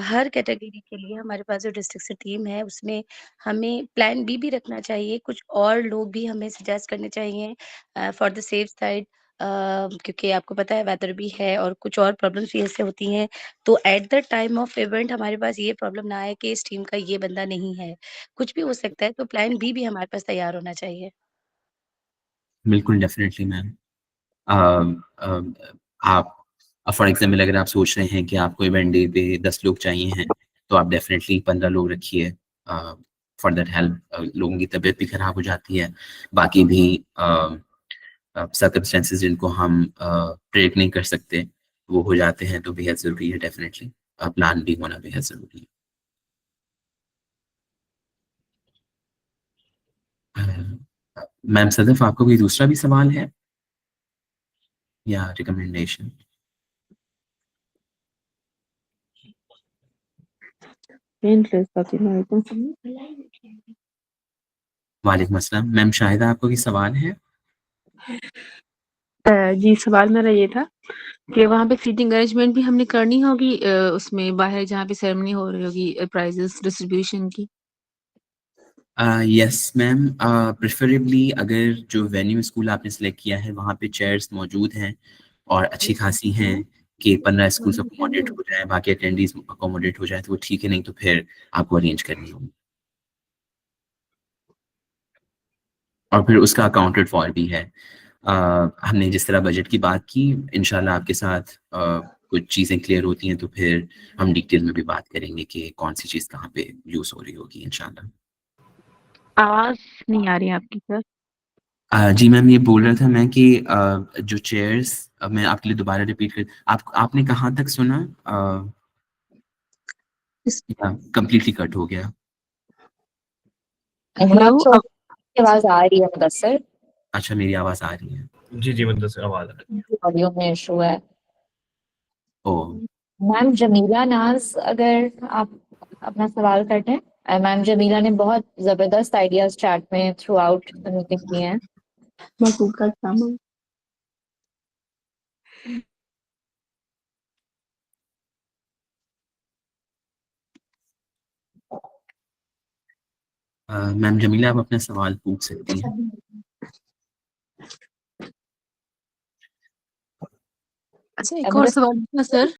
हर कैटेगरी के लिए हमारे पास जो डिस्ट्रिक्ट से टीम है, उसमें हमें प्लान बी भी रखना चाहिए, कुछ और लोग भी हमें सजेस्ट करने चाहिए फॉर द सेफ साइड, क्योंकि आपको पता है वेदर भी है और कुछ और प्रॉब्लम्स भी ऐसे होती हैं, तो at the time of event हमारे पास ये प्रॉब्लम ना आए कि इस टीम का ये बंदा नहीं है, कुछ भी हो सकता है, तो प्लान बी भी हमारे पास तैयार होना चाहिए। बिल्कुल, डेफिनेटली मैम। आप फॉर एग्जाम्पल अगर आप सोच रहे हैं कि आपको इवेंट डे पे 10 लोग चाहिए हैं, तो आप डेफिनेटली 15 लोग रखिए। फॉर दैट हेल्प, लोगों की तबीयत भी खराब हो जाती है, बाकी भी सर्कमस्टेंसेस जिनको हम प्रेडिक्ट नहीं कर सकते वो हो जाते हैं, तो बेहद ज़रूरी है डेफिनेटली प्लान भी होना बेहद ज़रूरी है। मैम सदफ, आपका कोई दूसरा भी सवाल है या रिकमेंडेशन? वालेकुम अस्सलाम। मैम शाहिदा, आपको कोई सवाल है? जी, सवाल मेरा ये था कि वहाँ पे सीटिंग अरेंजमेंट भी हमने करनी होगी उसमें बाहर जहाँ पे सेरेमनी हो रही होगी प्राइजेस डिस्ट्रीब्यूशन की? यस मैम, प्रेफरेबली अगर जो वेन्यू स्कूल आपने सेलेक्ट किया है वहाँ पे चेयर्स मौजूद हैं और अच्छी खासी हैं कि 15 स्कूल्स अकोमोडेट हो जाए, बाकी अटेंडीज अकोमोडेट हो जाए तो वो ठीक है, नहीं तो फिर आपको अरेंज करनी होगी। और फिर उसका अकाउंटेड फॉर भी है। हमने जिस तरह बजट की बात की, इंशाल्लाह आपके साथ कुछ चीज़ें क्लियर होती हैं तो फिर हम डिटेल में भी बात करेंगे कि कौन सी चीज़ कहाँ पे यूज़ हो रही होगी इंशाल्लाह। आवाज़ नहीं आ रही है आपकी सर। जी मैम, ये बोल रहा था मैं कि जो चेयर्स, मैं आपके लिए दोबारा रिपीट कर, आपने कहाँ तक सुना? कंप्लीटली कट हो गया। इमरान चौधरी की आवाज आ रही है मुदस्सिर? अच्छा, मेरी आवाज़ आ रही है। जी, जी, मुदस्सिर आवाज़ आ रही है। ऑडियो में इशू है। ओह! मैम जमीला नाज, अगर आप अपना सवाल करें। मैम जमीला ने बहुत जबरदस्त आइडियाज चैट में थ्रू आउट मीटिंग किए हैं। मकबूल का सामान मैम जमीला, आप अपना सवाल पूछ सकती हैं। अच्छा, एक और सवाल था सर।